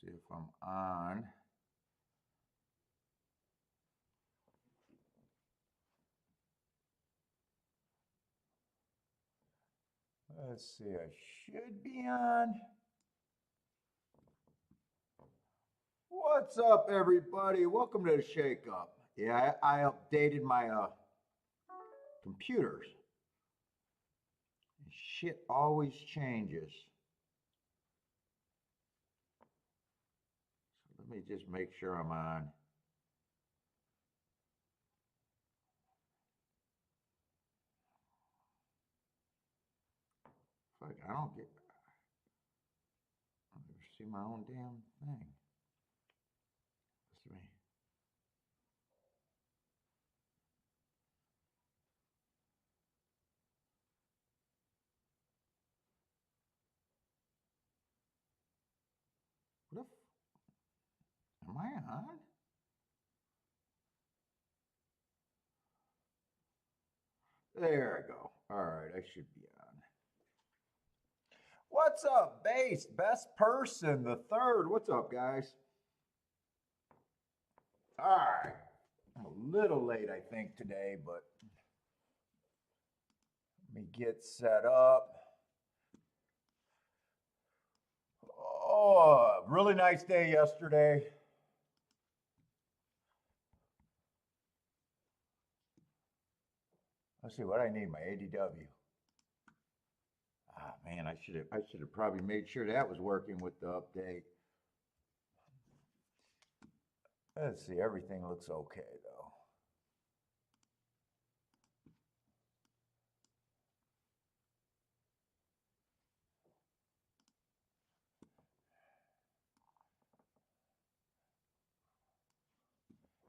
see if I'm on. Let's see, I should be on. What's up, everybody? Welcome to the Shake Up. Yeah, I updated my computers. Shit always changes. So let me just make sure I'm on. Fuck, I don't never see my own damn thing. That's me. What if, am I on? There I go. All right, I should be on. What's up, Base? Best person, the third. What's up, guys? All right. I'm a little late, I think, today, but let me get set up. Oh, really nice day yesterday. Let's see what I need, my ADW. Ah, man, I should have probably made sure that was working with the update. Let's see, everything looks okay though.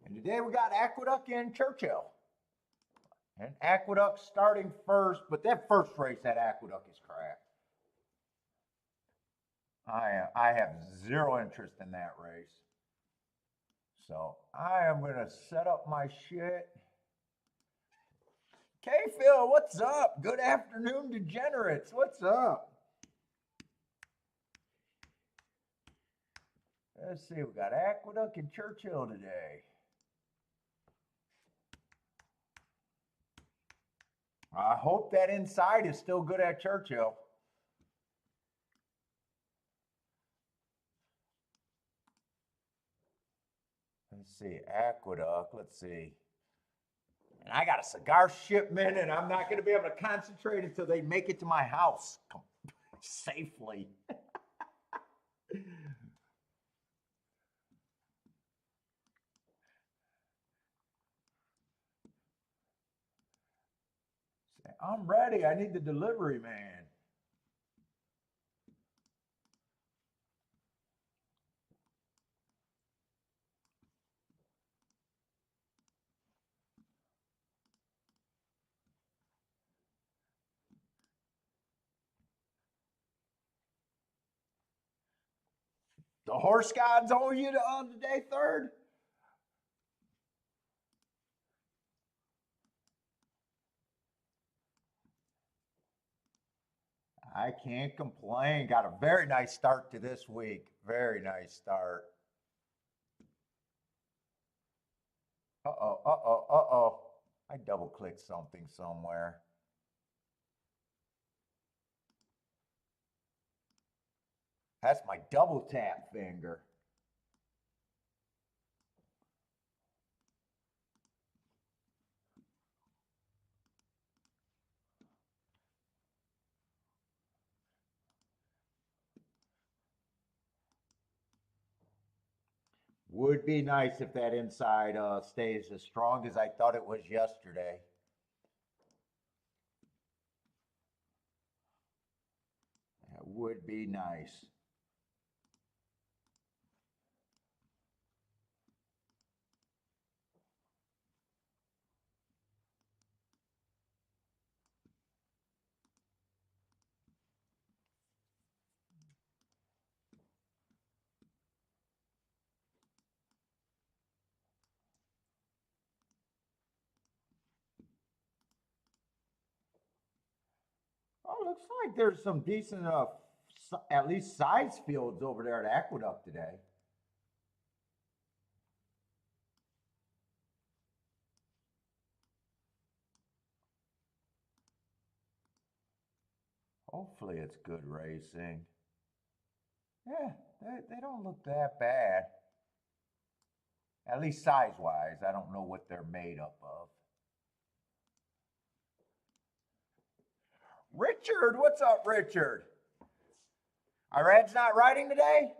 And today we got Aqueduct and Churchill. And Aqueduct starting first, but that first race at Aqueduct is crap. I have zero interest in that race. So I am going to set up my shit. K-Phil, what's up? Good afternoon, degenerates. What's up? Let's see, we got Aqueduct and Churchill today. I hope that inside is still good at Churchill. Let's see, Aqueduct, let's see. And I got a cigar shipment, and I'm not going to be able to concentrate until they make it to my house safely. I'm ready. I need the delivery man. The horse gods owe you on the day third? I can't complain. Got a very nice start to this week. Very nice start. Uh-oh, uh-oh, uh-oh. I double-clicked something somewhere. That's my double tap finger. Would be nice if that inside stays as strong as I thought it was yesterday. That would be nice. Oh, looks like there's some decent at least size fields over there at Aqueduct today. Hopefully it's good racing. Yeah, they don't look that bad. At least size-wise. I don't know what they're made up of. Richard, what's up, Richard? Irad's not riding today?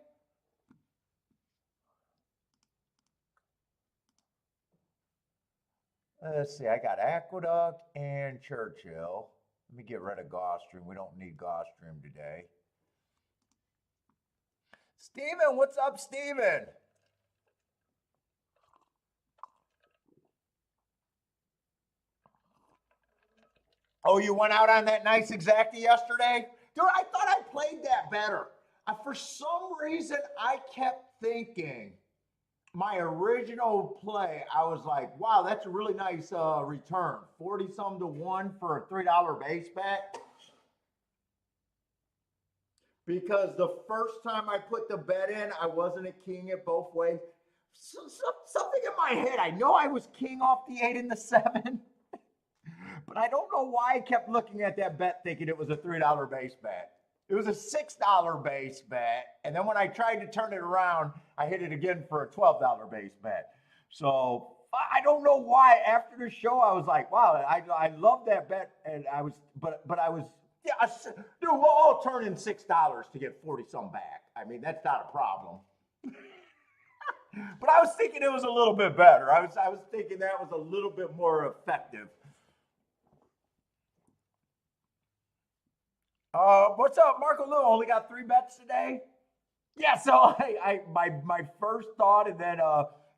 Let's see, I got Aqueduct and Churchill. Let me get rid of Gostream. We don't need Gostream today. Steven, what's up, Steven? Oh, you went out on that nice exacta yesterday? Dude, I thought I played that better. For some reason, I kept thinking my original play, I was like, wow, that's a really nice return. 40-some to 1 for a $3 base bet. Because the first time I put the bet in, I wasn't a king it both ways. Something in my head, I know I was king off the 8 and the 7. But I don't know why I kept looking at that bet thinking it was a $3 base bet. It was a $6 base bet. And then when I tried to turn it around, I hit it again for a $12 base bet. So I don't know why after the show, I was like, wow, I love that bet. And I was, but I was, yeah, dude, we'll all turn in $6 to get 40-some back. I mean, that's not a problem. But I was thinking it was a little bit better. I was thinking that was a little bit more effective. What's up, Marco Lou? Only got 3 bets today. Yeah, so my first thought, and then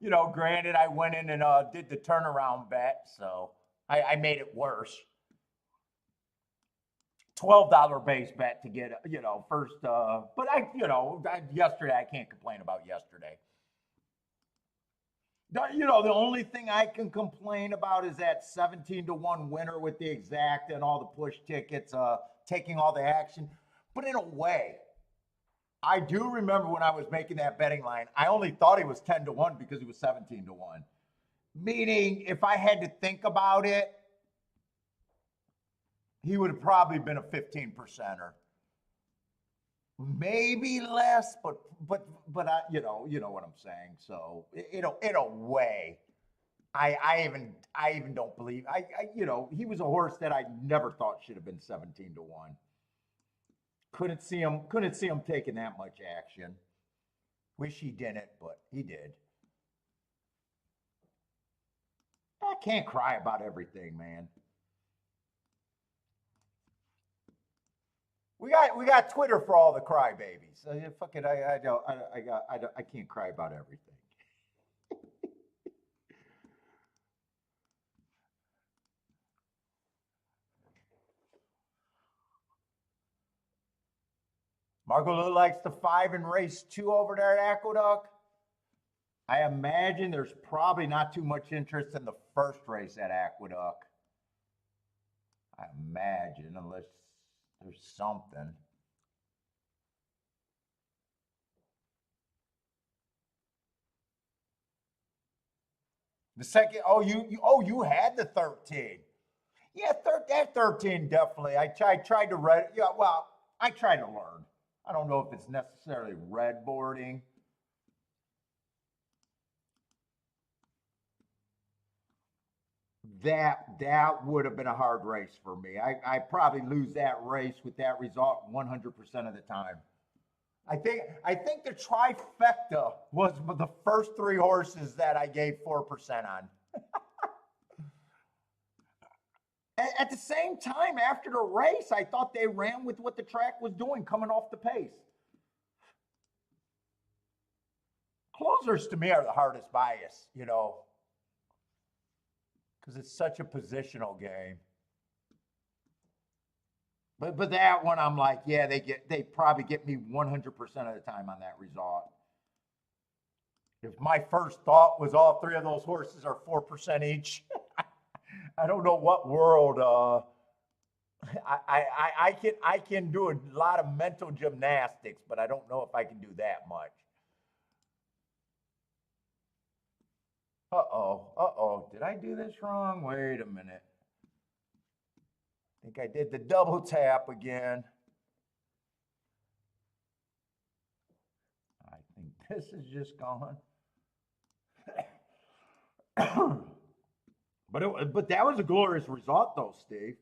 you know, granted, I went in and did the turnaround bet, so I made it worse. $12 base bet to get, you know, first. But yesterday I can't complain about yesterday. You know, the only thing I can complain about is that 17 to 1 winner with the exact and all the push tickets, taking all the action. But in a way, I do remember when I was making that betting line, I only thought he was 10 to 1 because he was 17 to 1. Meaning, if I had to think about it, he would have probably been a 15%er. Maybe less, but I, you know what I'm saying. So in a way, I even don't believe he was a horse that I never thought should have been 17 to 1. Couldn't see him taking that much action. Wish he didn't, but he did. I can't cry about everything, man. We got Twitter for all the crybabies. Fuck it, I can't cry about everything. Marco Lou likes the 5 in race 2 over there at Aqueduct. I imagine there's probably not too much interest in the first race at Aqueduct. I imagine, unless there's something. The second, you had the 13. Yeah, that 13 definitely. I tried to read. Yeah, well, I tried to learn. I don't know if it's necessarily red boarding. That would have been a hard race for me. I probably lose that race with that result 100% of the time. I think the trifecta was the first 3 horses that I gave 4% on. At the same time, after the race, I thought they ran with what the track was doing coming off the pace. Closers to me are the hardest bias, you know, because it's such a positional game. But that one, I'm like, yeah, they probably get me 100% of the time on that result. If my first thought was all 3 of those horses are 4% each, I don't know what world I can do a lot of mental gymnastics, but I don't know if I can do that much. Uh-oh. Did I do this wrong? Wait a minute. I think I did the double tap again. I think this is just gone. But that was a glorious result, though, Steve.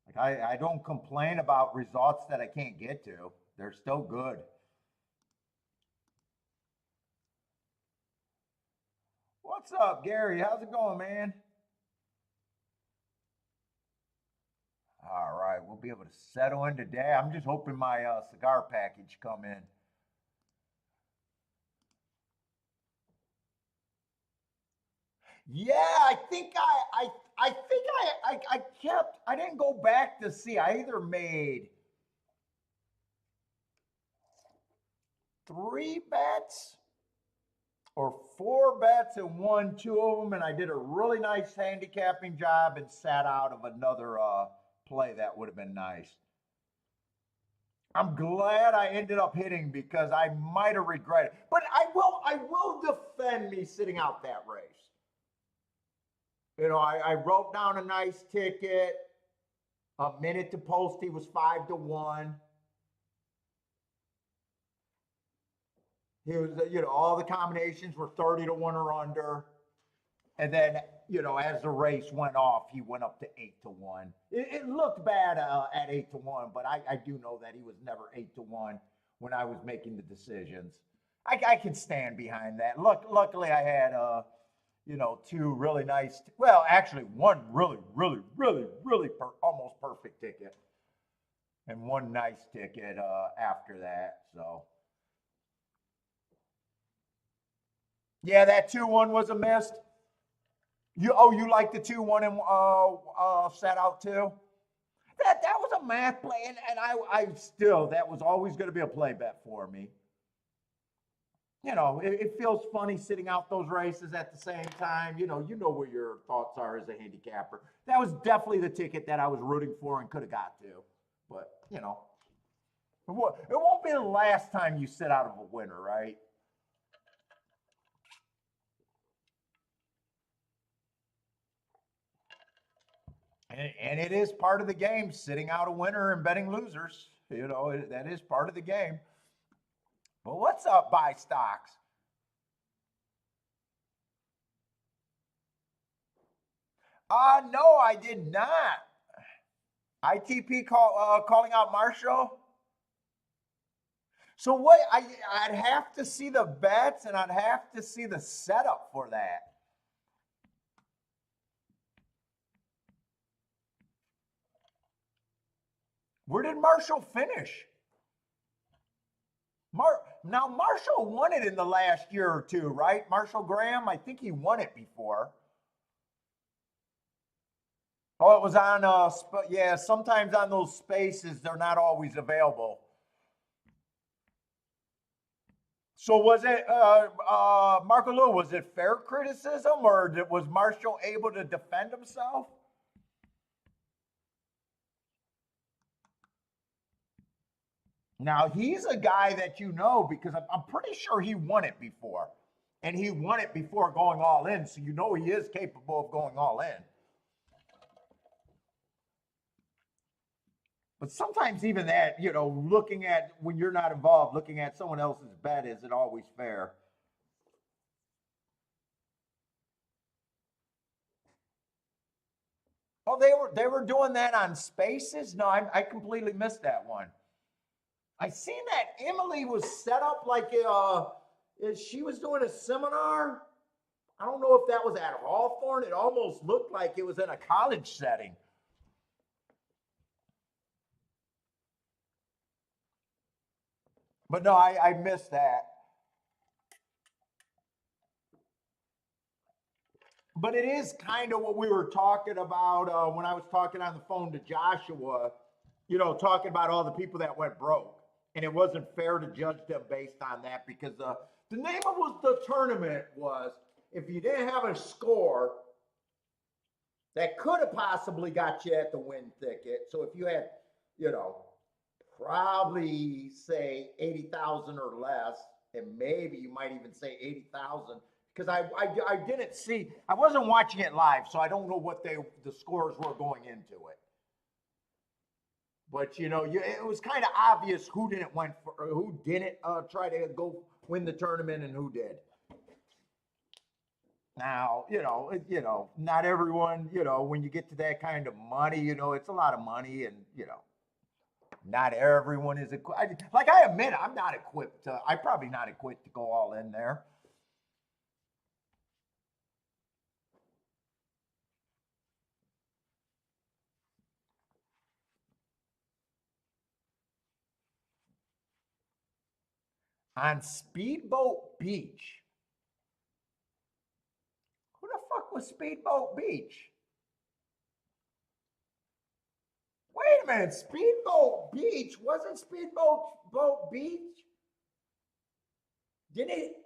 Like I don't complain about results that I can't get to. They're still good. What's up, Gary? How's it going, man? All right, we'll be able to settle in today. I'm just hoping my cigar package come in. Yeah, I didn't go back to see. I either made 3 bets or 4 bets and won 2 of them, and I did a really nice handicapping job and sat out of another play that would have been nice. I'm glad I ended up hitting because I might have regretted. But I will defend me sitting out that race. You know, I wrote down a nice ticket. A minute to post, he was 5-1. He was, you know, all the combinations were 30-1 or under. And then, you know, as the race went off, he went up to 8-1. It looked bad at 8-1, but I do know that he was never 8-1 when I was making the decisions. I can stand behind that. Luckily, I had, you know, 2 really nice, well, actually, 1 really almost perfect ticket, and 1 nice ticket after that. So, yeah, that 2-1 was a miss. You like the 2-1 and set out too? That was a math play, and I still, that was always going to be a play bet for me. You know, it feels funny sitting out those races at the same time. You know where your thoughts are as a handicapper. That was definitely the ticket that I was rooting for and could have got to. But, you know, it won't be the last time you sit out of a winner, right? And it is part of the game, sitting out a winner and betting losers. You know, that is part of the game. But what's up, buy stocks? No, I did not. ITP calling out Marshall. So what? I'd have to see the bets and I'd have to see the setup for that. Where did Marshall finish? Now Marshall won it in the last year or two, right? Marshall Graham, I think he won it before. Oh, it was on. Yeah, sometimes on those spaces they're not always available. So was it Marco Lou? Was it fair criticism, or was Marshall able to defend himself? Now he's a guy that you know because I'm pretty sure he won it before, and he won it before going all in. So you know he is capable of going all in. But sometimes even that, you know, looking at when you're not involved, looking at someone else's bet, is it always fair? Oh, they were doing that on Spaces. No, I completely missed that one. I seen that Emily was set up like she was doing a seminar. I don't know if that was at Hawthorne. It almost looked like it was in a college setting. But no, I missed that. But it is kind of what we were talking about when I was talking on the phone to Joshua, you know, talking about all the people that went broke. And it wasn't fair to judge them based on that because the name of the tournament was if you didn't have a score, that could have possibly got you at the win ticket. So if you had, you know, probably say 80,000 or less, and maybe you might even say 80,000, because I didn't see, I wasn't watching it live, so I don't know what the scores were going into it. But you know, it was kind of obvious who didn't try to go win the tournament and who did. Now, not everyone, when you get to that kind of money, it's a lot of money, and not everyone is equipped. Like I admit, I'm not equipped. I'm probably not equipped to go all in there. On Speedboat Beach. Who the fuck was Speedboat Beach? Wait a minute, Speedboat Beach? Wasn't Speedboat Beach?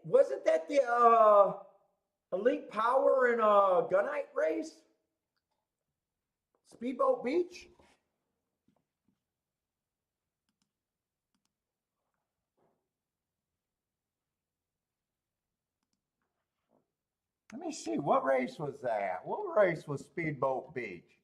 Wasn't that the Elite Power and Gunite race? Speedboat Beach? Let me see, what race was that? What race was Speedboat Beach?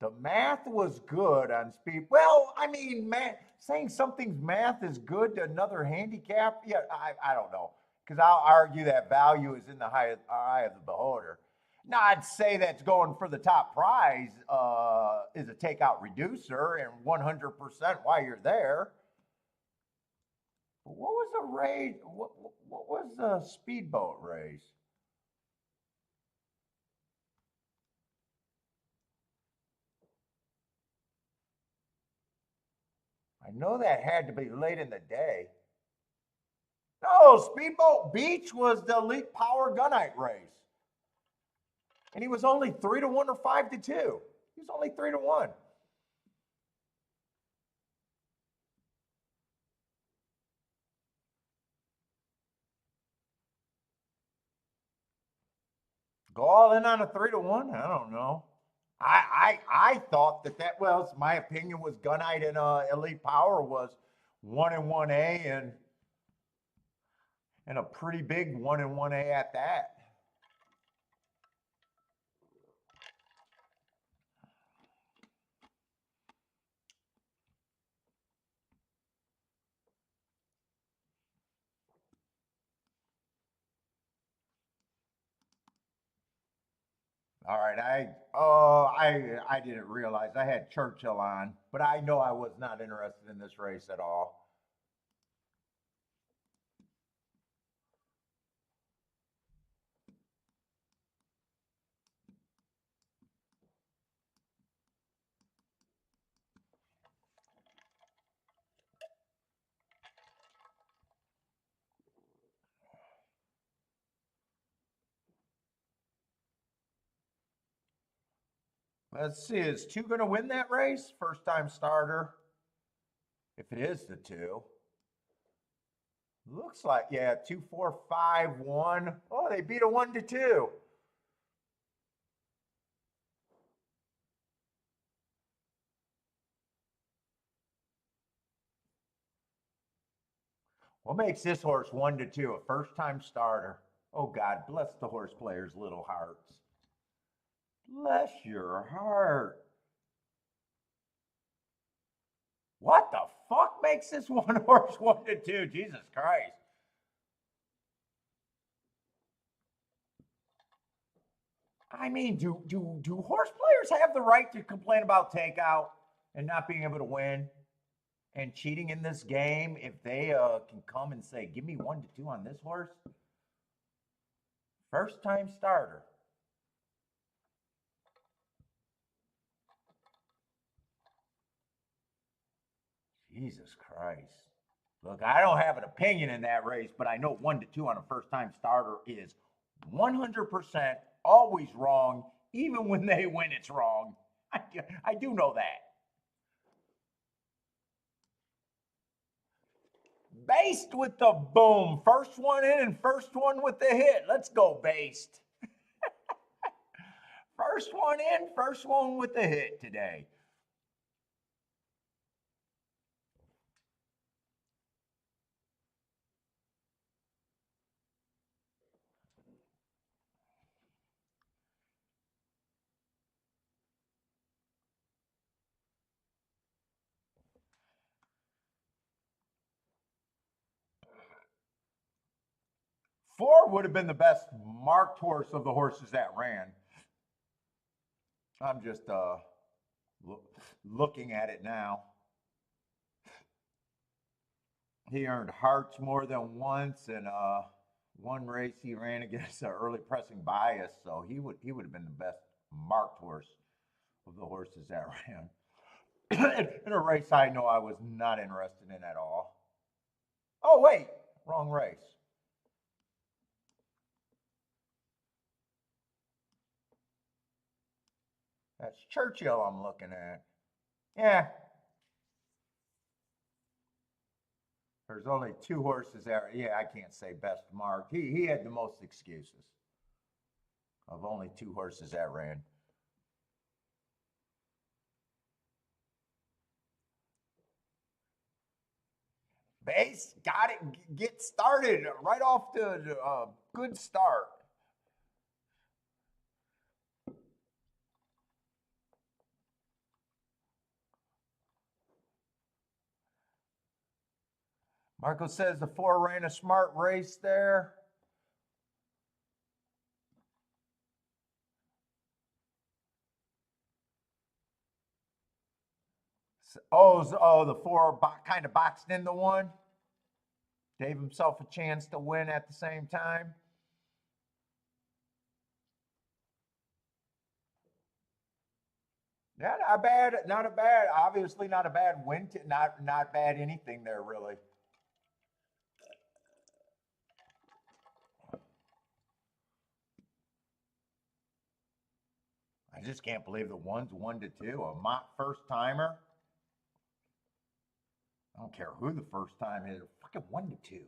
The math was good on speed. Well, I mean, saying something's math is good to another handicap, yeah, I don't know. Because I'll argue that value is in the eye of the beholder. Now, I'd say that's going for the top prize is a takeout reducer and 100% while you're there. What was the race? What was the speedboat race? I know that had to be late in the day. No, Speedboat Beach was the Elite Power Gunite race. And he was only 3-1 or 5-2. He was only 3-1. Go all in on a 3-1? I don't know. I thought that well, my opinion was Gunite and Elite Power was 1-1A and a pretty big 1-1A at that. All right, I didn't realize I had Churchill on, but I know I was not interested in this race at all. Let's see, is 2 going to win that race? First time starter. If it is the 2. Looks like, yeah, 2, 4, 5, 1. Oh, they beat a 1-2. What makes this horse 1-2? A first time starter. Oh God, bless the horse players' little hearts. Bless your heart. What the fuck makes this one horse 1-2? Jesus Christ. I mean, do horse players have the right to complain about takeout and not being able to win and cheating in this game if they can come and say, give me 1-2 on this horse? First time starter. Jesus Christ. Look, I don't have an opinion in that race, but I know 1-2 on a first time starter is 100% always wrong. Even when they win, it's wrong. I do know that. Based with the boom. First one in and first one with the hit. Let's go, Based. First one in, first one with the hit today. Four would have been the best marked horse of the horses that ran. I'm just looking at it now. He earned hearts more than once, and one race he ran against an early pressing bias, so he would have been the best marked horse of the horses that ran. In a race I know I was not interested in at all. Oh wait, wrong race. That's Churchill I'm looking at. Yeah. There's only two horses there. Yeah, I can't say best marked. He had the most excuses of only two horses that ran. Base got it. Get started right off the good start. Marco says the four ran a smart race there. The four kind of boxed in the one. Gave himself a chance to win at the same time. Yeah, not bad. Not a bad. Obviously, not a bad win. Not bad anything there really. I just can't believe the one's 1-2. A mock first timer. I don't care who the first time is. Fucking 1-2.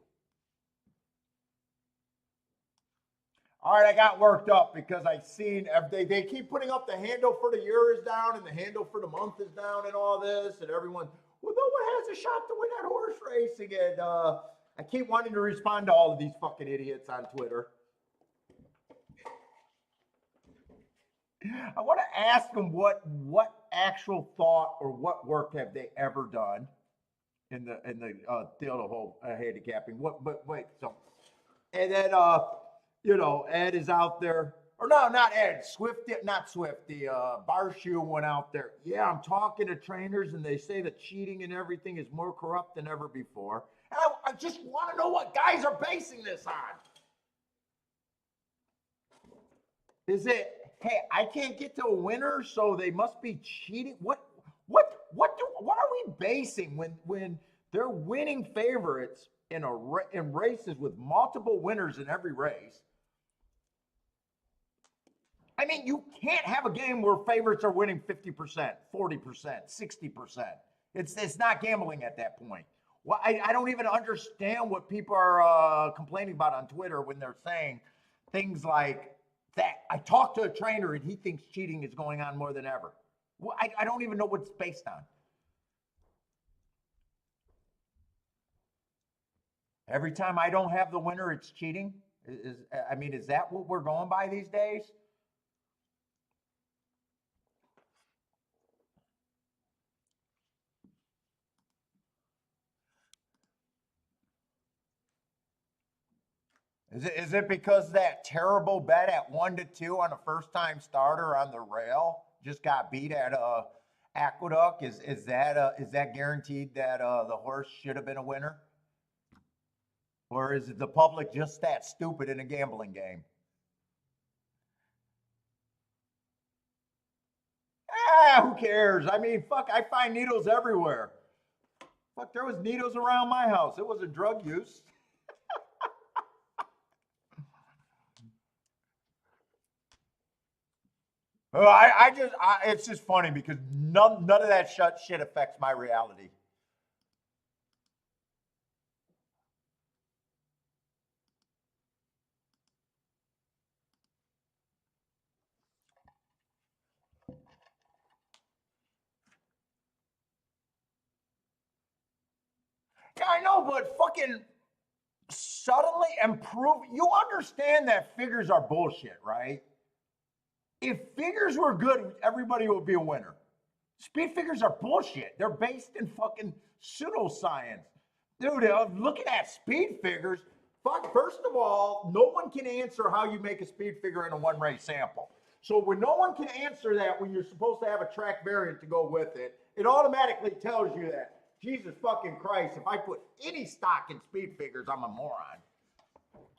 All right, I got worked up because I seen they keep putting up the handle for the year is down and the handle for the month is down and all this, and everyone, well, no one has a shot to win that horse race again. I keep wanting to respond to all of these fucking idiots on Twitter. I want to ask them what actual thought or what work have they ever done in the field of whole handicapping. What? But wait, so and then Ed is out there, or no, not Ed, Swift, not Swift. The Barshoe went out there. Yeah, I'm talking to trainers, and they say that cheating and everything is more corrupt than ever before. And I just want to know what guys are basing this on. Is it, hey, I can't get to a winner, so they must be cheating? What are we basing when they're winning favorites in races with multiple winners in every race? I mean, you can't have a game where favorites are winning 50%, 40%, 60%. It's not gambling at that point. Well, I don't even understand what people are complaining about on Twitter when they're saying things like that. I talked to a trainer and he thinks cheating is going on more than ever. Well, I don't even know what it's based on. Every time I don't have the winner, it's cheating. Is that what we're going by these days? Is it because that terrible bet at 1-2 on a first time starter on the rail just got beat at Aqueduct? Is that guaranteed that the horse should have been a winner? Or is the public just that stupid in a gambling game? Who cares? I mean, fuck, I find needles everywhere. Fuck, there was needles around my house. It wasn't drug use. It's just funny because none of that shit affects my reality. I know, but fucking suddenly improve. You understand that figures are bullshit, right? If figures were good, everybody would be a winner. Speed figures are bullshit. They're based in fucking pseudoscience. Dude, looking at speed figures, fuck, first of all, no one can answer how you make a speed figure in a one-ray sample. So when no one can answer that when you're supposed to have a track variant to go with it, it automatically tells you that, Jesus fucking Christ, if I put any stock in speed figures, I'm a moron.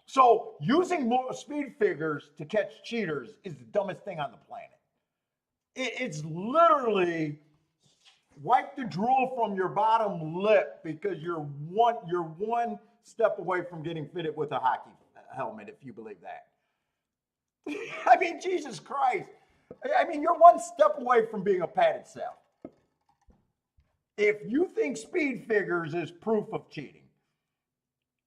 So using more speed figures to catch cheaters is the dumbest thing on the planet. It's literally wipe the drool from your bottom lip because you're one step away from getting fitted with a hockey helmet, if you believe that. I mean, Jesus Christ. I mean, you're one step away from being a padded cell. If you think speed figures is proof of cheating,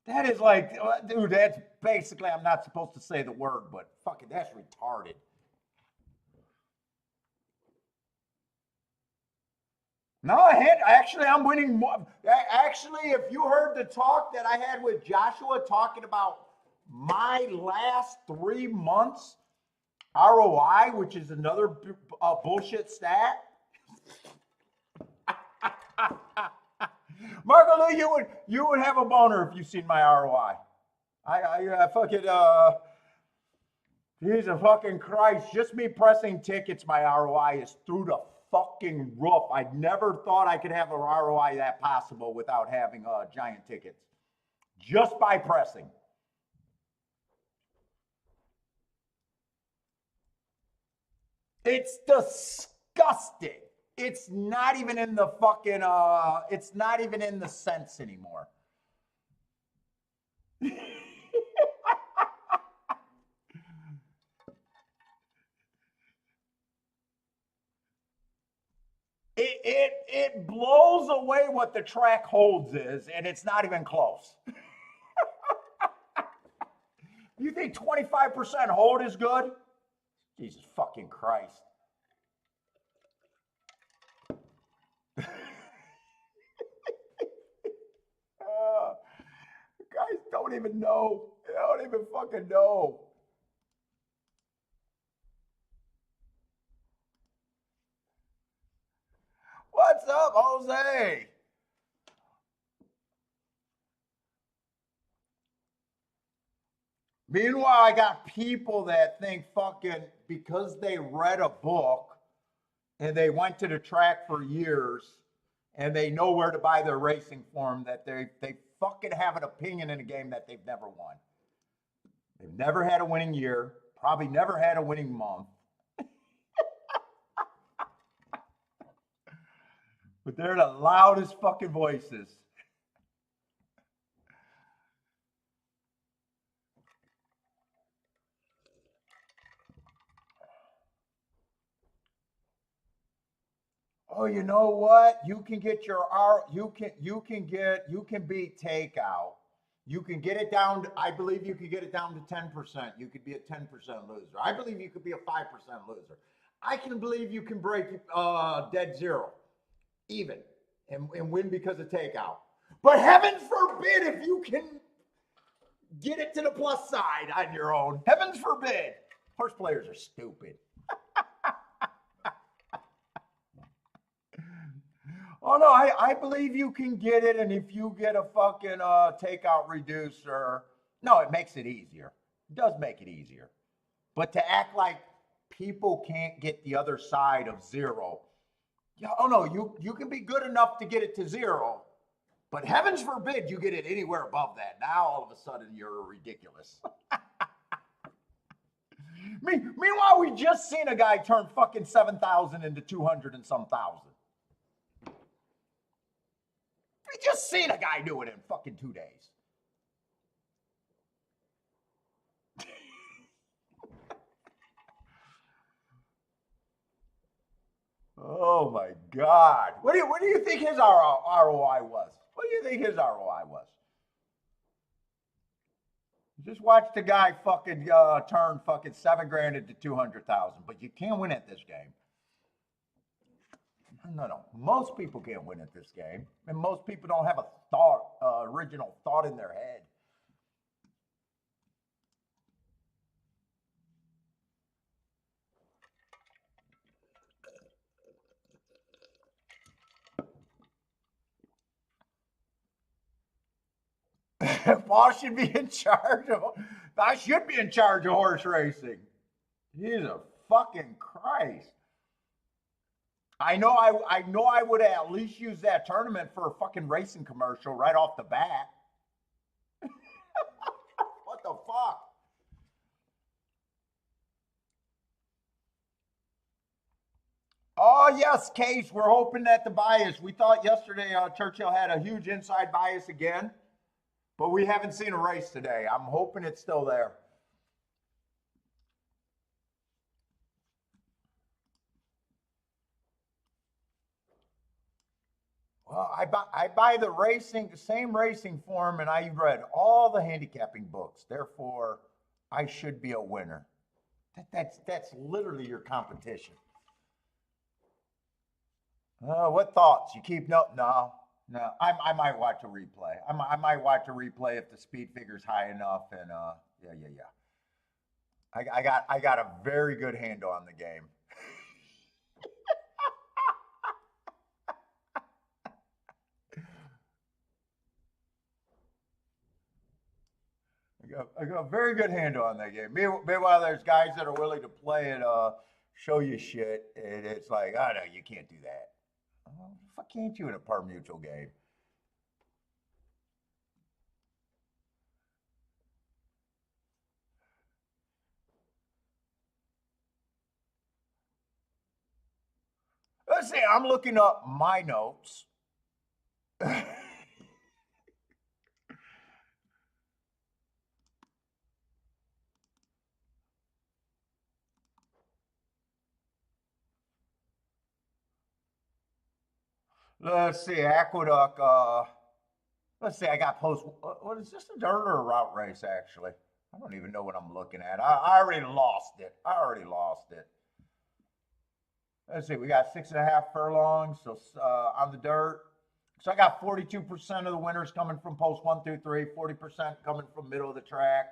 that is like, dude, that's basically, I'm not supposed to say the word, but fucking, that's retarded. No, actually, I'm winning more. Actually, if you heard the talk that I had with Joshua talking about my last 3 months ROI, which is another bullshit stat. Marco Lee, you would have a boner if you seen my ROI. I fucking Jesus fucking Christ! Just me pressing tickets, my ROI is through the fucking roof. I never thought I could have a ROI that possible without having giant tickets, just by pressing. It's disgusting. It's not even in the fucking, it's not even in the sense anymore. It blows away what the track holds is, and it's not even close. You think 25% hold is good? Jesus fucking Christ. Guys don't even know. They don't even fucking know. What's up, Jose? Meanwhile, I got people that think fucking because they read a book and they went to the track for years and they know where to buy their racing form that they fucking have an opinion in a game that they've never won. They've never had a winning year, probably never had a winning month. But they're the loudest fucking voices. Oh, you know what? You can get your you can beat takeout. You can get it down to, I believe you could get it down to 10%. You could be a 10% loser. I believe you could be a 5% loser. I can believe you can break dead zero, even, and win because of takeout. But heavens forbid if you can get it to the plus side on your own. Heavens forbid. Horse players are stupid. Oh, no, I believe you can get it, and if you get a fucking takeout reducer, no, it makes it easier. It does make it easier. But to act like people can't get the other side of zero, yeah, oh, no, you can be good enough to get it to zero, but heavens forbid you get it anywhere above that. Now, all of a sudden, you're ridiculous. Meanwhile, we just seen a guy turn fucking 7,000 into 200 and some thousand. We just seen a guy do it in fucking 2 days. Oh my God. What do you think his ROI was? What do you think his ROI was? Just watch the guy fucking turn fucking $7,000 into 200,000, but you can't win at this game. No. Most people can't win at this game, and most people don't have a thought, original thought in their head. Paul should be in charge of. I should be in charge of horse racing. Jesus fucking Christ! I know. I know. I would at least use that tournament for a fucking racing commercial right off the bat. What the fuck? Oh yes, Case. We're hoping that the bias. We thought yesterday Churchill had a huge inside bias again, but we haven't seen a race today. I'm hoping it's still there. Well, I buy the same racing form, and I read all the handicapping books. Therefore, I should be a winner. That's literally your competition. What thoughts? You keep no. I might watch a replay. I might watch a replay if the speed figure's high enough. And yeah. I got a very good handle on the game. I got a very good handle on that game. Meanwhile, there's guys that are willing to play it, show you shit, and it's like, oh no, you can't do that. Oh, fuck can't you in a par mutual game? Let's see, I'm looking up my notes. Let's see, Aqueduct. Let's see, I got post. What is this, a dirt or a route race, actually? I don't even know what I'm looking at. I already lost it. Let's see, we got 6.5 furlongs so on the dirt. So I got 42% of the winners coming from post 1 through 3, 40% coming from middle of the track,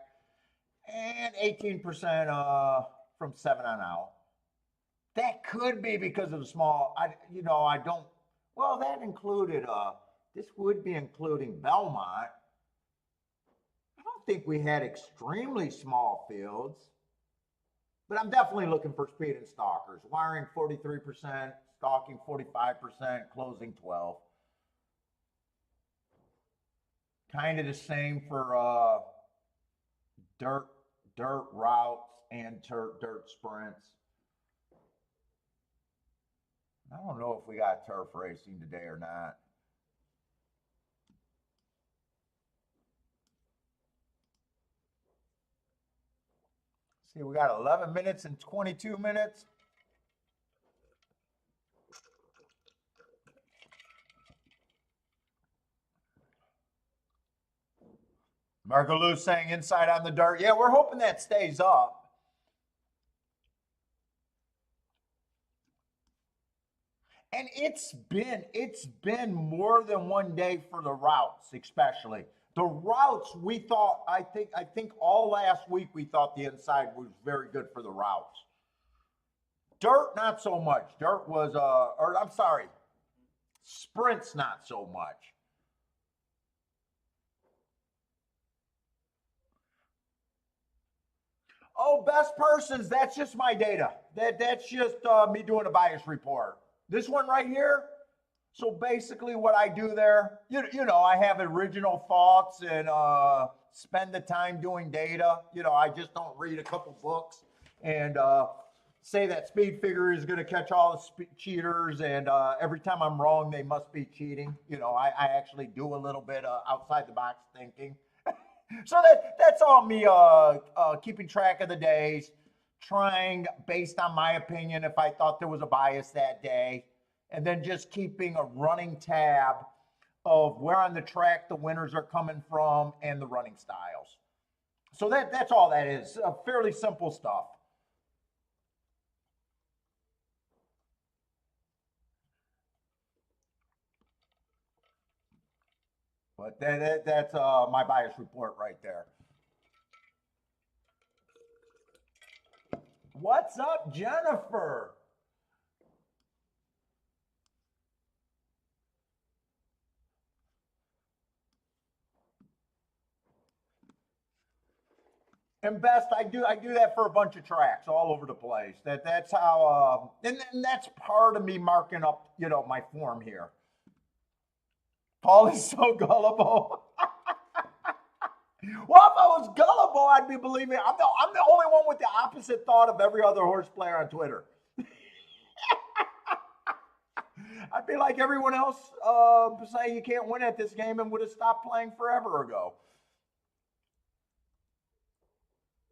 and 18% from 7 on out. That could be because of the small. I don't. Well, that included. This would be including Belmont. I don't think we had extremely small fields, but I'm definitely looking for speed and stalkers. Wiring 43%, stalking 45%, closing 12. Kind of the same for dirt routes and dirt sprints. I don't know if we got turf racing today or not. See, we got 11 minutes and 22 minutes. Marco Lou saying inside on the dirt. Yeah, we're hoping that stays up. And it's been more than one day for the routes, especially. The routes we thought, I think all last week we thought the inside was very good for the routes. Dirt, not so much. Dirt was or I'm sorry, sprints not so much. Oh, best persons, that's just my data. That's just me doing a bias report. This one right here. So basically what I do there, you know, I have original thoughts and spend the time doing data. You know, I just don't read a couple books and say that speed figure is going to catch all the cheaters and every time I'm wrong, they must be cheating. You know, I actually do a little bit outside the box thinking. So that's all me keeping track of the days, trying based on my opinion if I thought there was a bias that day, and then just keeping a running tab of where on the track the winners are coming from and the running styles. So that's all that is. Fairly simple stuff. But that's my bias report right there. What's up, Jennifer? And best, I do that for a bunch of tracks all over the place. That's how, and that's part of me marking up, my form here. Paul is so gullible. Well, if I was gullible, I'd be believing. I'm the only one with the opposite thought of every other horse player on Twitter. I'd be like everyone else, say you can't win at this game and would have stopped playing forever ago.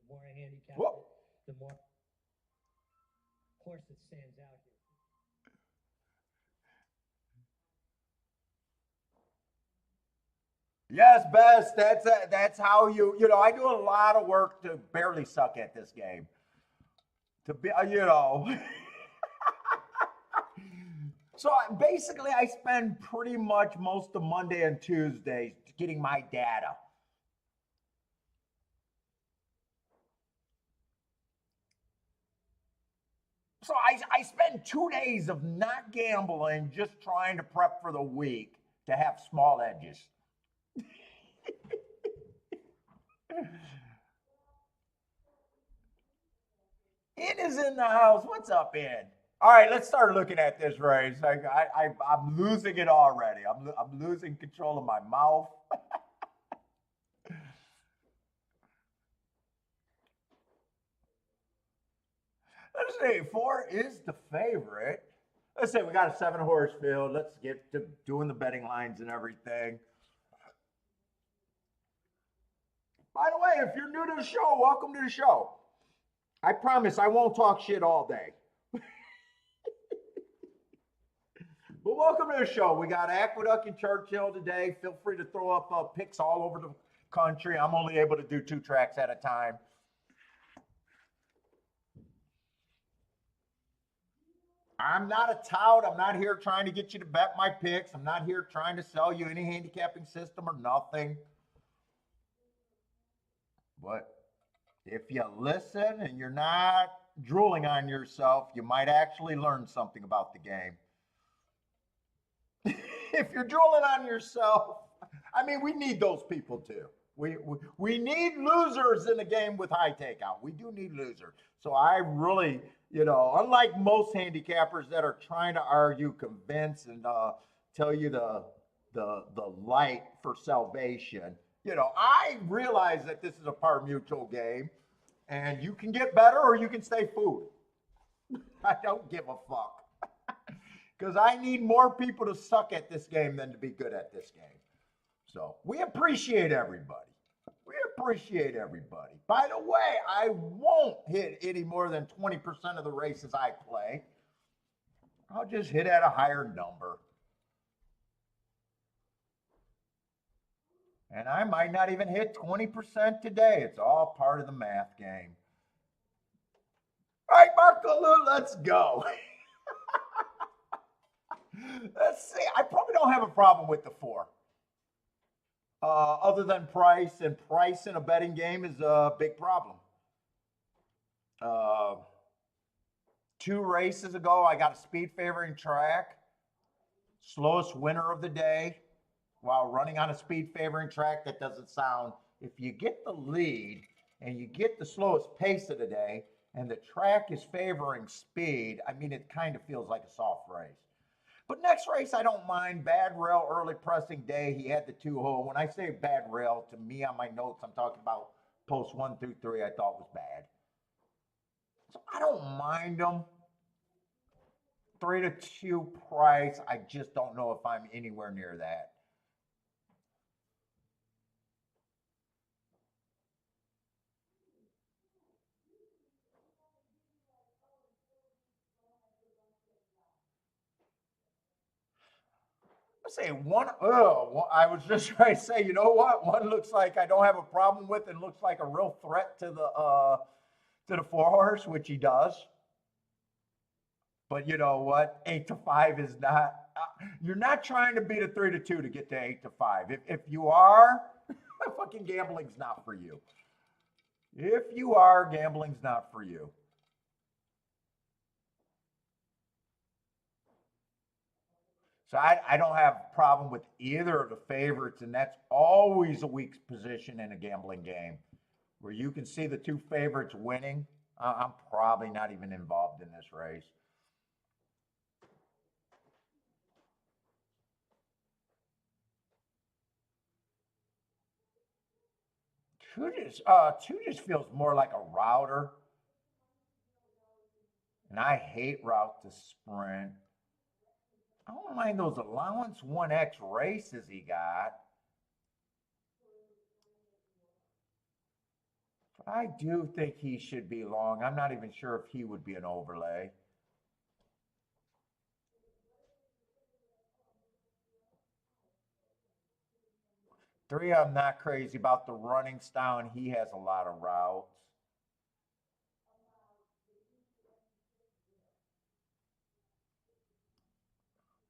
The more I handicap it, the more horse that stands out here. Yes, best. That's how I do a lot of work to barely suck at this game. To be, So basically, I spend pretty much most of Monday and Tuesday getting my data. So I spend 2 days of not gambling, just trying to prep for the week to have small edges. It is in the house. What's up, Ed? All right, let's start looking at this race. I'm losing it already. I'm losing control of my mouth. Let's see. 4 is the favorite. Let's say we got a 7-horse field. Let's get to doing the betting lines and everything. By the way, if you're new to the show, welcome to the show. I promise I won't talk shit all day. But welcome to the show. We got Aqueduct and Churchill today. Feel free to throw up picks all over the country. I'm only able to do 2 tracks at a time. I'm not a tout. I'm not here trying to get you to bet my picks. I'm not here trying to sell you any handicapping system or nothing. But if you listen and you're not drooling on yourself, you might actually learn something about the game. If you're drooling on yourself, I mean, we need those people too. We need losers in a game with high takeout. We do need losers. So I really, unlike most handicappers that are trying to argue, convince, and tell you the light for salvation, I realize that this is a par mutual game, and you can get better or you can stay food. I don't give a fuck. Because I need more people to suck at this game than to be good at this game. So we appreciate everybody. We appreciate everybody. By the way, I won't hit any more than 20% of the races I play. I'll just hit at a higher number. And I might not even hit 20% today. It's all part of the math game. All right, Marco Lou, let's go. Let's see. I probably don't have a problem with the 4. Other than price, and price in a betting game is a big problem. 2 races ago, I got a speed favoring track, slowest winner of the day, while running on a speed favoring track. That doesn't sound, if you get the lead and you get the slowest pace of the day and the track is favoring speed, I mean, it kind of feels like a soft race. But next race, I don't mind. Bad rail, early pressing day. He had the 2-hole. When I say bad rail, to me on my notes, I'm talking about posts 1 through 3 I thought was bad. So I don't mind them. 3-2 price. I just don't know if I'm anywhere near that. Say one, I was just trying to say, you know what? One looks like I don't have a problem with and looks like a real threat to the 4-horse, which he does. But you know what? 8-5 is not. You're not trying to beat a 3-2 to get to 8-5. If you are, fucking gambling's not for you. If you are, gambling's not for you. So I don't have a problem with either of the favorites, and that's always a weak position in a gambling game. Where you can see the two favorites winning, I'm probably not even involved in this race. Two just feels more like a router. And I hate route to sprint. I don't mind those allowance 1X races he got. But I do think he should be long. I'm not even sure if he would be an overlay. Three, I'm not crazy about the running style, and he has a lot of routes.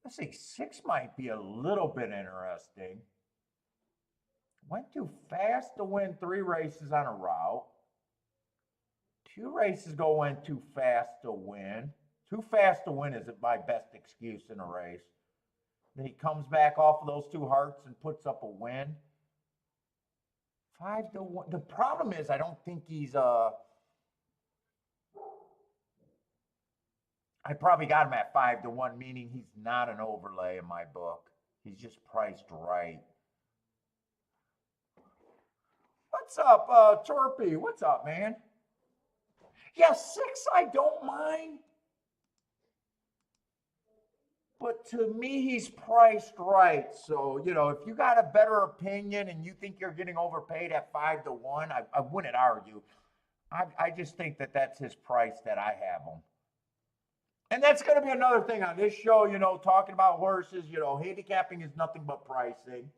Let's see, 6 might be a little bit interesting. Went too fast to win 3 races on a route. 2 races go in too fast to win. Too fast to win isn't my best excuse in a race. Then he comes back off of those 2 hearts and puts up a win. 5-1. The problem is I don't think he's I probably got him at 5-1, meaning he's not an overlay in my book. He's just priced right. What's up, Torpy? What's up, man? Yeah, 6 I don't mind. But to me, he's priced right. So, you know, if you got a better opinion and you think you're getting overpaid at 5-1, I wouldn't argue. I just think that that's his price that I have him. And that's going to be another thing on this show, you know, talking about horses. You know, handicapping is nothing but pricing.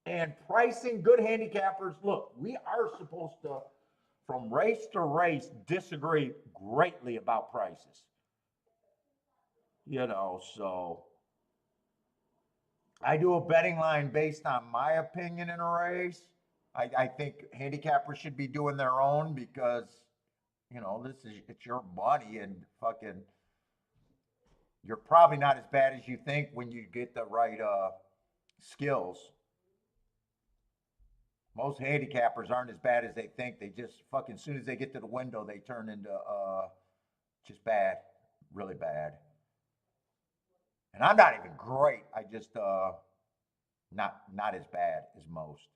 And pricing, good handicappers, look, we are supposed to, from race to race, disagree greatly about prices. You know, so I do a betting line based on my opinion in a race. I think handicappers should be doing their own because, you know, it's your money, and fucking you're probably not as bad as you think when you get the right skills. Most handicappers aren't as bad as they think. They just fucking, as soon as they get to the window, they turn into just bad, really bad. And I'm not even great. I just not as bad as most.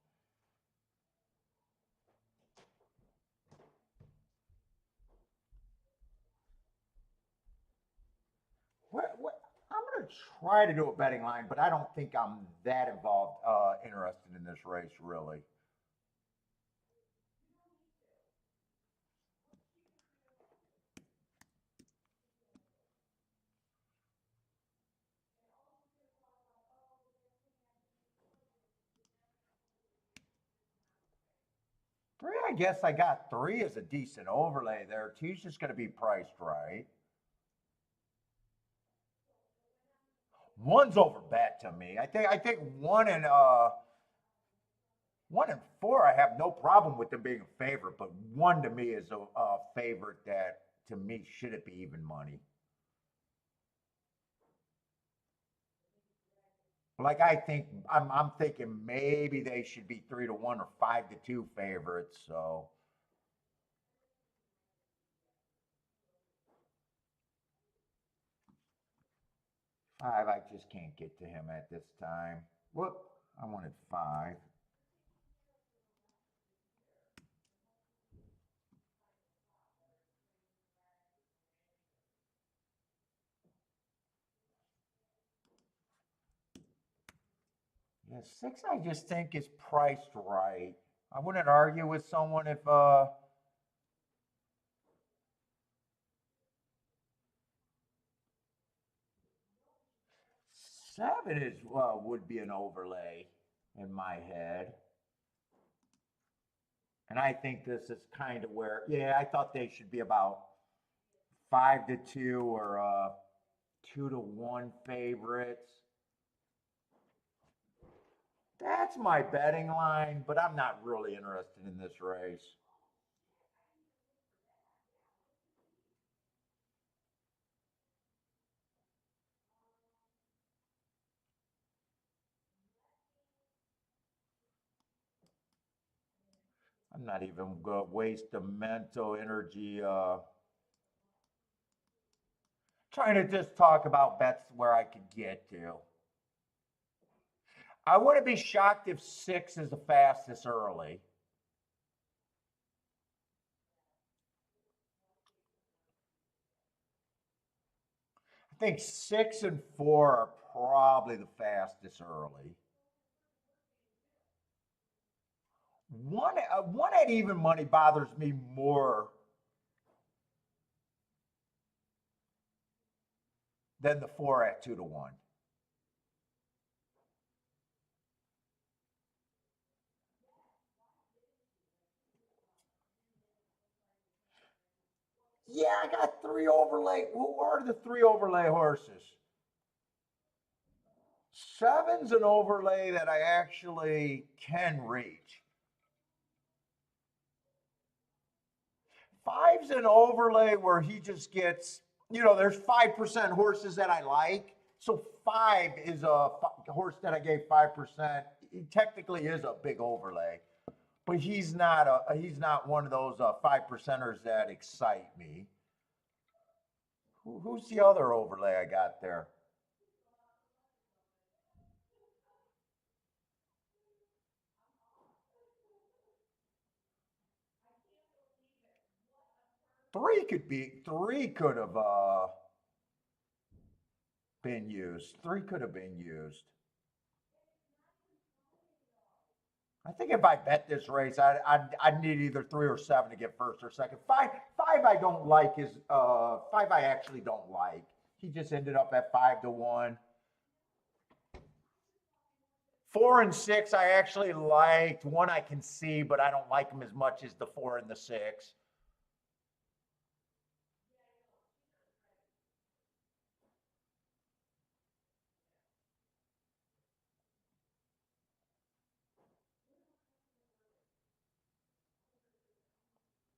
I'm going to try to do a betting line, but I don't think I'm that involved, interested in this race, really. Three, I guess I got 3 as a decent overlay there. 2's just going to be priced right. 1's over bet to me. I think 1 and 4, I have no problem with them being a favorite, but 1 to me is a favorite that to me shouldn't be even money. Like I'm thinking maybe they should be 3-1 or 5-2 favorites. So 5, I just can't get to him at this time. Whoop, I wanted 5. Yeah, 6, I just think is priced right. I wouldn't argue with someone if 7 is would be an overlay in my head. And I think this is kind of where, yeah, I thought they should be about 5-2 or 2-1 favorites. That's my betting line, but I'm not really interested in this race. I'm not even going to waste the mental energy trying to just talk about bets where I could get to. I wouldn't be shocked if 6 is the fastest early. I think 6 and 4 are probably the fastest early. One at even money bothers me more than the 4 at 2-1. Yeah, I got 3 overlay. Who are the 3 overlay horses? 7's an overlay that I actually can reach. 5's an overlay where he just gets, there's 5% horses that I like. So 5 is a horse that I gave 5%. He technically is a big overlay, but he's not one of those 5%ers that excite me. Who's the other overlay I got there? Three could have been used. 3 could have been used. I think if I bet this race, I'd need either 3 or 7 to get first or second. 5 I don't like is 5 I actually don't like. He just ended up at 5-1. 4 and 6 I actually liked. 1 I can see, but I don't like him as much as the 4 and the 6.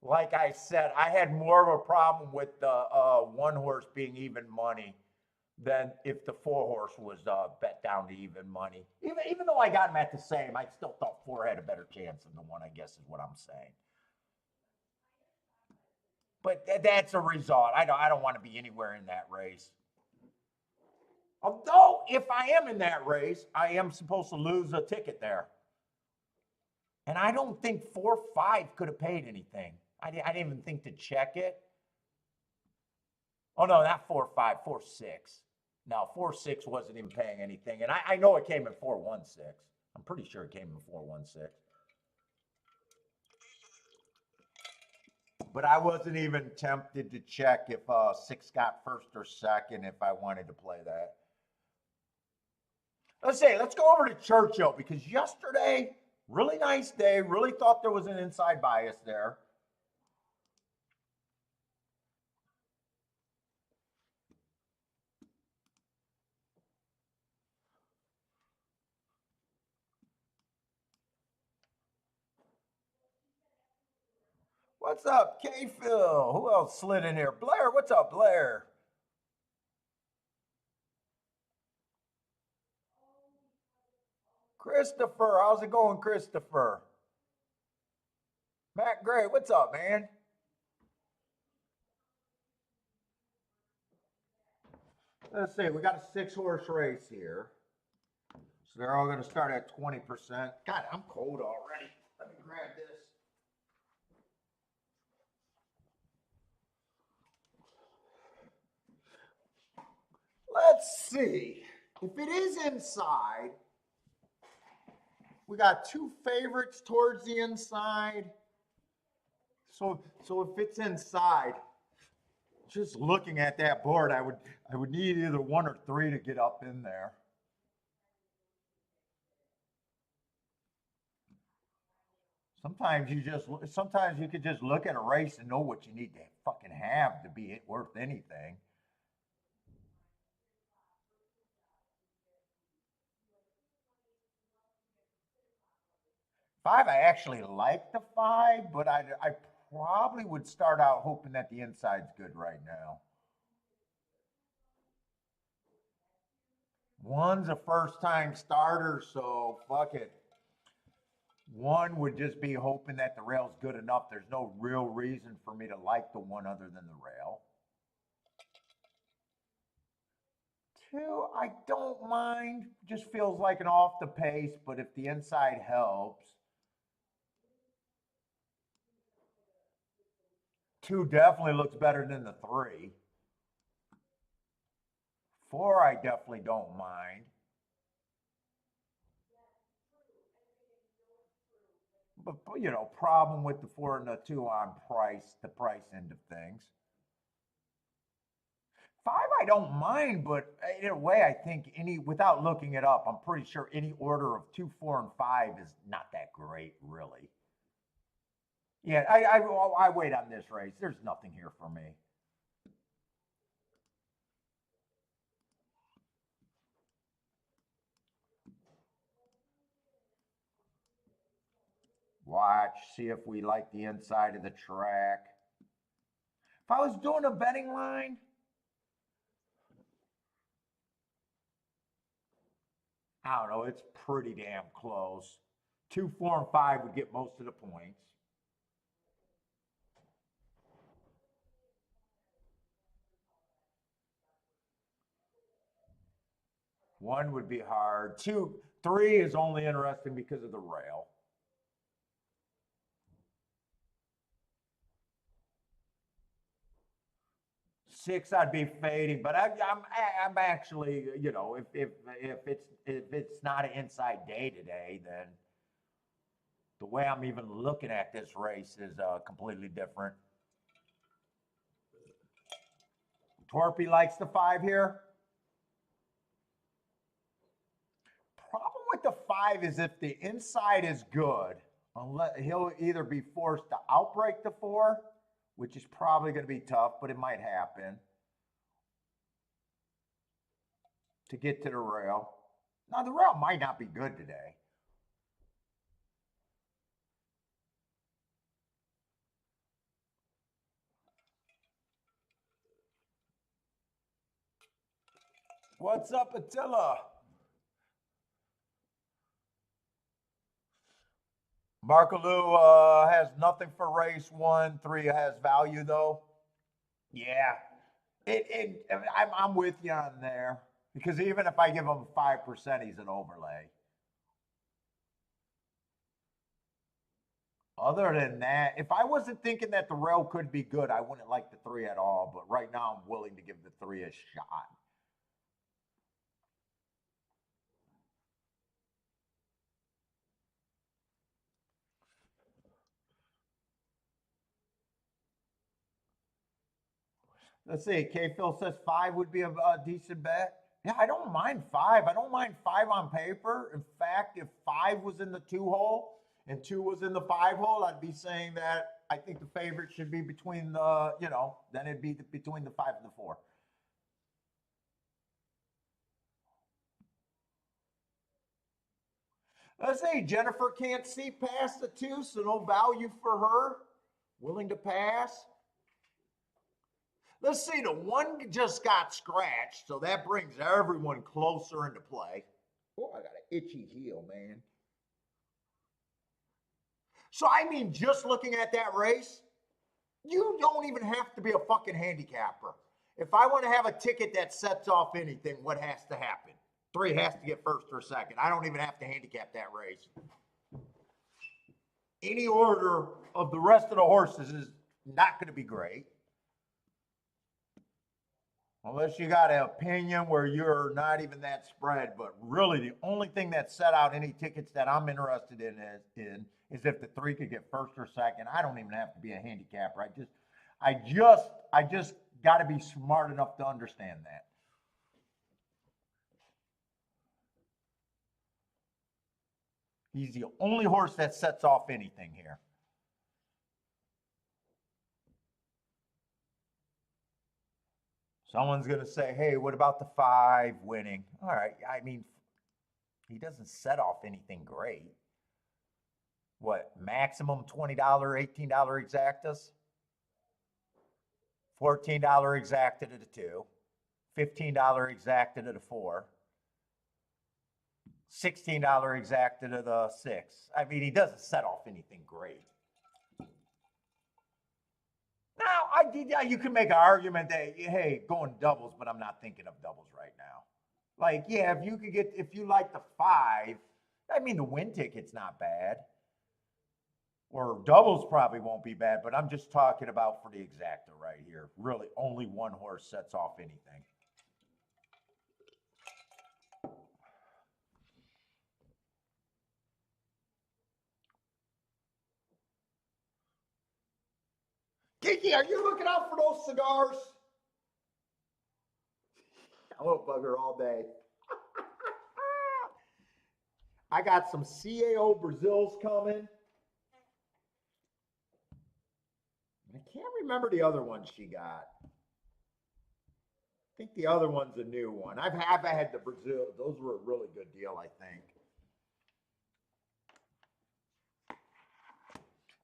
Like I said, I had more of a problem with the 1 horse being even money than if the 4 horse was bet down to even money. Even though I got him at the same, I still thought 4 had a better chance than the 1, I guess is what I'm saying. But that's a result. I don't want to be anywhere in that race. Although, if I am in that race, I am supposed to lose a ticket there. And I don't think 4-5 could have paid anything. I didn't even think to check it. Oh, no, not 4-5, 4-6. No, 4-6 wasn't even paying anything. And I know it came in 4-1-6. I'm pretty sure it came in 4-1-6. But I wasn't even tempted to check if 6 got first or second if I wanted to play that. Let's go over to Churchill, because yesterday, really nice day. Really thought there was an inside bias there. What's up, K-Phil? Who else slid in here? Blair, what's up, Blair? Christopher, how's it going, Christopher? Matt Gray, what's up, man? Let's see, we got a 6-horse race here. So they're all going to start at 20%. God, I'm cold already. Let me grab this. Let's see. If it is inside, we got 2 favorites towards the inside. So if it's inside, just looking at that board, I would need either 1 or 3 to get up in there. Sometimes you could just look at a race and know what you need to fucking have to be worth anything. 5, I actually like the 5, but I probably would start out hoping that the inside's good right now. 1's a first-time starter, so fuck it. 1 would just be hoping that the rail's good enough. There's no real reason for me to like the 1 other than the rail. 2, I don't mind. Just feels like an off the pace, but if the inside helps. 2 definitely looks better than the 3. 4, I definitely don't mind. But you know, problem with the 4 and the 2 on the price end of things. 5, I don't mind, but in a way, I think without looking it up, I'm pretty sure any order of 2, 4, and 5 is not that great, really. Yeah, I wait on this race. There's nothing here for me. Watch, see if we like the inside of the track. If I was doing a betting line, I don't know, it's pretty damn close. 2, 4, and 5 would get most of the points. One would be hard. 2, 3 is only interesting because of the rail. 6, I'd be fading, but I'm actually, you know, if it's not an inside day today, then the way I'm even looking at this race is completely different. Torpy likes the 5 here. Problem with the 5 is if the inside is good, he'll either be forced to outbreak the 4, which is probably going to be tough, but it might happen, to get to the rail. Now, the rail might not be good today. What's up, Attila? Markaloo has nothing for race 1. 3 has value, though. Yeah. I'm with you on there. Because even if I give him 5%, he's an overlay. Other than that, if I wasn't thinking that the rail could be good, I wouldn't like the 3 at all. But right now, I'm willing to give the 3 a shot. Let's see. K Phil says 5 would be a decent bet. Yeah, I don't mind 5. I don't mind 5 on paper. In fact, if 5 was in the 2 hole and 2 was in the 5 hole, I'd be saying that I think the favorite should be between the, you know, then it'd be between the 5 and the 4. Let's say Jennifer can't see past the 2, so no value for her. Willing to pass. Let's see, the 1 just got scratched, so that brings everyone closer into play. Oh, I got an itchy heel, man. So, I mean, just looking at that race, you don't even have to be a fucking handicapper. If I want to have a ticket that sets off anything, what has to happen? 3 has to get first or second. I don't even have to handicap that race. Any order of the rest of the horses is not going to be great. Unless you got an opinion where you're not even that spread, but really the only thing that set out any tickets that I'm interested in is if the 3 could get first or second. I don't even have to be a handicapper. I just got to be smart enough to understand that. He's the only horse that sets off anything here. Someone's going to say, hey, what about the 5 winning? All right. I mean, he doesn't set off anything great. what, maximum $20, $18 exactas, $14 exacta to the 2, $15 exacta to the 4, $16 exacta to the 6. I mean, he doesn't set off anything great. Now, you can make an argument that, hey, going doubles, but I'm not thinking of doubles right now. Like, yeah, if you like the 5, I mean, the win ticket's not bad. Or doubles probably won't be bad, but I'm just talking about for the exacta right here. Really, only one horse sets off anything. Kiki, are you looking out for those cigars? I won't bug her all day. I got some CAO Brazils coming. I can't remember the other one she got. I think the other one's a new one. I've had the Brazil. Those were a really good deal, I think.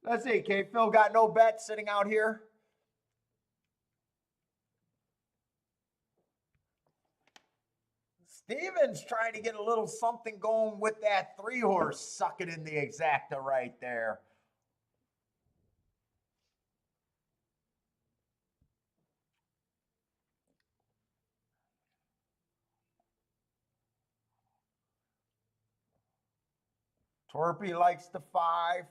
Let's see, K. Phil got no bet sitting out here. Steven's trying to get a little something going with that 3-horse sucking in the exacta right there. Torpy likes the 5.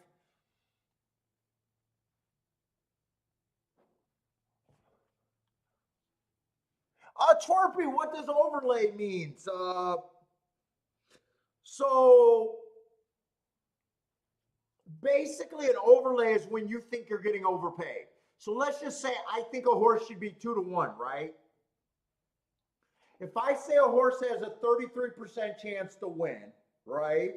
Twerpy, what does overlay mean? So basically an overlay is when you think you're getting overpaid. So let's just say I think a horse should be 2-1, right? If I say a horse has a 33% chance to win, right?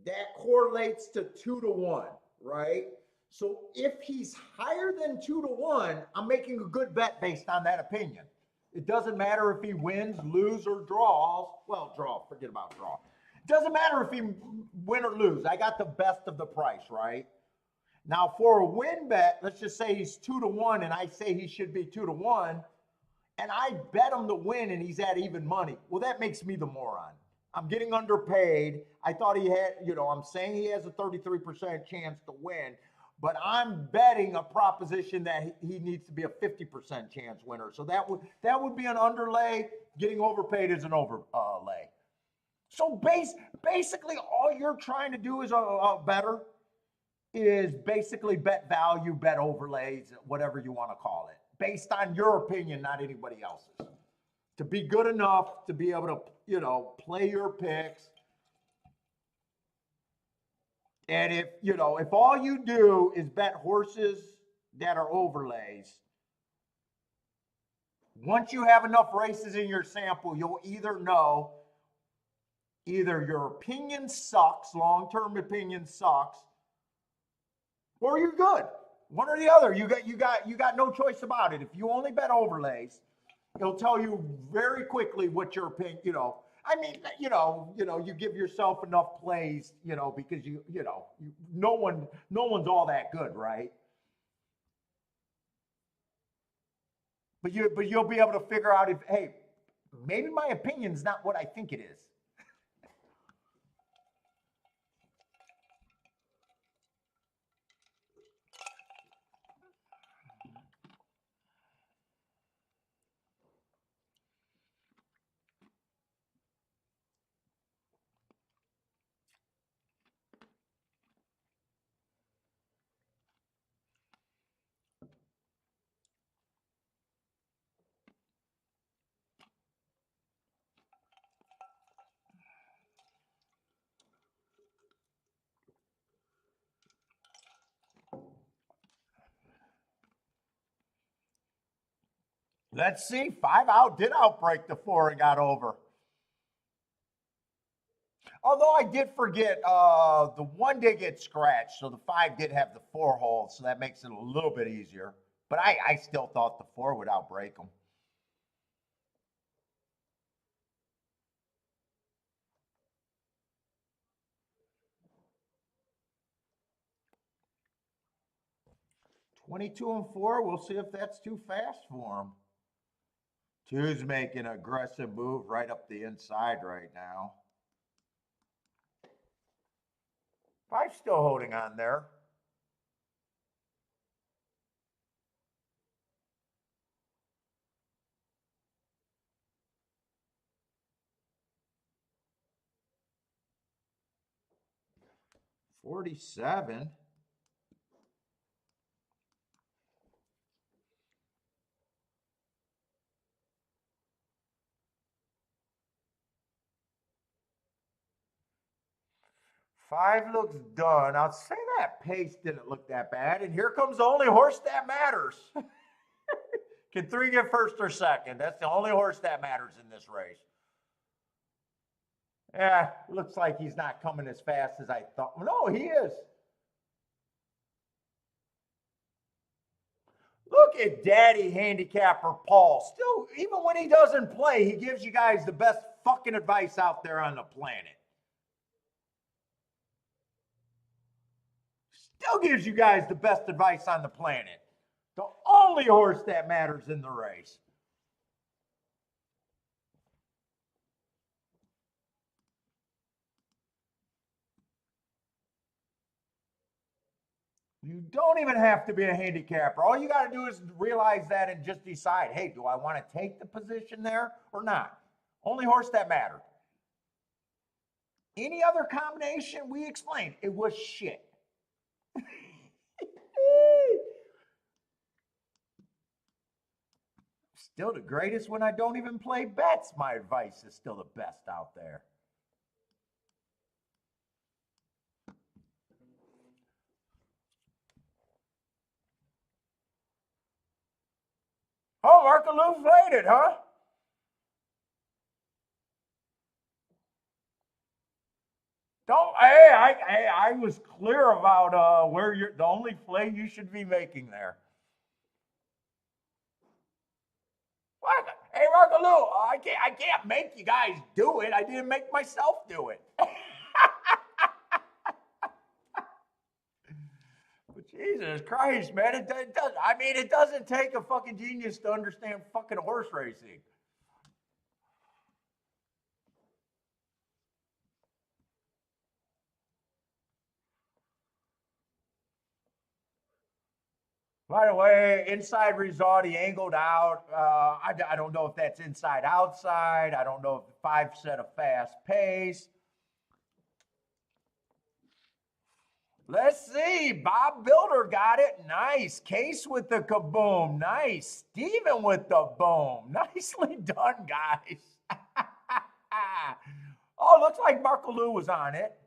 That correlates to 2-1, right? So if he's higher than 2-1, I'm making a good bet based on that opinion. It doesn't matter if he wins, loses, or draws. Well, draw, forget about draw. It doesn't matter if he win or lose. I got the best of the price, right? Now for a win bet, let's just say he's 2-1 and I say he should be 2-1 and I bet him to win and he's at even money. Well, that makes me the moron. I'm getting underpaid. I thought he had, I'm saying he has a 33% chance to win, but I'm betting a proposition that he needs to be a 50% chance winner. So that would be an underlay. Getting overpaid is an overlay. So basically all you're trying to do as a bettor is basically bet value, bet overlays, whatever you want to call it, based on your opinion, not anybody else's. To be good enough to be able to, play your picks. And if all you do is bet horses that are overlays, once you have enough races in your sample, you'll either know either your opinion sucks, long-term opinion sucks, or you're good. One or the other. You got no choice about it. If you only bet overlays, it'll tell you very quickly what your opinion, you give yourself enough plays, because no one's all that good, right? But you'll be able to figure out if, hey, maybe my opinion's not what I think it is. Let's see. 5 out did outbreak the 4 and got over. Although I did forget, the 1 did get scratched, so the 5 did have the 4 holes, so that makes it a little bit easier. But I still thought the 4 would outbreak them. 22 and 4. We'll see if that's too fast for him. 2's making an aggressive move right up the inside right now. 5's still holding on there. $47. Five looks done. I'll say that pace didn't look that bad. And here comes the only horse that matters. Can 3 get first or second? That's the only horse that matters in this race. Yeah, looks like he's not coming as fast as I thought. No, he is. Look at Daddy Handicapper Paul. Still, even when he doesn't play, he gives you guys the best fucking advice out there on the planet. Still gives you guys the best advice on the planet. The only horse that matters in the race. You don't even have to be a handicapper. All you got to do is realize that and just decide, hey, do I want to take the position there or not? Only horse that mattered. Any other combination we explained, it was shit. Still the greatest when I don't even play bets. My advice is still the best out there. Oh, Markaloo played it, huh? Don't. Hey, I was clear about where you're. The only play you should be making there. What? Hey, Markaloo, I can't make you guys do it. I didn't make myself do it. But Jesus Christ, man, it does. I mean, it doesn't take a fucking genius to understand fucking horse racing. By the way, inside result, he angled out. I don't know if that's inside outside. I don't know if 5 set a fast pace. Let's see. Bob Builder got it. Nice. Case with the kaboom. Nice. Steven with the boom. Nicely done, guys. Oh, looks like Markaloo was on it.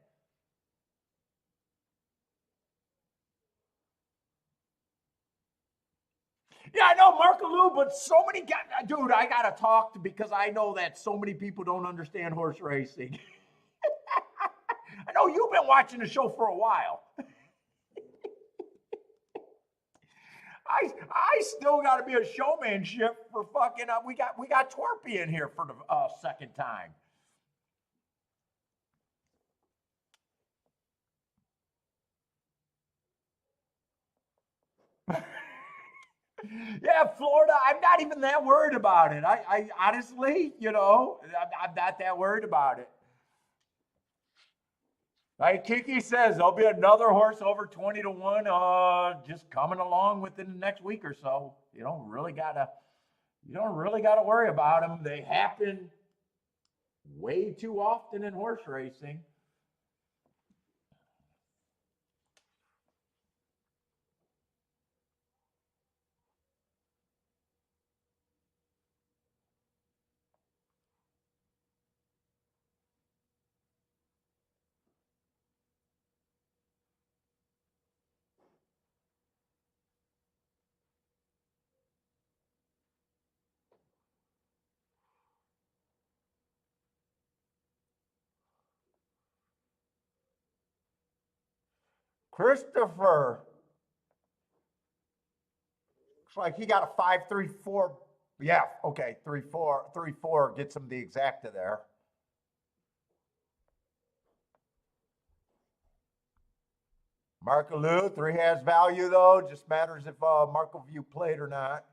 Yeah, I know Markaloo, but so many guys, dude, I got to talk because I know that so many people don't understand horse racing. I know you've been watching the show for a while. I still got to be a showmanship for fucking, we got Twerpy in here for the second time. Yeah, Florida, I'm not even that worried about it. I honestly, you know, I'm not that worried about it. Like Kiki says, there'll be another horse over 20 to 1 just coming along within the next week or so. You don't really gotta worry about them. They happen way too often in horse racing. Christopher. Looks like he got a 5-3-4. Yeah, okay, 3-4. 3-4 gets him the exacta there. Marco Lou, 3 has value though. Just matters if Marco View played or not.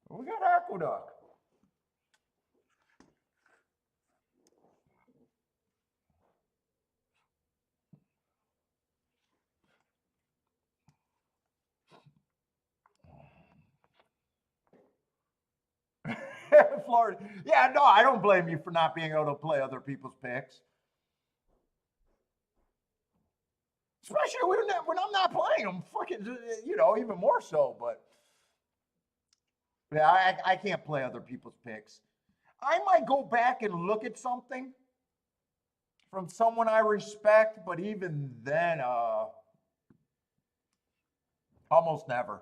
We got Aqueduct. Florida. Yeah, no, I don't blame you for not being able to play other people's picks. Especially when I'm not playing them, fucking, you know, even more so. But yeah, I can't play other people's picks. I might go back and look at something from someone I respect, but even then, almost never.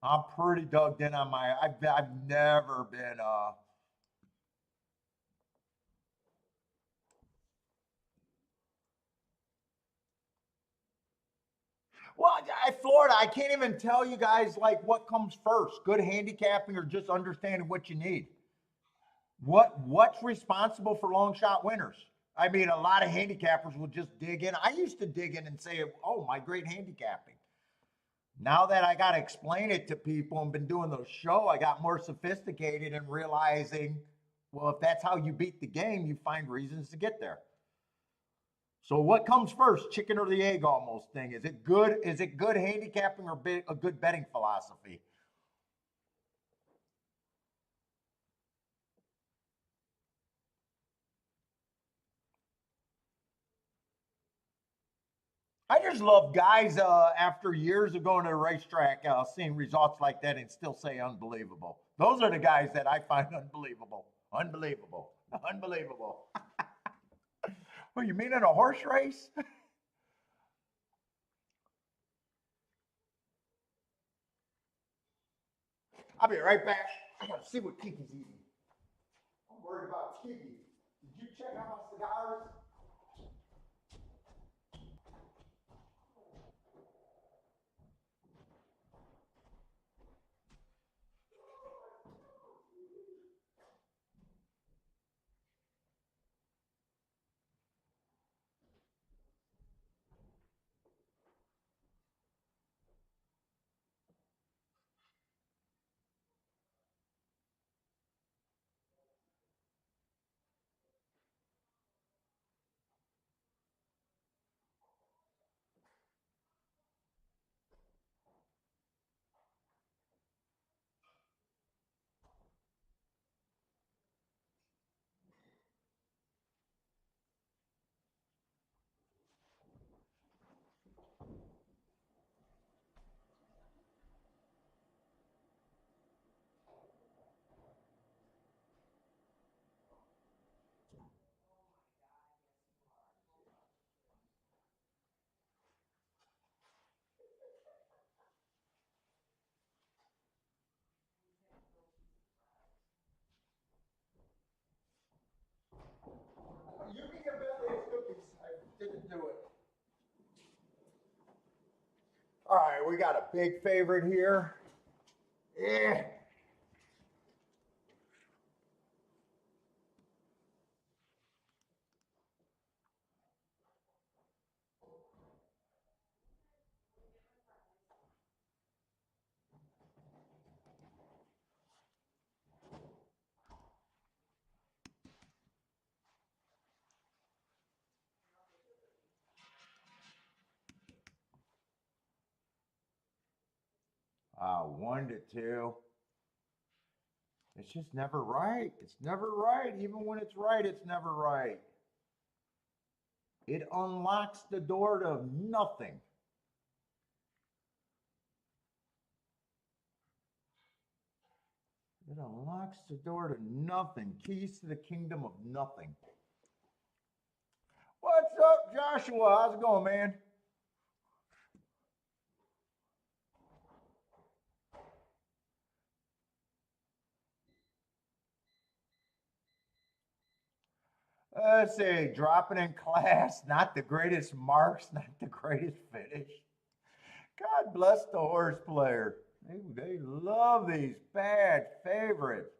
I'm pretty dug in on my. I've never been. Well, Florida, I can't even tell you guys like what comes first: good handicapping or just understanding what you need. What's responsible for long shot winners? I mean, a lot of handicappers will just dig in. I used to dig in and say, "Oh, my great handicapping." Now that I got to explain it to people and been doing those shows, I got more sophisticated and realizing, well, if that's how you beat the game, you find reasons to get there. So what comes first, chicken or the egg almost thing? Is it good? Is it good handicapping or a good betting philosophy? I just love guys after years of going to the racetrack, seeing results like that and still say unbelievable. Those are the guys that I find unbelievable. Unbelievable. Unbelievable. Well, you mean in a horse race? I'll be right back. I gotta see what Kiki's eating. I'm worried about Kiki. Did you check out my cigars? You can get Bentley's cookies. I didn't do it. All right, we got a big favorite here. Yeah. One to two. It's just never right. It's never right. Even when it's right, it's never right. It unlocks the door to nothing. It unlocks the door to nothing. Keys to the kingdom of nothing. What's up, Joshua? How's it going, man? Let's see, dropping in class, not the greatest marks, not the greatest finish. God bless the horse player. They love these bad favorites.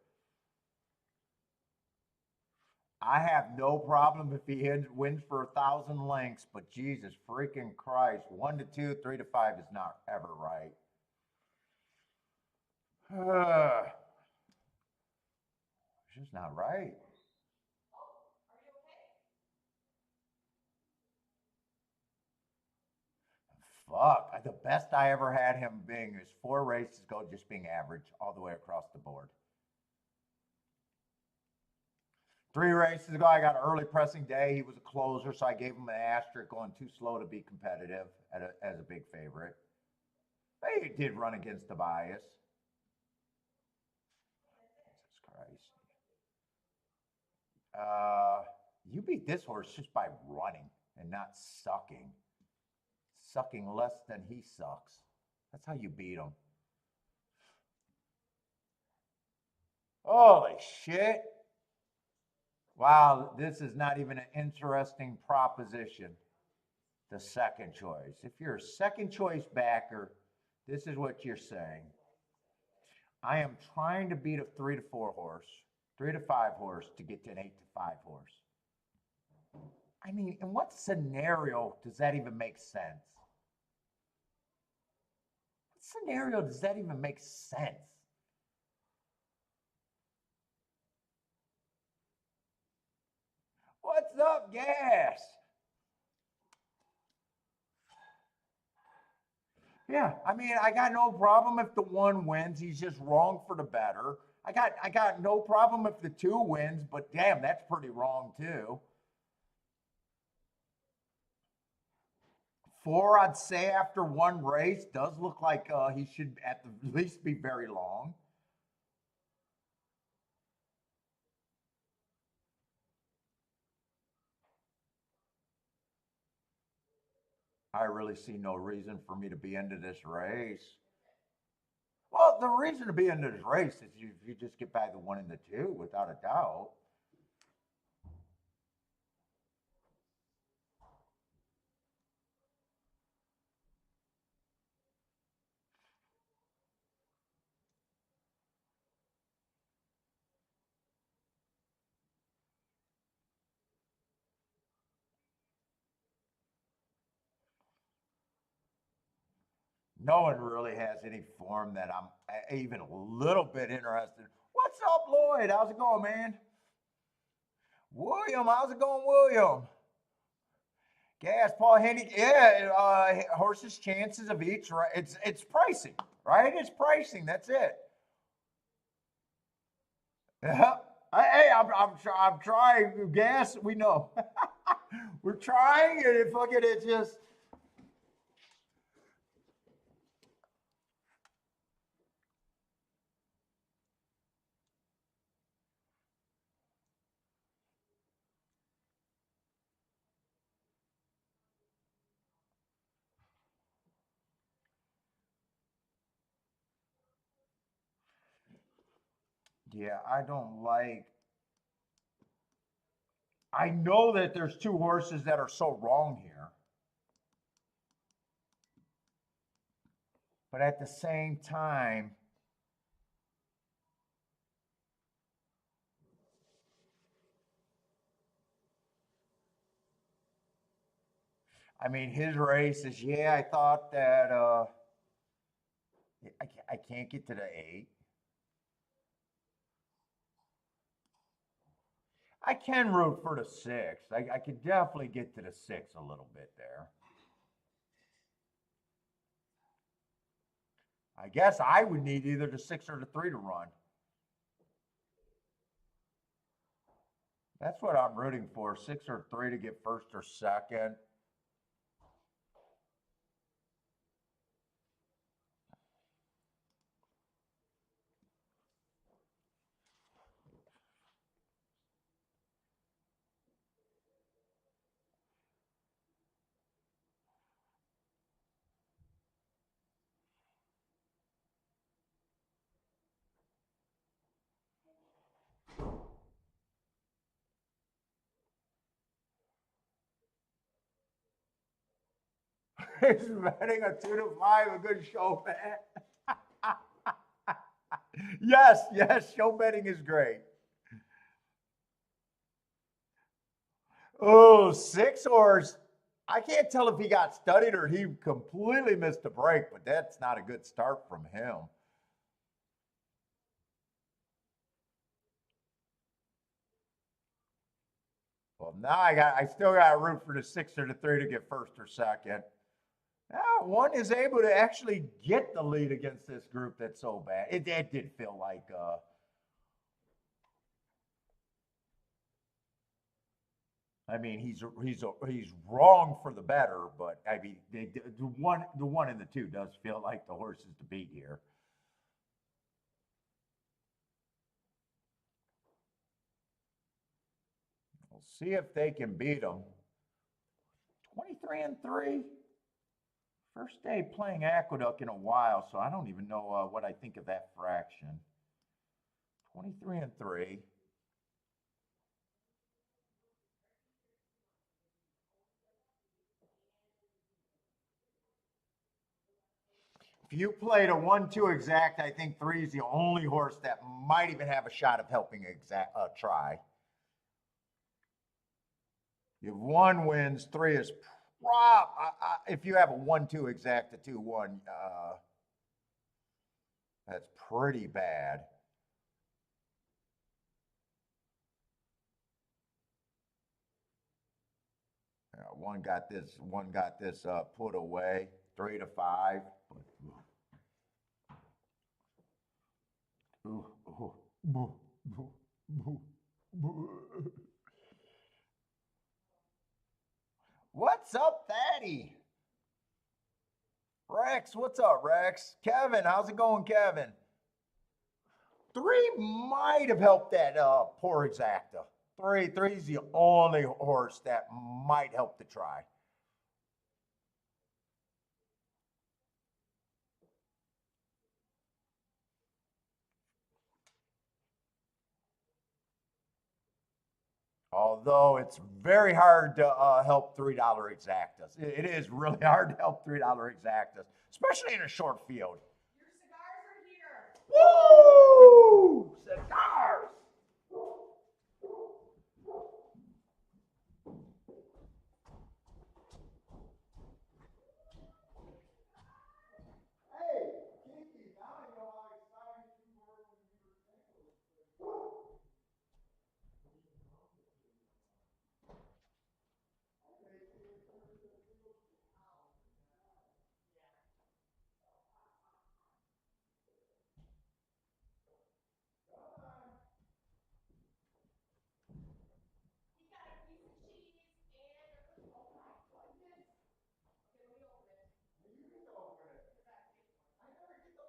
I have no problem if he wins for 1,000 lengths, but Jesus freaking Christ, 1 to 2, 3 to 5 is not ever right. It's just not right. Fuck. The best I ever had him being is 4 races ago, just being average all the way across the board. 3 races ago, I got an early pressing day. He was a closer, so I gave him an asterisk going too slow to be competitive as a big favorite. But he did run against the bias. Jesus Christ. You beat this horse just by running and not sucking. Sucking less than he sucks. That's how you beat him. Holy shit. Wow, this is not even an interesting proposition. The second choice. If you're a second choice backer, this is what you're saying. I am trying to beat a 3 to 4 horse, 3 to 5 horse to get to an 8 to 5 horse. I mean, in what scenario does that even make sense? What scenario does that even make sense? What's up, Gas? Yeah, I mean, I got no problem if the 1 wins. He's just wrong for the better. I got no problem if the 2 wins, but damn, that's pretty wrong too. 4, I'd say after 1 race does look like he should at the least be very long. I really see no reason for me to be into this race. Well, the reason to be into this race is you just get by the 1 and the 2 without a doubt. No one really has any form that I'm even a little bit interested in. What's up, Lloyd? How's it going, man? William, how's it going, William? Gas, Paul, Handy, yeah, horses' chances of each, right? It's pricing, right? It's pricing. That's it. Yeah. Hey, I'm trying. Gas, we know. We're trying, and fucking it just. Yeah, I don't like. I know that there's 2 horses that are so wrong here. But at the same time, I mean, his races, yeah, I thought that I can't get to the 8. I can root for the 6. I could definitely get to the 6 a little bit there. I guess I would need either the 6 or the 3 to run. That's what I'm rooting for, 6 or 3 to get first or second. He's betting a 2 to 5, a good show, man. Yes, yes, show betting is great. Oh, 6 horse. I can't tell if he got studied or he completely missed a break, but that's not a good start from him. Well, now I still got to root for the 6 or the 3 to get first or second. Now, one is able to actually get the lead against this group that's so bad. It did feel like I mean, he's wrong for the better, but I mean, the one and the 2 does feel like the horses to beat here. We'll see if they can beat them. 23-3. First day playing Aqueduct in a while, so I don't even know what I think of that fraction. 23-3. If you played a 1-2 exact, I think 3 is the only horse that might even have a shot of helping try. If 1 wins, 3 is if you have a 1-2 exact, a 2-1, that's pretty bad. One got this put away, 3-5. What's up, Thaddy? Rex, what's up, Rex? Kevin, how's it going, Kevin? 3 might have helped that poor exacta. Three's the only horse that might help the try. Although it's very hard to help $3 exactas. It is really hard to help $3 exactas, especially in a short field. Your cigars are here. Woo! Cigars! Hey, Kiki, now I know how excited you were when you were single. He got a piece of cheese and a cookie. Oh my goodness. Okay, let me open it. You get to open it. Put it back. Thank you. I never get to open anything. Here you go. These are Hoyas. Oh, what did you get? Oh. Yeah. All right, go. Go.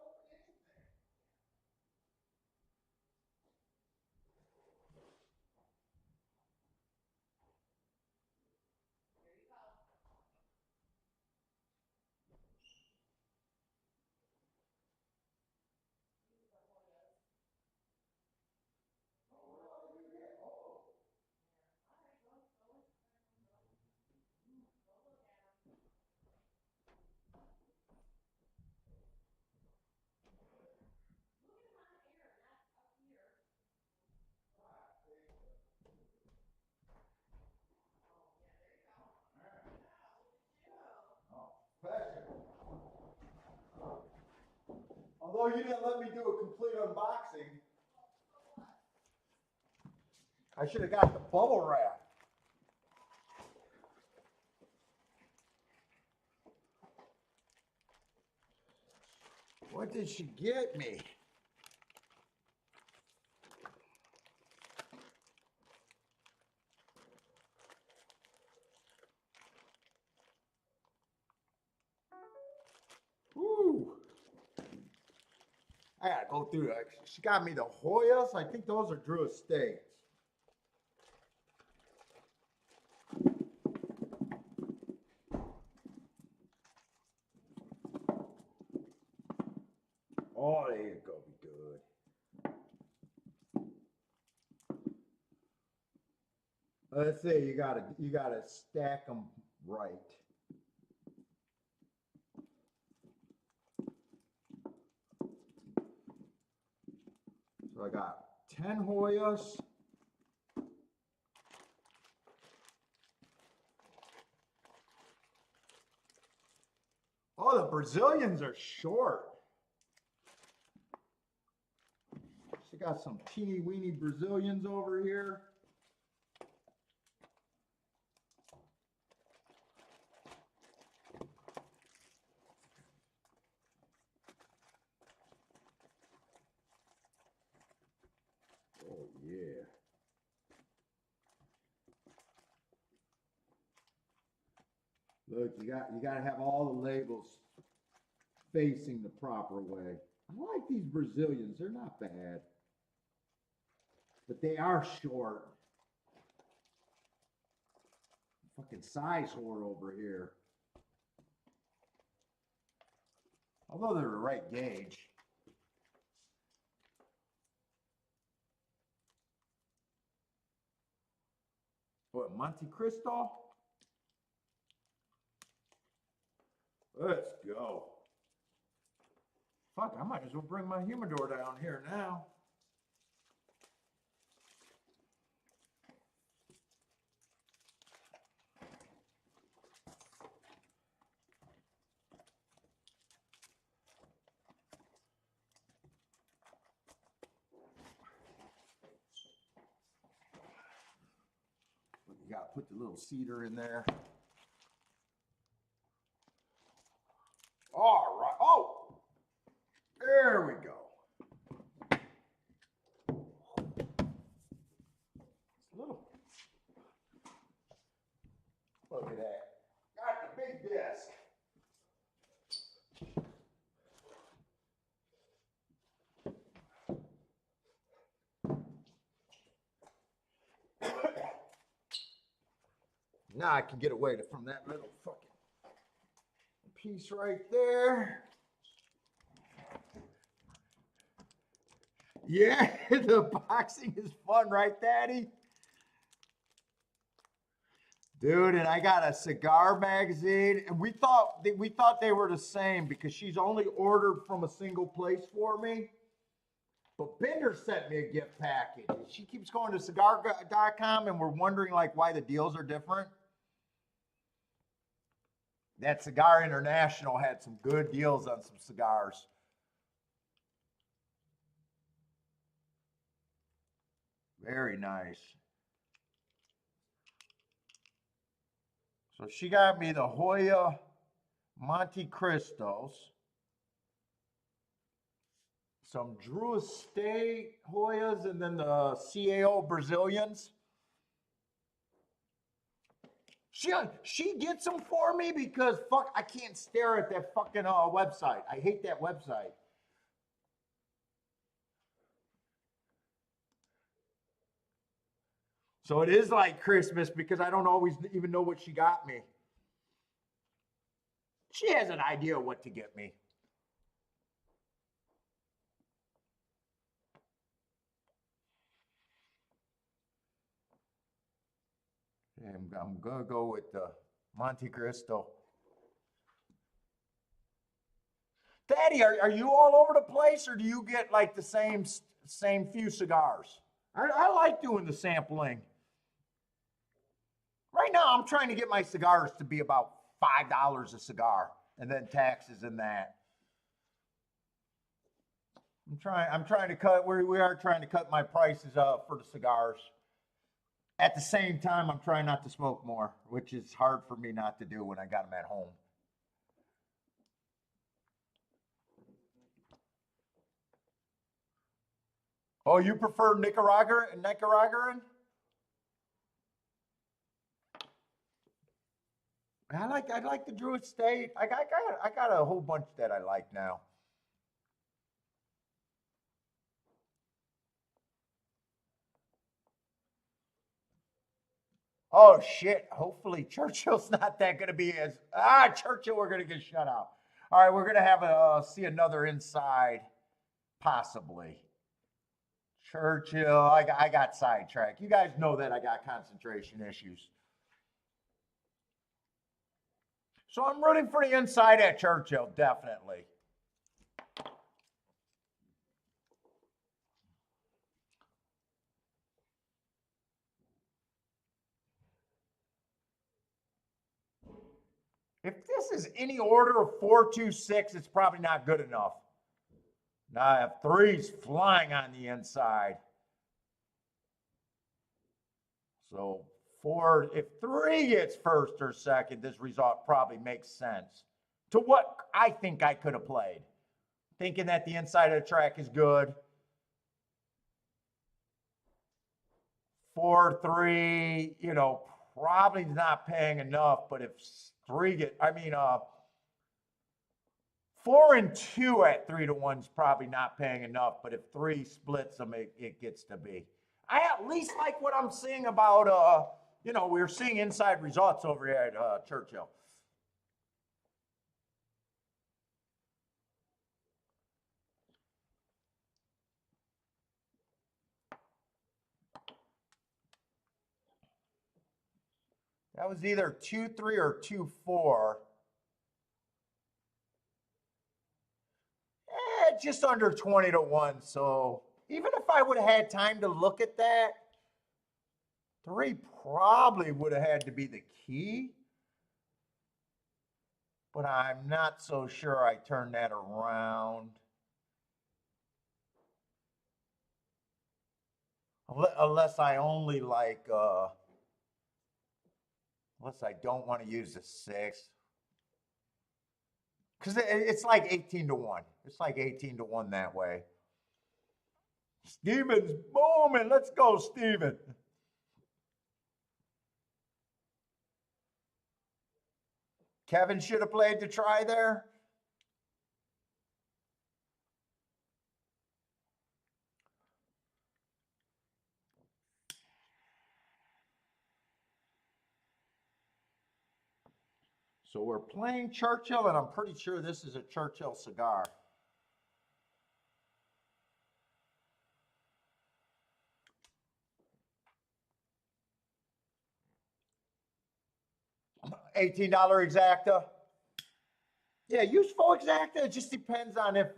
Go look at them. Look at them on the air, not up here. Oh, yeah, there you go. Yeah, look at you. Oh, pleasure. Although you didn't let me do a complete unboxing, I should have got the bubble wrap. What did she get me? Woo! I gotta go through it. She got me the Hoyas. I think those are Drew Estates. Oh, there you go. Be good. Let's see. You gotta stack them right. So I got 10 Hoyas. Oh, the Brazilians are short. She got some teeny weeny Brazilians over here. Oh yeah. Look, you got to have all the labels facing the proper way. I like these Brazilians. They're not bad. But they are short. Fucking size whore over here. Although they're the right gauge. What, Monte Cristo? Let's go. Fuck, I might as well bring my humidor down here now. You gotta put the little cedar in there. All right. Oh, there we go. It's a little. Look at that. Got the big disc. Now I can get away from that little fucking piece right there. Yeah, the boxing is fun, right, Daddy? Dude, and I got a cigar magazine, and we thought they were the same because she's only ordered from a single place for me. But Bender sent me a gift package. She keeps going to cigar.com, and we're wondering like why the deals are different. That Cigar International had some good deals on some cigars. Very nice. So she got me the Hoya Monte Cristos, some Drew Estate Hoyas, and then the CAO Brazilians. She gets them for me because fuck, I can't stare at that fucking website. I hate that website. So it is like Christmas because I don't always even know what she got me. She has an idea what to get me. I'm gonna go with the Monte Cristo. Daddy, are you all over the place, or do you get like the same few cigars? I like doing the sampling. Right now, I'm trying to get my cigars to be about $5 a cigar, and then taxes and that. I'm trying to cut. We are trying to cut my prices up for the cigars. At the same time, I'm trying not to smoke more, which is hard for me not to do when I got them at home. Oh, you prefer Nicaraguan? I like the Drew Estate. I got a whole bunch that I like now. Oh shit! Hopefully Churchill's not that gonna be as Churchill. We're gonna get shut out. All right, we're gonna have see another inside, possibly. Churchill. I got sidetracked. You guys know that I got concentration issues. So I'm rooting for the inside at Churchill, definitely. If this is any order of 4, 2, 6, it's probably not good enough. Now I have 3s flying on the inside. So 4, if 3 gets first or second, this result probably makes sense to what I think I could have played. Thinking that the inside of the track is good. 4, 3, you know, probably not paying enough, but if 4 and 2 at 3 to 1 is probably not paying enough, but if 3 splits them, it gets to be. I at least like what I'm seeing about, you know, we're seeing inside results over here at Churchill. That was either 2-3 or 2-4. Just under 20 to 1. So even if I would have had time to look at that, 3 probably would have had to be the key. But I'm not so sure I turned that around. Unless I only like, unless I don't want to use the 6. Because it's like 18 to 1. It's like 18 to 1 that way. Steven's booming. Let's go, Steven. Kevin should have played to try there. So we're playing Churchill, and I'm pretty sure this is a Churchill cigar. $18 exacta. Yeah, useful exacta. It just depends on if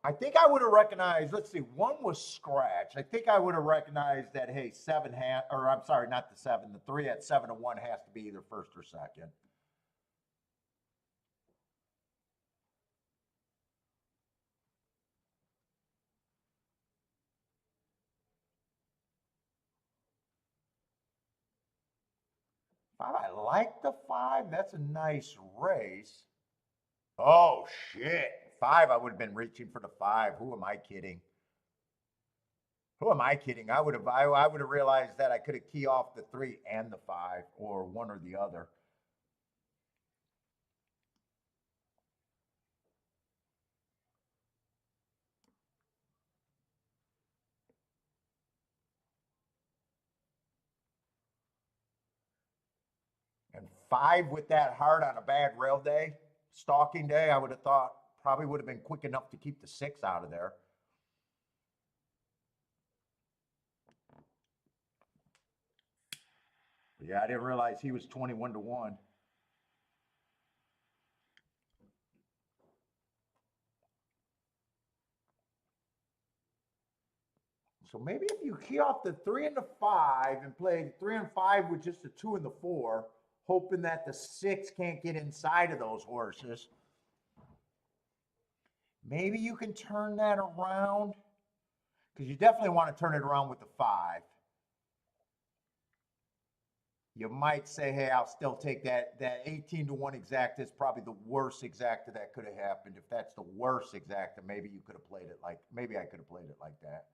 I think I would have recognized, let's see, 1 was scratch. I think I would have recognized that, hey, 7 hat, or I'm sorry, not the 7, the 3 at 7 to 1 has to be either first or second. I like the 5. That's a nice race. Oh, shit. 5, I would have been reaching for the 5. Who am I kidding? Who am I kidding? I would have realized that I could have keyed off the 3 and the 5, or one or the other. And 5 with that hard on a bad rail day, stalking day, I would have thought probably would have been quick enough to keep the 6 out of there. But yeah, I didn't realize he was 21 to 1. So maybe if you key off the 3 and the 5 and play 3 and 5 with just the 2 and the 4, hoping that the 6 can't get inside of those horses. Maybe you can turn that around, because you definitely want to turn it around with the 5. You might say, hey, I'll still take that 18 to 1 exacta is probably the worst exacta that could have happened. If that's the worst exacta, maybe you could have played it like, maybe I could have played it like that.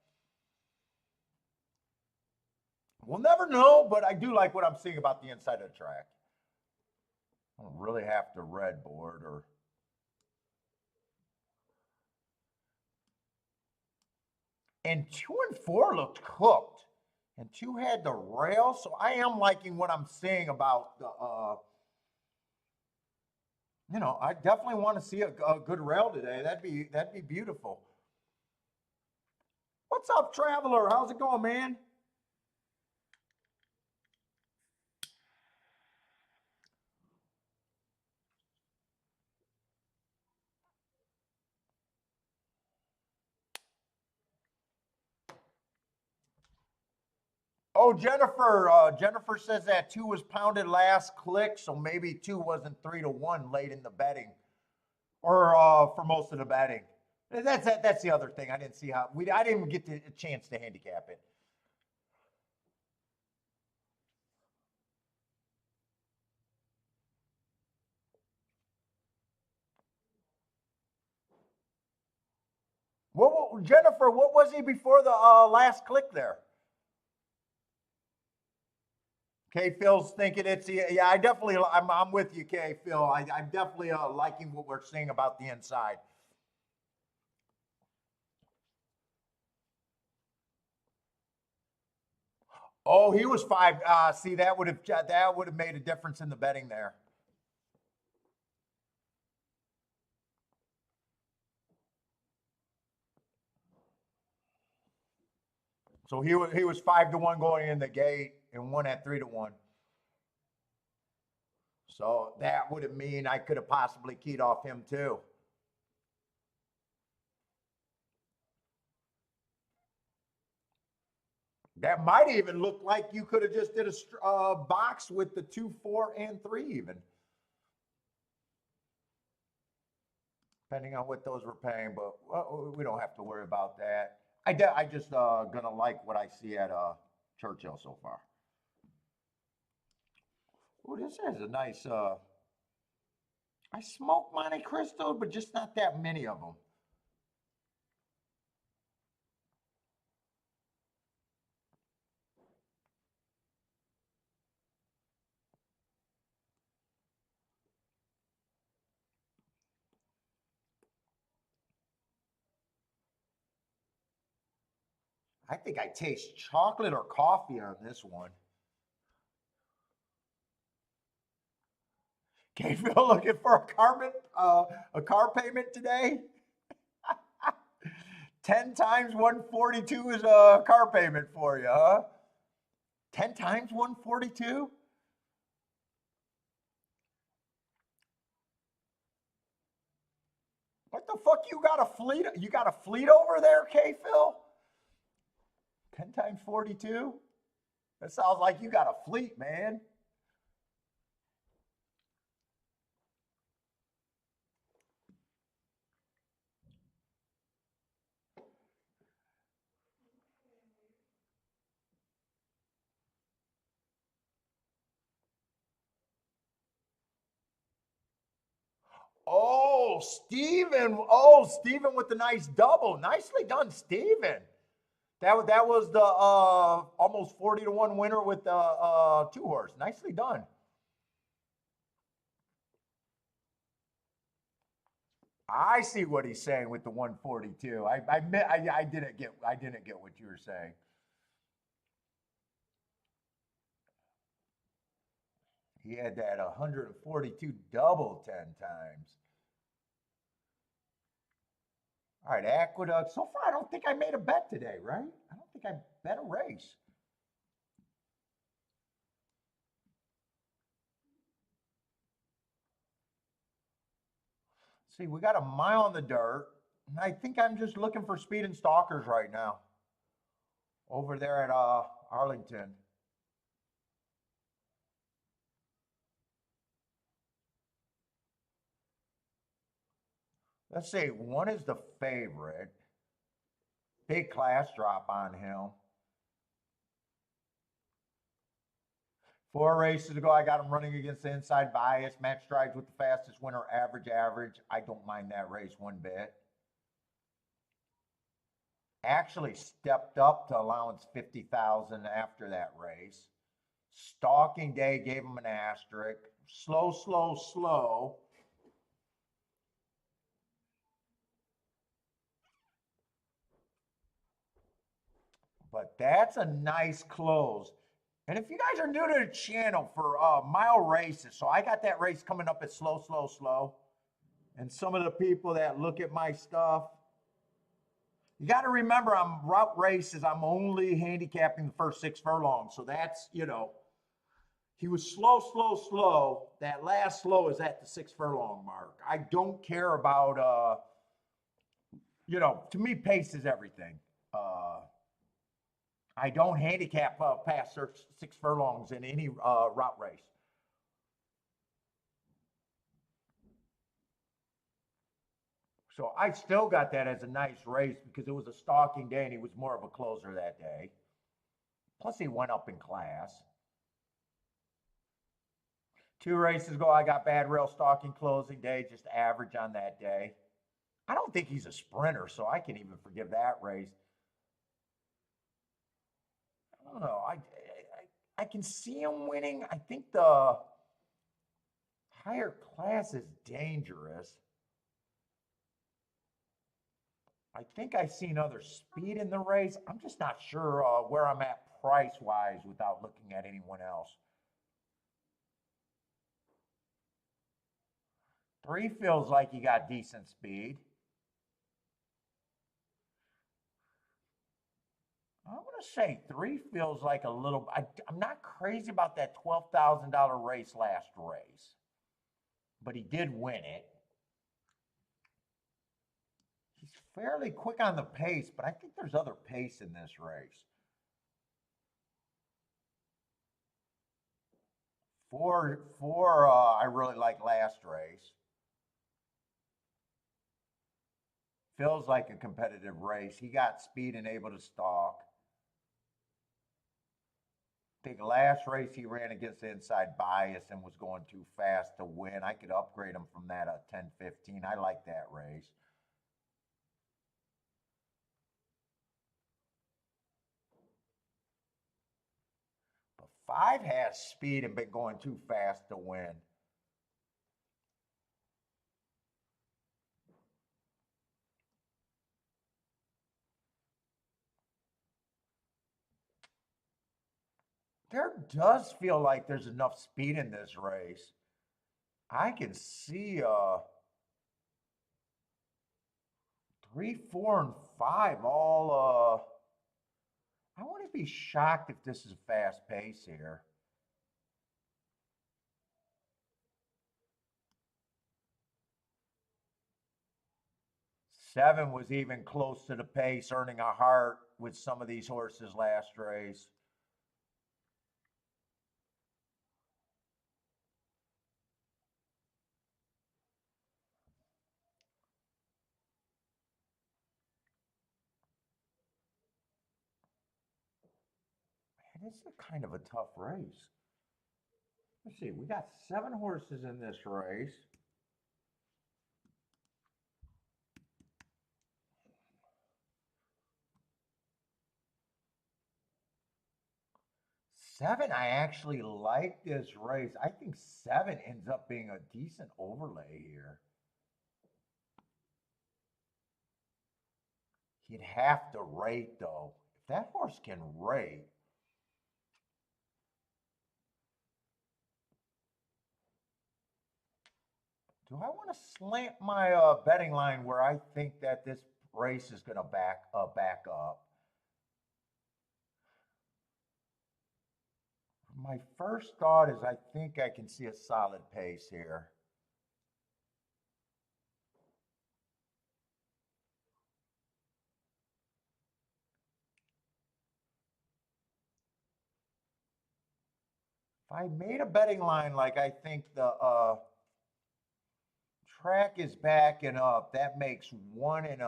We'll never know, but I do like what I'm seeing about the inside of the track. I don't really have to red board or. And 2 and 4 looked cooked. And 2 had the rail, so I am liking what I'm seeing about the, you know, I definitely want to see a good rail today. That'd be beautiful. What's up, Traveler? How's it going, man? Oh, Jennifer says that 2 was pounded last click, so maybe 2 wasn't 3-1 late in the betting, or for most of the betting. That's the other thing. I didn't see how I didn't even get a chance to handicap it. Jennifer, what was he before the last click there? K Phil's thinking it's, yeah, I'm with you, K Phil. I'm definitely liking what we're seeing about the inside. Oh, he was 5. See, that would have made a difference in the betting there. So he was 5-1 going in the gate and 1 at 3-1. So that would have mean I could have possibly keyed off him too. That might even look like you could have just did a box with the 2, 4, and 3 even. Depending on what those were paying, but we don't have to worry about that. I just gonna like what I see at Churchill so far. Oh, this is a nice. I smoke Monte Cristo, but just not that many of them. I think I taste chocolate or coffee on this one. Okay, Phil, looking for a car payment today? 10 times 142 is a car payment for you, huh? 10 times 142? What the fuck? You got a fleet? You got a fleet over there, K Phil? 10 times 42? That sounds like you got a fleet, man. Oh, Steven. Oh, Steven with the nice double. Nicely done, Steven. That was the almost 40-1 winner with the 2-horse. Nicely done. I see what he's saying with the 142. I didn't get what you were saying. He had that 142 double 10 times. All right, Aqueduct. So far, I don't think I made a bet today, right? I don't think I bet a race. See, we got a mile in the dirt. And I think I'm just looking for speed and stalkers right now. Over there at Arlington. Let's see, 1 is the favorite. Big class drop on him. 4 races ago, I got him running against the inside bias. Match strides with the fastest winner, average. I don't mind that race one bit. Actually stepped up to allowance 50,000 after that race. Stalking Day gave him an asterisk. Slow. But that's a nice close. And if you guys are new to the channel for mile races, so I got that race coming up at slow. And some of the people that look at my stuff, you got to remember I'm route races. I'm only handicapping the first 6 furlongs. So that's, he was slow. That last slow is at the 6 furlong mark. I don't care about, to me, pace is everything. I don't handicap past 6 furlongs in any route race. So I still got that as a nice race because it was a stalking day and he was more of a closer that day. Plus he went up in class. 2 races ago, I got bad rail stalking closing day, just average on that day. I don't think he's a sprinter, so I can even forgive that race. I don't know. I can see him winning. I think the higher class is dangerous. I think I see another speed in the race. I'm just not sure where I'm at price-wise without looking at anyone else. 3 feels like he got decent speed. I'm going to say 3 feels like a little. I'm not crazy about that $12,000 race last race, but he did win it. He's fairly quick on the pace, but I think there's other pace in this race. 4, I really like last race. Feels like a competitive race. He got speed and able to stalk. I think last race he ran against the inside bias and was going too fast to win. I could upgrade him from that 10-15. I like that race. But 5 has speed and been going too fast to win. There does feel like there's enough speed in this race. I can see 3, 4, and 5 all. I wouldn't be shocked if this is a fast pace here. Seven was even close to the pace, earning a heart with some of these horses last race. Man, this is kind of a tough race. Let's see, we got 7 horses in this race. Seven, I actually like this race. I think 7 ends up being a decent overlay here. He'd have to rate, though. If that horse can rate, do I want to slant my betting line where I think that this race is going to back up? My first thought is I think I can see a solid pace here. If I made a betting line like I think the track is backing up, that makes 1 and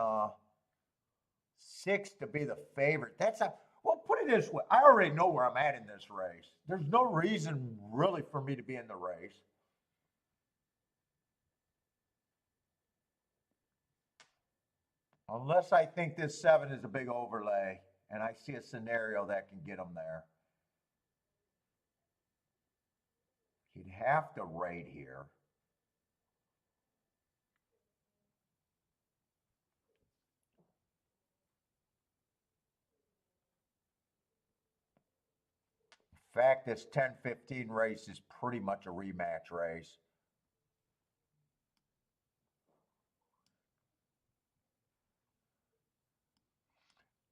6 to be the favorite. Well, put it this way. I already know where I'm at in this race. There's no reason really for me to be in the race. Unless I think this 7 is a big overlay and I see a scenario that can get him there. He'd have to rate here. In fact, this 10-15 race is pretty much a rematch race.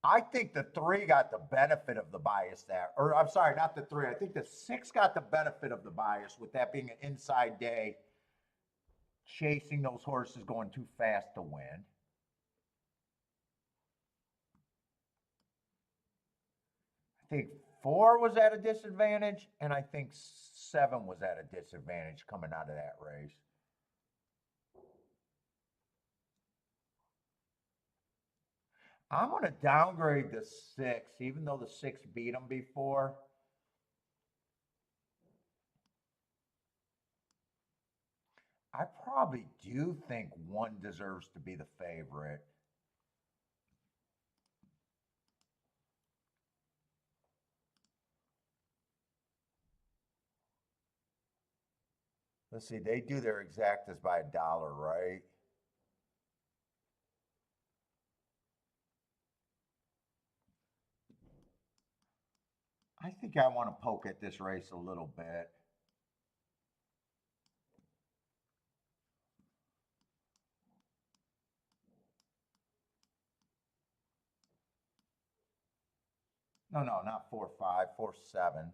I think the 3 got the benefit of the bias there. Or I'm sorry, not the 3. I think the 6 got the benefit of the bias with that being an inside day, chasing those horses going too fast to win. think 4 was at a disadvantage, and I think 7 was at a disadvantage coming out of that race. I'm going to downgrade the 6, even though the 6 beat him before. I probably do think 1 deserves to be the favorite. Let's see, they do their exactas by $1, right? I think I want to poke at this race a little bit. No, not 4-5, 4-7.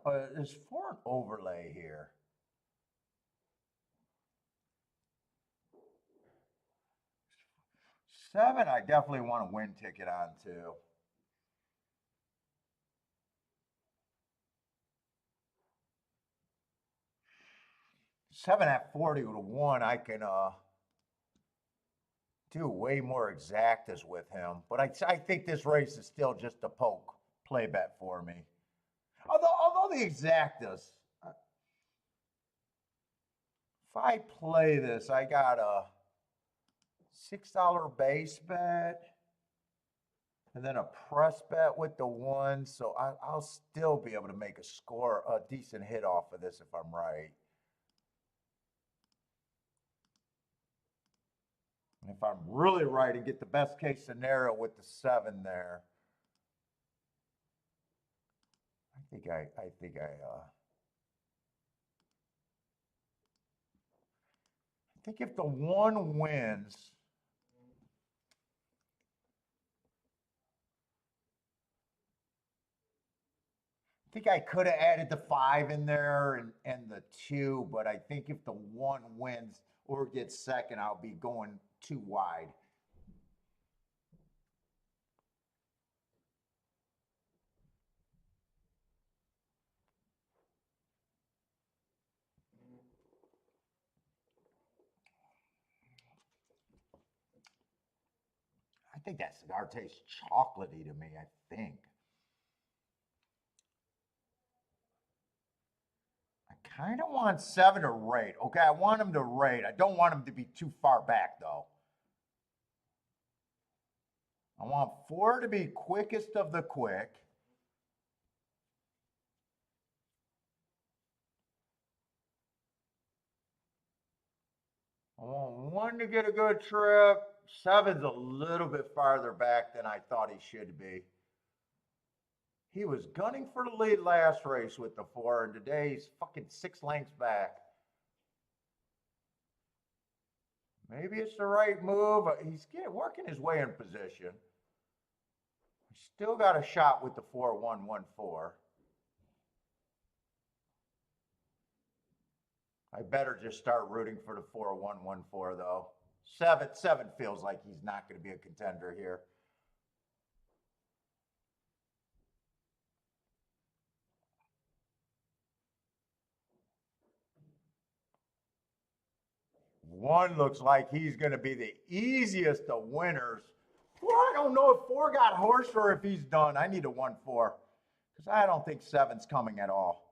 There's 4 an overlay here. 7, I definitely want a win ticket on too. Seven at 40 with a 1, I can do way more exactas with him. But I think this race is still just a poke play bet for me. Although the exactas, if I play this, I got a $6 base bet and then a press bet with the 1. So I'll still be able to make a decent hit off of this if I'm right. And if I'm really right and get the best case scenario with the 7 there, I think if the 1 wins, I think I could have added the 5 in there and the 2, but I think if the 1 wins or gets second, I'll be going too wide. I think that cigar tastes chocolatey to me, I think. I kind of want 7 to rate. Okay, I want him to rate. I don't want him to be too far back, though. I want 4 to be quickest of the quick. I want 1 to get a good trip. 7's a little bit farther back than I thought he should be. He was gunning for the lead last race with the 4, and today he's fucking 6 lengths back. Maybe it's the right move. He's working his way in position. He's still got a shot with the 4-1-1-4. I better just start rooting for the 4-1-1-4 though. 7 feels like he's not going to be a contender here. One looks like he's going to be the easiest of winners. Well, I don't know if 4 got horse or if he's done. I need a 1-4 because I don't think 7's coming at all.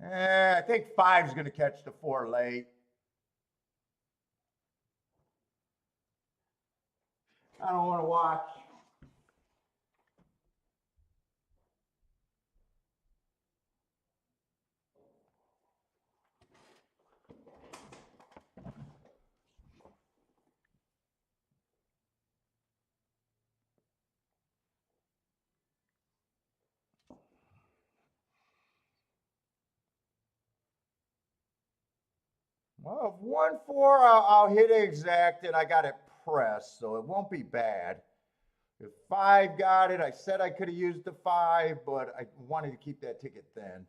I think 5's going to catch the 4 late. I don't want to watch. Well, if 1-4, I'll hit it exact, and I got it pressed, so it won't be bad. If 5 got it, I said I could have used the 5, but I wanted to keep that ticket thin.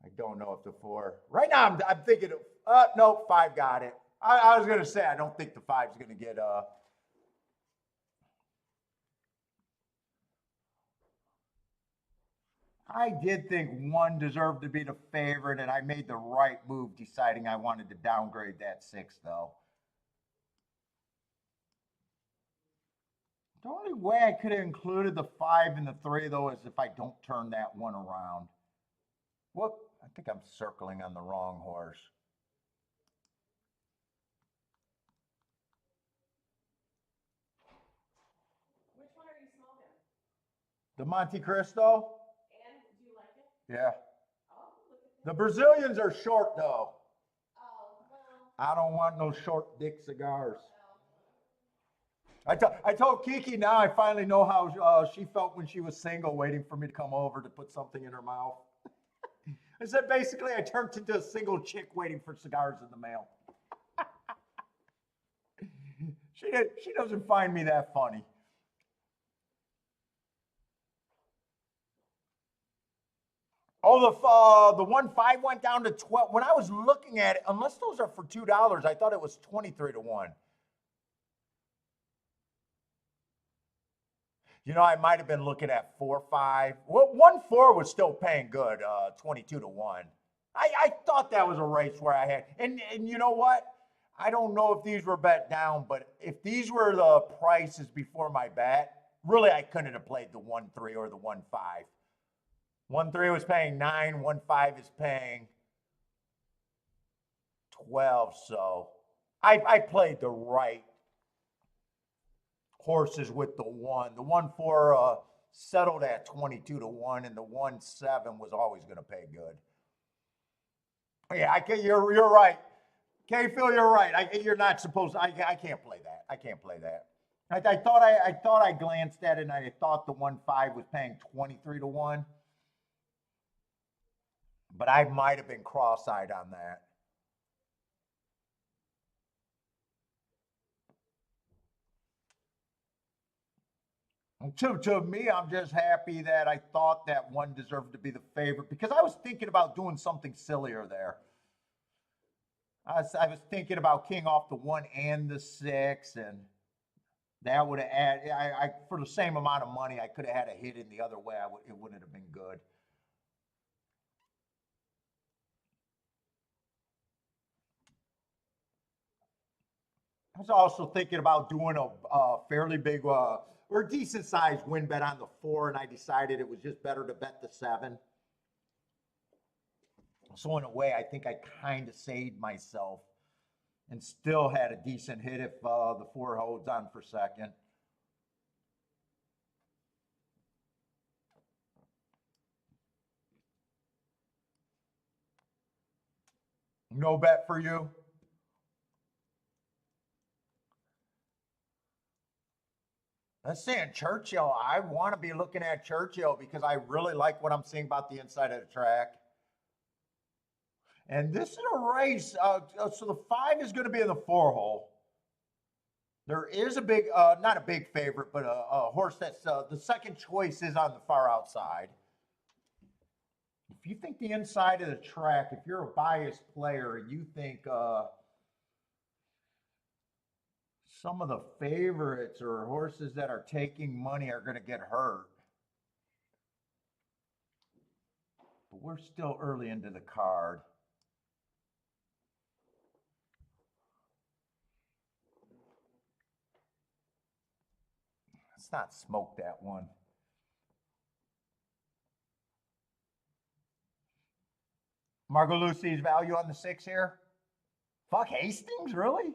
I don't know if the 4. Right now, I'm thinking, no, 5 got it. I was going to say, I don't think the 5's going to get, I did think 1 deserved to be the favorite, and I made the right move deciding I wanted to downgrade that 6, though. The only way I could have included the 5 and the 3, though, is if I don't turn that 1 around. Whoop, I think I'm circling on the wrong horse. Which one are you smoking? The Monte Cristo? And do you like it? Yeah. Oh, look at The that. Brazilians are short, though. Oh, well. I don't want no short dick cigars. Oh. I told Kiki now I finally know how she felt when she was single, waiting for me to come over to put something in her mouth. I said basically I turned into a single chick waiting for cigars in the mail. She doesn't find me that funny. Oh, the 1.5 went down to 12. When I was looking at it, unless those are for $2, I thought it was 23 to 1. You know, I might have been looking at 4.5. Well, 1.4 was still paying good, 22 to 1. I thought that was a race where I had, and you know what? I don't know if these were bet down, but if these were the prices before my bet, really I couldn't have played the 1.3 or the 1.5. 1.3 was paying 9, 1.5 is paying 12. So I played the right horses with the 1. The 1.4 settled at 22 to 1, and the 1.7 was always going to pay good. Yeah, you're right. K-Phil, you're right. You're not supposed to, I can't play that. I can't play that. I thought I glanced at it and I thought the 1.5 was paying 23 to 1. But I might have been cross-eyed on that. To me, I'm just happy that I thought that 1 deserved to be the favorite because I was thinking about doing something sillier there. I was thinking about king off the 1 and the 6, and that would have added. I for the same amount of money, I could have had a hit in the other way. It wouldn't have been good. I was also thinking about doing a fairly big or decent sized win bet on the 4, and I decided it was just better to bet the 7. So in a way, I think I kind of saved myself and still had a decent hit if the 4 holds on for second. No bet for you? Let's say in Churchill, I want to be looking at Churchill because I really like what I'm seeing about the inside of the track. And this is a race. So the 5 is going to be in the 4 hole. There is a big, not a big favorite, but a horse that's the second choice is on the far outside. If you think the inside of the track, if you're a biased player and you think some of the favorites or horses that are taking money are going to get hurt. But we're still early into the card. Let's not smoke that one. Margot Lucy's value on the 6 here? Fuck Hastings, really?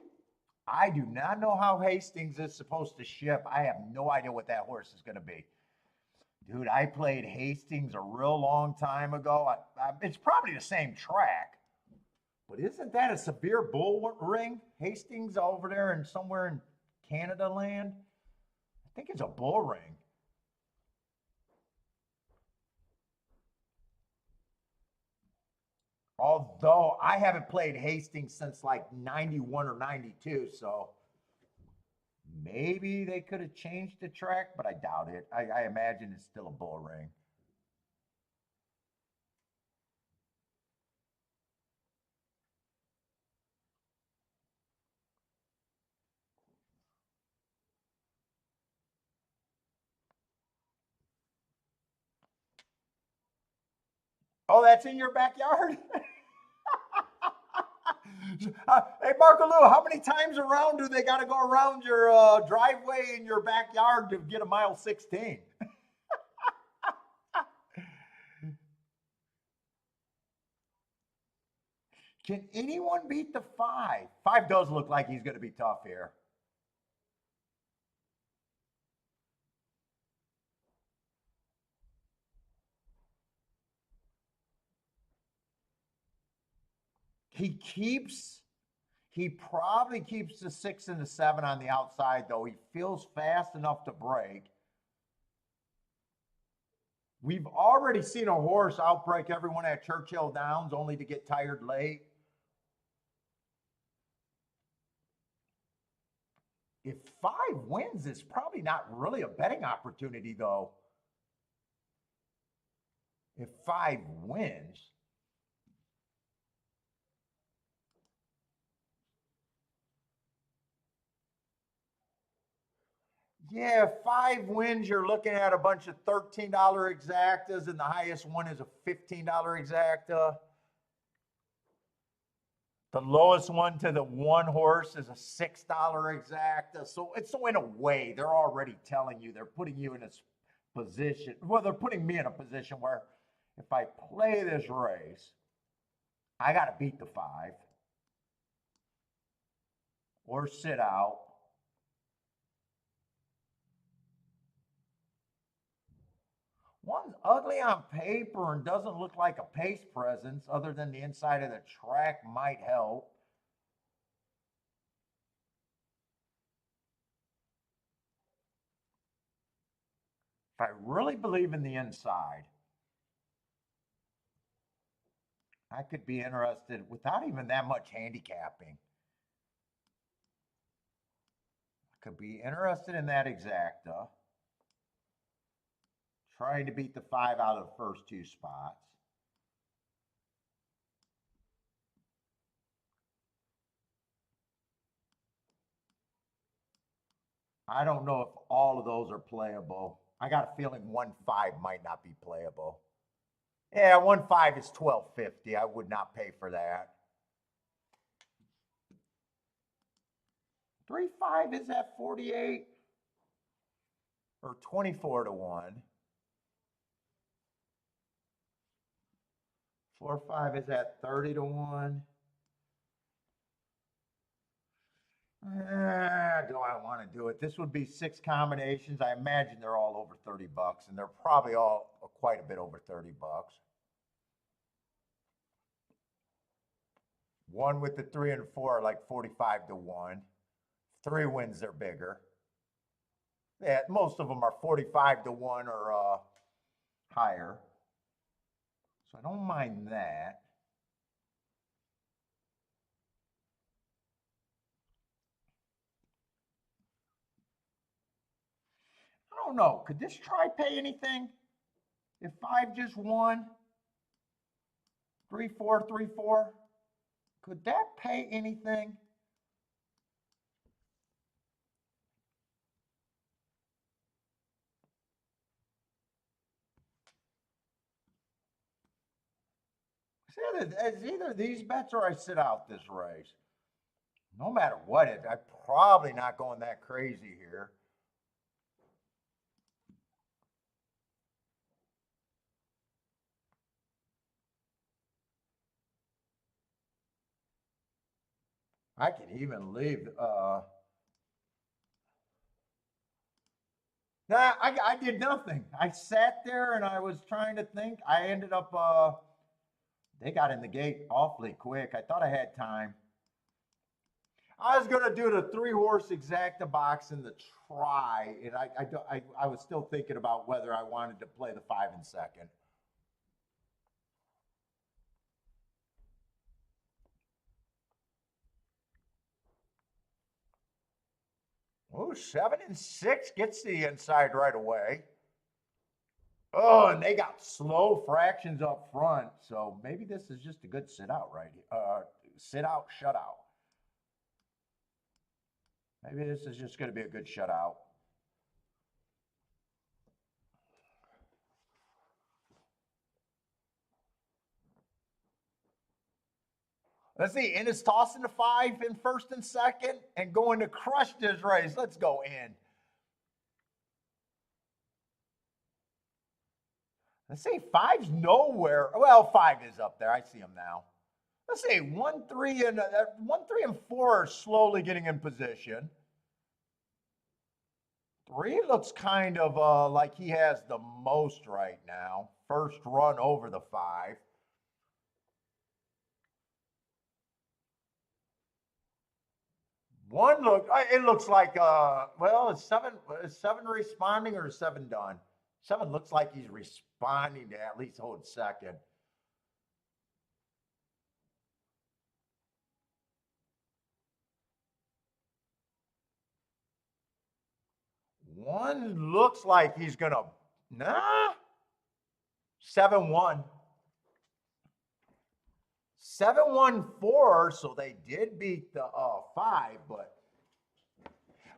I do not know how Hastings is supposed to ship. I have no idea what that horse is going to be. Dude, I played Hastings a real long time ago. It's probably the same track. But isn't that a severe bull ring? Hastings over there and somewhere in Canada land? I think it's a bull ring. Although I haven't played Hastings since like 91 or 92, so Maybe they could have changed the track, but I doubt it. I imagine it's still a bull ring. Oh, that's in your backyard? Hey, Marco Lou, how many times around do they got to go around your driveway in your backyard to get a mile 16? Can anyone beat the 5? 5 does look like he's going to be tough here. He probably keeps the 6 and the 7 on the outside, though. He feels fast enough to break. We've already seen a horse outbreak everyone at Churchill Downs only to get tired late. If 5 wins, it's probably not really a betting opportunity, though. If 5 wins, yeah, 5 wins, you're looking at a bunch of $13 exactas, and the highest one is a $15 exacta. The lowest one to the 1 horse is a $6 exacta. So in a way, they're already telling you, they're putting you in a position. Well, they're putting me in a position where if I play this race, I got to beat the 5 or sit out. One's ugly on paper and doesn't look like a pace presence other than the inside of the track might help. If I really believe in the inside, I could be interested without even that much handicapping. I could be interested in that exacta. Trying to beat the 5 out of the first 2 spots. I don't know if all of those are playable. I got a feeling 1-5 might not be playable. Yeah, 1-5 is $12.50. I would not pay for that. 3-5 is at 48 or 24 to 1. 4-5 is at 30 to 1. Do I want to do it? This would be 6 combinations. I imagine they're all over 30 bucks, and they're probably all quite a bit over 30 bucks. 1 with the 3 and 4 are like 45 to 1. 3 wins, they're bigger. Yeah, most of them are 45 to 1 or higher. So I don't mind that. I don't know. Could this try pay anything? If 5 just won? 3-4, 3-4? Could that pay anything? It's either these bets or I sit out this race. No matter what, I'm probably not going that crazy here. I can even leave. Nah, I did nothing. I sat there and I was trying to think. I ended up, they got in the gate awfully quick. I thought I had time. I was going to do the 3-horse exacta box in the try, and I was still thinking about whether I wanted to play the 5 and second. Oh, Ooh, 7 and 6 gets to the inside right away. Oh, and they got slow fractions up front, so maybe this is just a good sit out right here. Sit out, shut out. Maybe this is just going to be a good shutout. Let's see. In is tossing the 5 in first and second and going to crush this race. Let's go in. Let's see. 5's nowhere. Well, 5 is up there. I see him now. Let's see. 1, 3, and 1, 3, and 4 are slowly getting in position. 3 looks kind of like he has the most right now. First run over the 5. 1 looks like well, is 7 responding or is 7 done? 7 looks like he's responding to at least hold second. One looks like he's gonna 7-1. 7-1-4, so they did beat the 5, but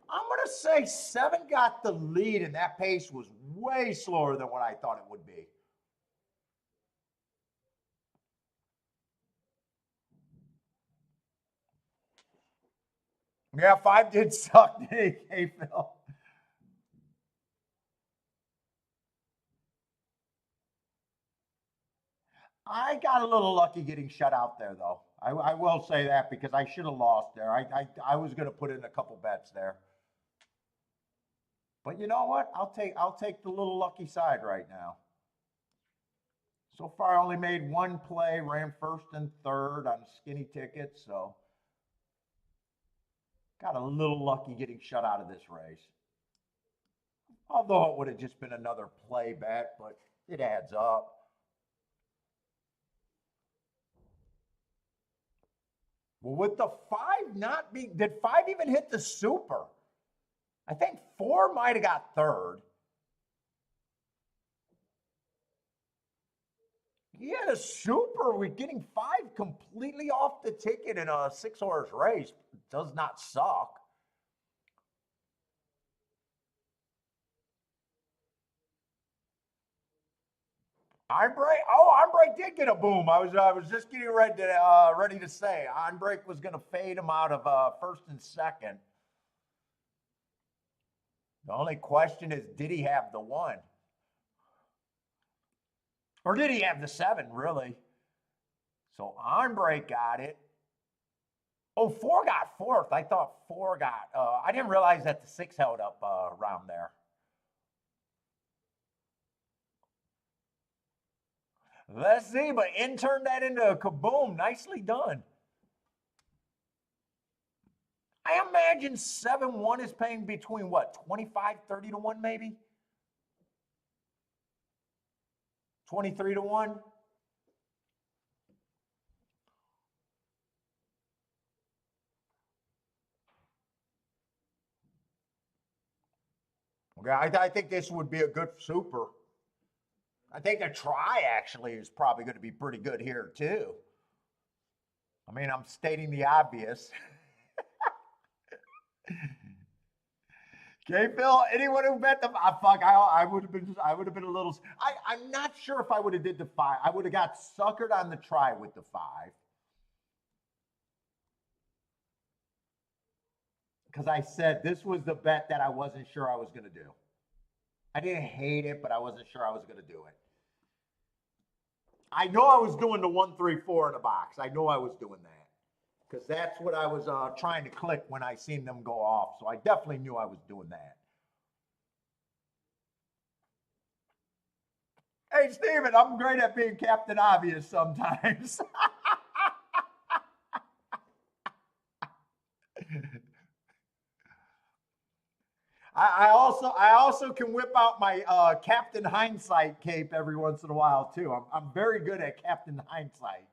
I'm gonna say 7 got the lead, and that pace was way slower than what I thought it would be. Yeah, 5 did suck, did he, hey, Phil? I got a little lucky getting shut out there, though. I will say that because I should have lost there. I was going to put in a couple bets there. But you know what? I'll take the little lucky side right now. So far, I only made 1 play, ran first and third on skinny tickets, so got a little lucky getting shut out of this race. Although it would have just been another play bet, but it adds up. Well, with the 5 not being, did 5 even hit the super? I think 4 might have got third. He had a super with getting 5 completely off the ticket in a 6-horse race. Does not suck. Arnbrake did get a boom. I was just getting ready to say Arnbrake was going to fade him out of first and second. The only question is, did he have the 1? Or did he have the 7, really? So Arnbrake got it. Oh, 4 got 4th. I thought 4 got, I didn't realize that the 6 held up around there. Let's see, but in turned that into a kaboom. Nicely done. I imagine 7-1 is paying between what, 25, 30 to 1 maybe? 23 to 1? Okay, I think this would be a good super. I think a try actually is probably going to be pretty good here too. I mean, I'm stating the obvious. Okay, Phil. Anyone who bet the I would have been a little. I'm not sure if I would have did the 5. I would have got suckered on the try with the 5. Because I said this was the bet that I wasn't sure I was going to do. I didn't hate it, but I wasn't sure I was going to do it. I know I was doing the 1, 3, 4 in the box. I know I was doing that. Because that's what I was trying to click when I seen them go off. So I definitely knew I was doing that. Hey, Steven, I'm great at being Captain Obvious sometimes. I also can whip out my Captain Hindsight cape every once in a while too. I'm very good at Captain Hindsight.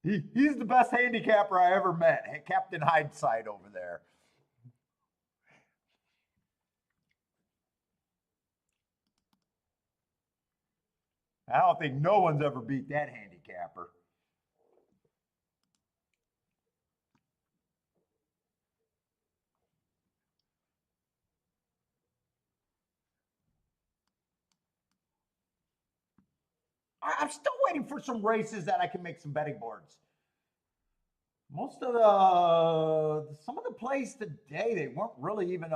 He's the best handicapper I ever met. Captain Hindsight over there. I don't think no one's ever beat that handicapper. I'm still waiting for some races that I can make some betting boards. Most of some of the plays today, they weren't really even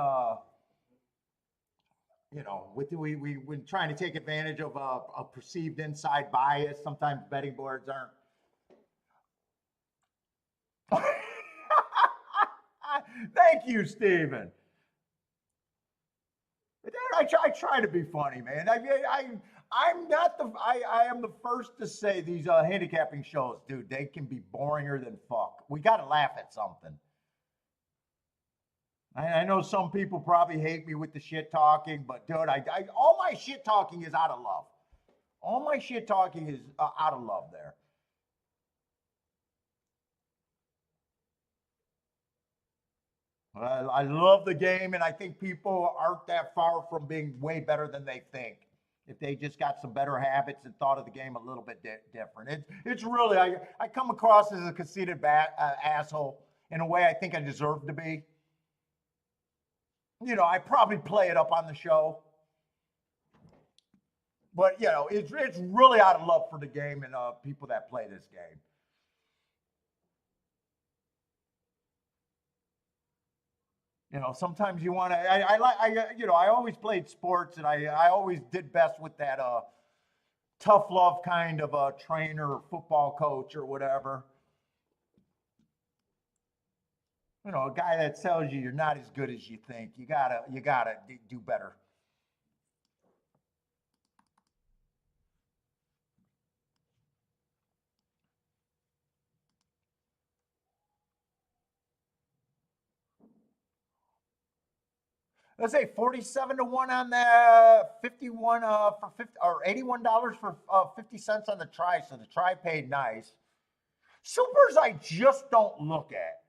we've been trying to take advantage of a perceived inside bias. Sometimes betting boards aren't. Thank you, Steven. Dude, I try to be funny, man. I'm not I am the first to say these handicapping shows, dude, they can be boringer than fuck. We got to laugh at something. I know some people probably hate me with the shit talking, but dude, all my shit talking is out of love. All my shit talking is out of love there. I love the game, and I think people aren't that far from being way better than they think. If they just got some better habits and thought of the game a little bit different. It's really, I come across as a conceited asshole in a way I think I deserve to be. You know, I probably play it up on the show. But, you know, it's really out of love for the game and people that play this game. You know, sometimes you want to. I always played sports, and I always did best with that tough love kind of a trainer or football coach or whatever. You know, a guy that tells you you're not as good as you think. You gotta do better. Let's say 47-1 on the 51 for 50 or $81 for 50 cents on the try. So the try paid nice. Supers I just don't look at.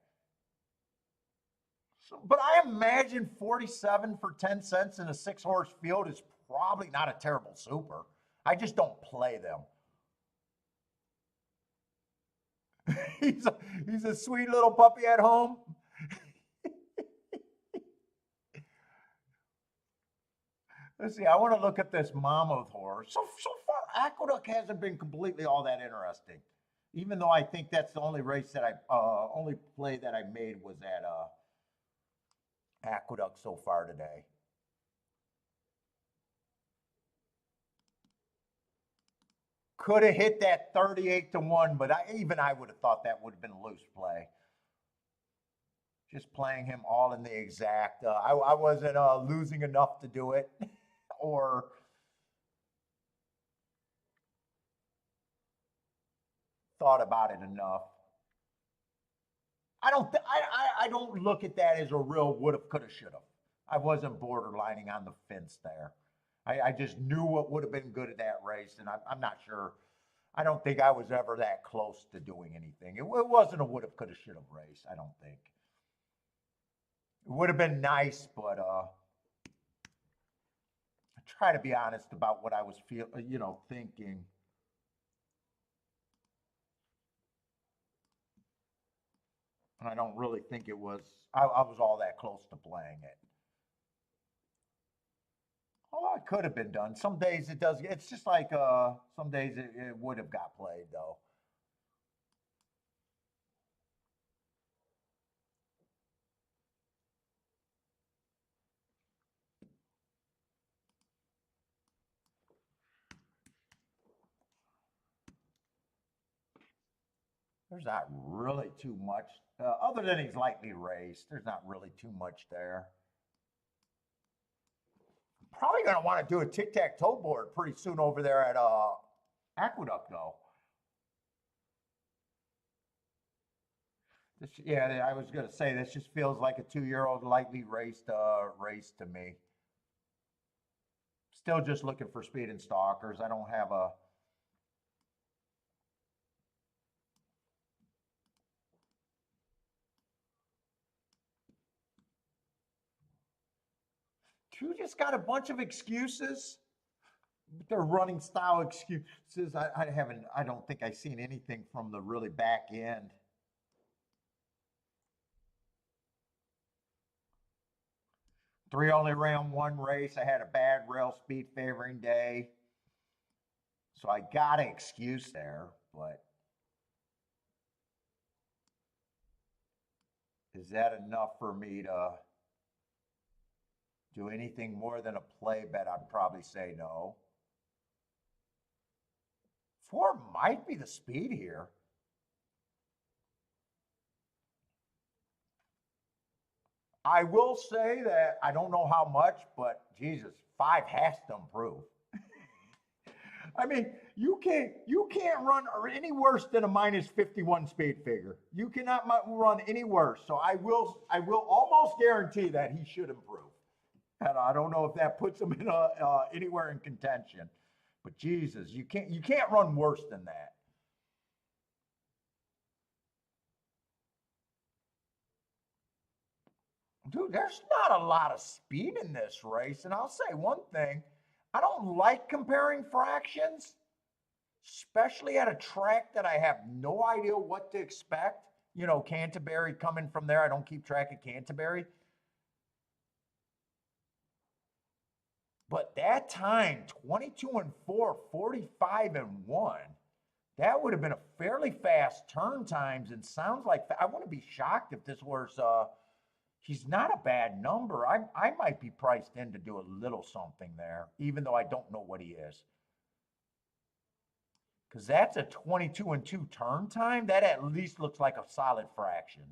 So, but I imagine 47 for 10 cents in a 6-horse field is probably not a terrible super. I just don't play them. he's a sweet little puppy at home. Let's see. I want to look at this mammoth horse. So far, Aqueduct hasn't been completely all that interesting. Even though I think that's the only race that only play that I made was at Aqueduct so far today. Could have hit that 38-1, but I would have thought that would have been a loose play. Just playing him all in the exact. I wasn't losing enough to do it, or thought about it enough. I don't look at that as a real would have, could have, should have. I wasn't borderlining on the fence there. I just knew what would have been good at that race, and I'm not sure. I don't think I was ever that close to doing anything. It wasn't a would have, could have, should have race, I don't think. It would have been nice, but I try to be honest about what I was thinking. And I don't really think it was, I was all that close to playing it. Oh, it could have been done. Some days it does. It's just like some days it would have got played though. There's not really too much, other than he's lightly raced. There's not really too much there. Probably going to want to do a tic-tac-toe board pretty soon over there at Aqueduct, though. Yeah, I was going to say, this just feels like a 2-year-old lightly raced race to me. Still just looking for speed and stalkers. I don't have a... Two just got a bunch of excuses. They're running style excuses. I don't think I've seen anything from the really back end. Three only ran one race. I had a bad rail speed favoring day. So I got an excuse there, but is that enough for me to do anything more than a play bet? I'd probably say no. 4 might be the speed here. I will say that I don't know how much, but Jesus, 5 has to improve. I mean, you can't run any worse than a minus 51 speed figure. You cannot run any worse. So I will almost guarantee that he should improve. And I don't know if that puts him in anywhere in contention. But Jesus, you can't run worse than that. Dude, there's not a lot of speed in this race. And I'll say one thing, I don't like comparing fractions, especially at a track that I have no idea what to expect. You know, Canterbury coming from there. I don't keep track of Canterbury. But that time, 22-4, 45-1, that would have been a fairly fast turn times and sounds like, I wouldn't be shocked if this was, he's not a bad number. I might be priced in to do a little something there, even though I don't know what he is. Because that's a 22-2 turn time. That at least looks like a solid fraction.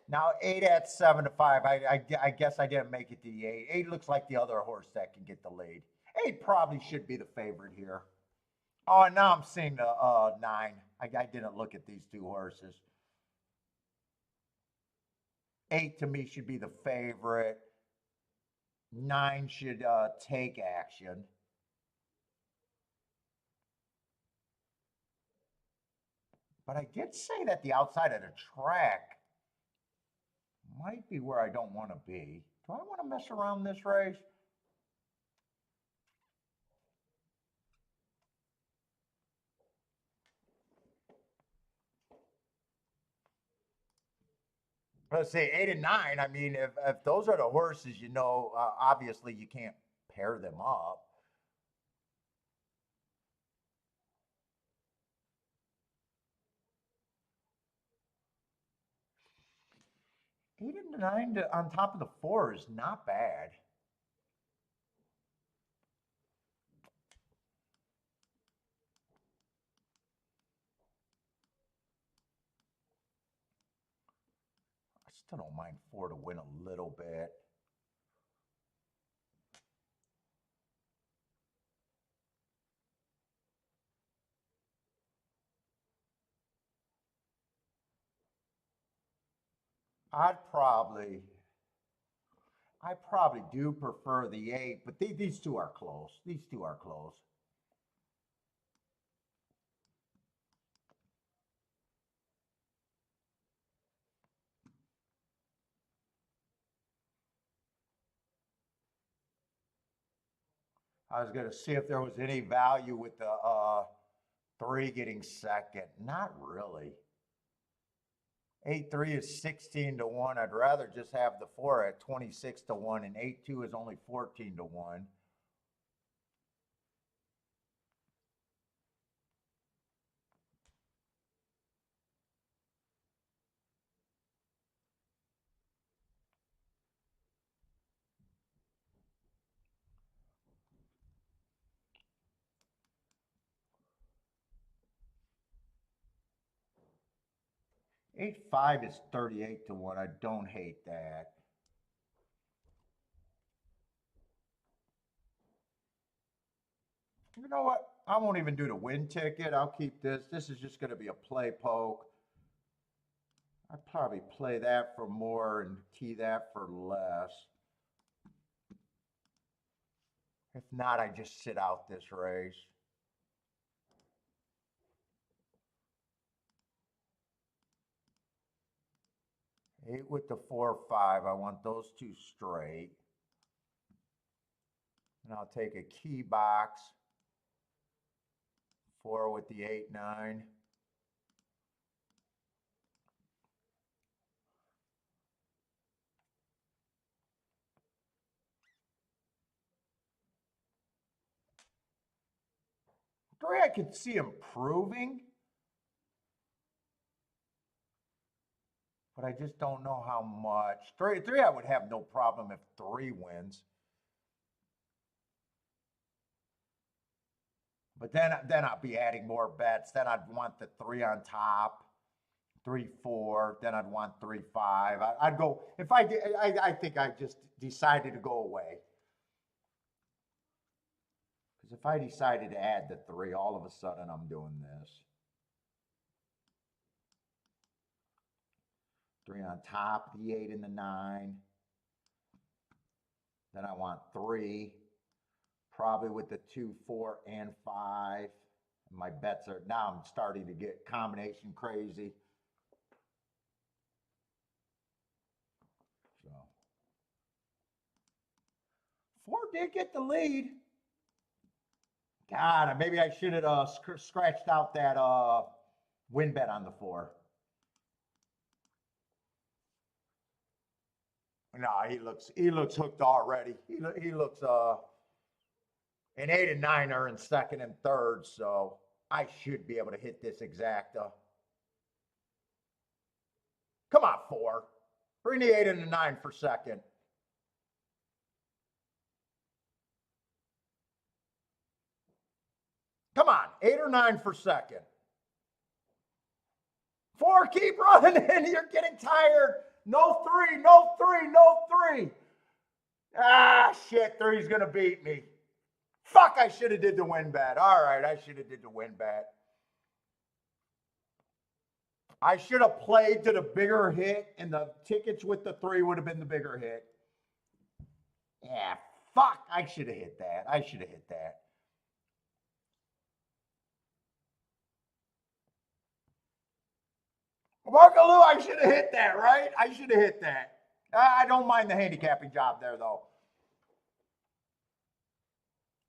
Now 8 at 7-5. I guess I didn't make it to the 8. 8 looks like the other horse that can get the lead. 8 probably should be the favorite here. Oh, and now I'm seeing the 9. I didn't look at these two horses. 8 to me should be the favorite. 9 should take action. But I did say that the outside of the track might be where I don't want to be. Do I want to mess around this race? Let's say 8 and 9. I mean, if those are the horses, you know, obviously you can't pair them up. Eight and 9 on top of the 4 is not bad. I still don't mind 4 to win a little bit. I probably do prefer the 8, but these two are close. These two are close. I was going to see if there was any value with the 3 getting second. Not really. 8-3 is 16-1. I'd rather just have the 4 at 26-1, and 8-2 is only 14-1. Eight five is 38-1. I don't hate that. You know what? I won't even do the win ticket. I'll keep this. This is just going to be a play poke. I'd probably play that for more and key that for less. If not, I just sit out this race. Eight with the 4-5. I want those two straight. And I'll take a key box. 4 with the 8-9. Three, I could see improving, but I just don't know how much. Three, I would have no problem if 3 wins. But then I'd be adding more bets. Then I'd want the 3 on top, 3-4. Then I'd want 3-5. I'd go if I did. I think I just decided to go away. Because if I decided to add the 3, all of a sudden I'm doing this. 3 on top, the 8 and the 9. Then I want 3, probably with the 2, 4, and 5. My bets are, now I'm starting to get combination crazy. So 4 did get the lead. God, maybe I should have scratched out that win bet on the 4. No, he looks hooked already. He looks and 8 and 9 are in second and third, so I should be able to hit this exacta. Come on, 4. Bring the 8 and the 9 for second. Come on, 8 or 9 for second. 4, keep running. You're getting tired. No 3, no 3, no 3. Ah, shit, 3's going to beat me. Fuck, I should have did the win bet. All right, I should have did the win bet. I should have played to the bigger hit, and the tickets with the 3 would have been the bigger hit. Yeah, fuck, I should have hit that. I should have hit that. Marco Lou, I should have hit that, right? I should have hit that. I don't mind the handicapping job there, though.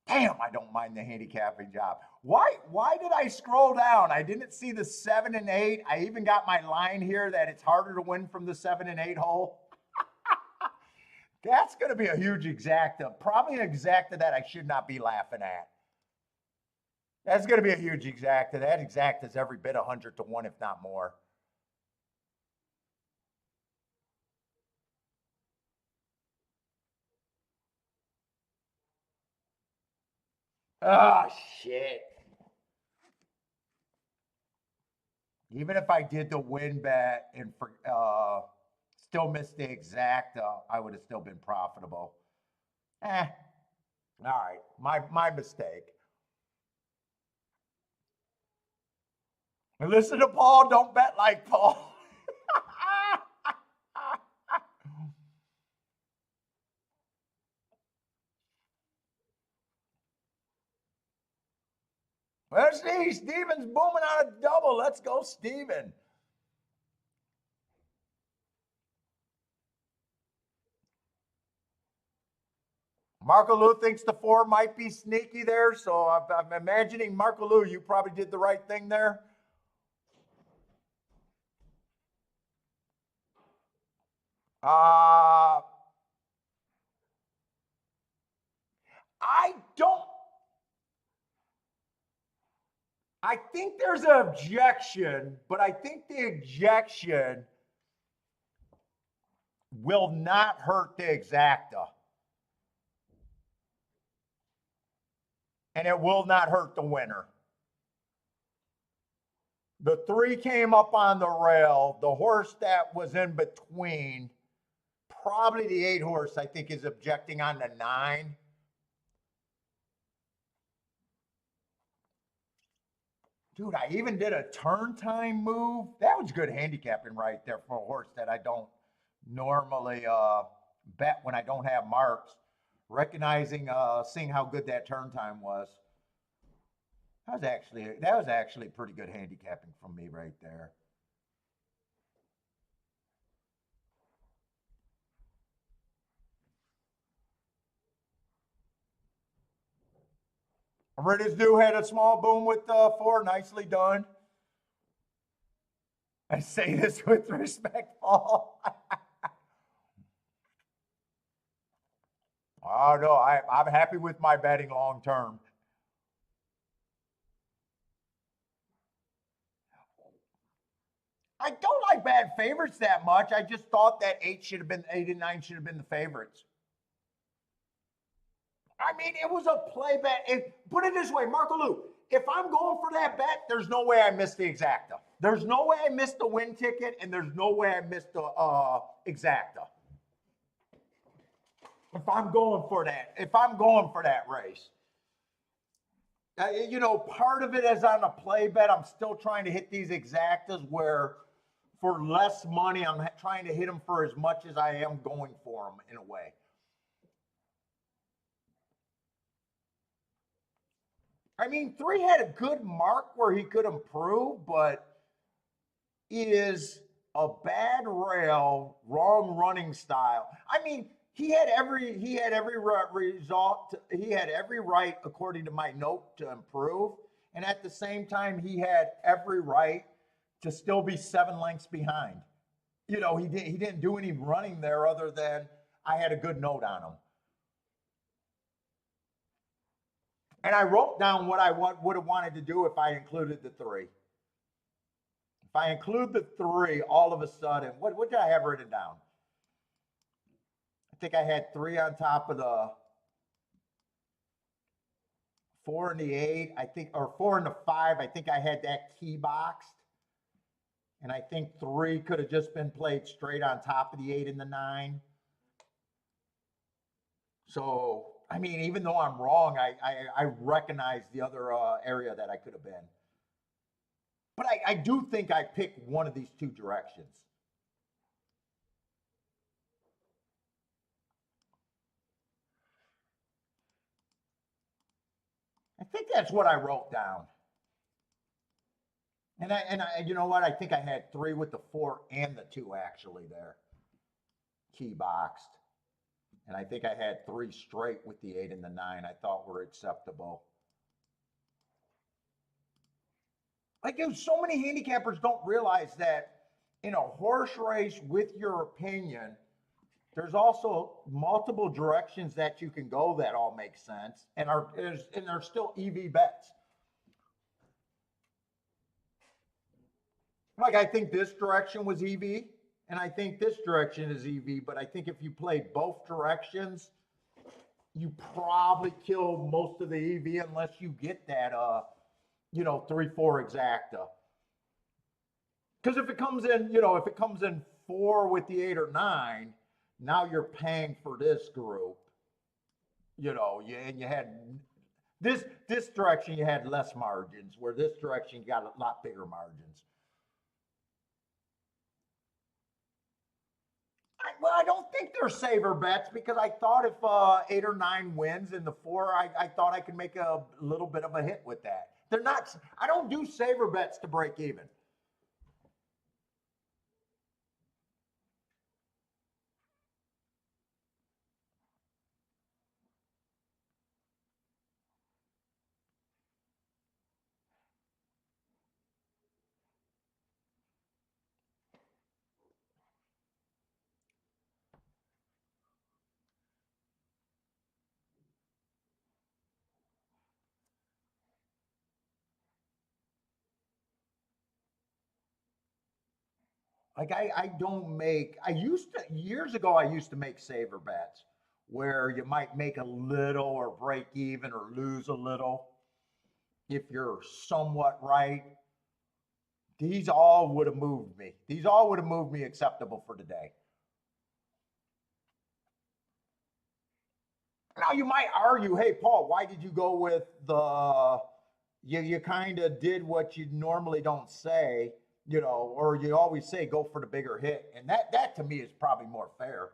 Damn, I don't mind the handicapping job. Why did I scroll down? I didn't see the 7 and 8. I even got my line here that it's harder to win from the 7 and 8 hole. That's going to be a huge exacta. Probably an exacta that I should not be laughing at. That's going to be a huge exacta. That exacta is every bit 100 to 1, if not more. Oh, shit. Even if I did the win bet and still missed the exacta, I would have still been profitable. All right, my mistake. And listen to Paul, don't bet like Paul. Let's see, Steven's booming on a double. Let's go, Steven. Marco Lou thinks the 4 might be sneaky there, so I'm imagining, Marco Lou, you probably did the right thing there. I think there's an objection, but I think the objection will not hurt the exacta. And it will not hurt the winner. The 3 came up on the rail. The horse that was in between, probably the 8 horse, I think, is objecting on the 9. Dude, I even did a turn time move. That was good handicapping right there for a horse that I don't normally bet when I don't have marks. Recognizing, seeing how good that turn time was. That was actually pretty good handicapping from me right there. Riddis do had a small boom with 4, nicely done. I say this with respect, Paul. Oh no, I'm happy with my betting long term. I don't like bad favorites that much. I just thought that 8 and 9 should have been the favorites. I mean, it was a play bet. Put it this way, Marco Lou, if I'm going for that bet, there's no way I missed the exacta. There's no way I missed the win ticket, and there's no way I missed the exacta. If I'm going for that race. You know, part of it is on a play bet. I'm still trying to hit these exactas where for less money, I'm trying to hit them for as much as I am going for them in a way. I mean, 3 had a good mark where he could improve, but is a bad rail, wrong running style. I mean, he had every result. He had every right, according to my note, to improve, and at the same time, he had every right to still be 7 lengths behind. You know, he didn't do any running there other than I had a good note on him. And I wrote down what I would have wanted to do if I included the 3. If I include the 3, all of a sudden, what did I have written down? I think I had 3 on top of the 4 and the 8. I think, or 4 and the 5. I think I had that key boxed. And I think 3 could have just been played straight on top of the 8 and the 9. So, I mean, even though I'm wrong, I recognize the other area that I could have been. But I do think I picked one of these 2 directions. I think that's what I wrote down. And I, you know what? I think I had 3 with the 4 and the 2 actually there, key boxed. And I think I had 3 straight with the 8 and the 9 I thought were acceptable. Like, so many handicappers don't realize that in a horse race with your opinion, there's also multiple directions that you can go that all make sense and are still EV bets. Like, I think this direction was EV. And I think this direction is EV, but I think if you played both directions, you probably kill most of the EV unless you get that, 3-4 exacta. Because if it comes in 4 with the 8 or 9, now you're paying for this group. And you had this direction, you had less margins, where this direction you got a lot bigger margins. Well, I don't think they're saver bets because I thought if 8 or 9 wins in the 4, I thought I could make a little bit of a hit with that. They're not. I don't do saver bets to break even. Like I don't make. Years ago I used to make saver bets where you might make a little or break even or lose a little if you're somewhat right. These all would have moved me. These all would have moved me acceptable for today. Now you might argue, hey Paul, why did you go with the you kind of did what you normally don't say, you know, or you always say go for the bigger hit, and that to me is probably more fair.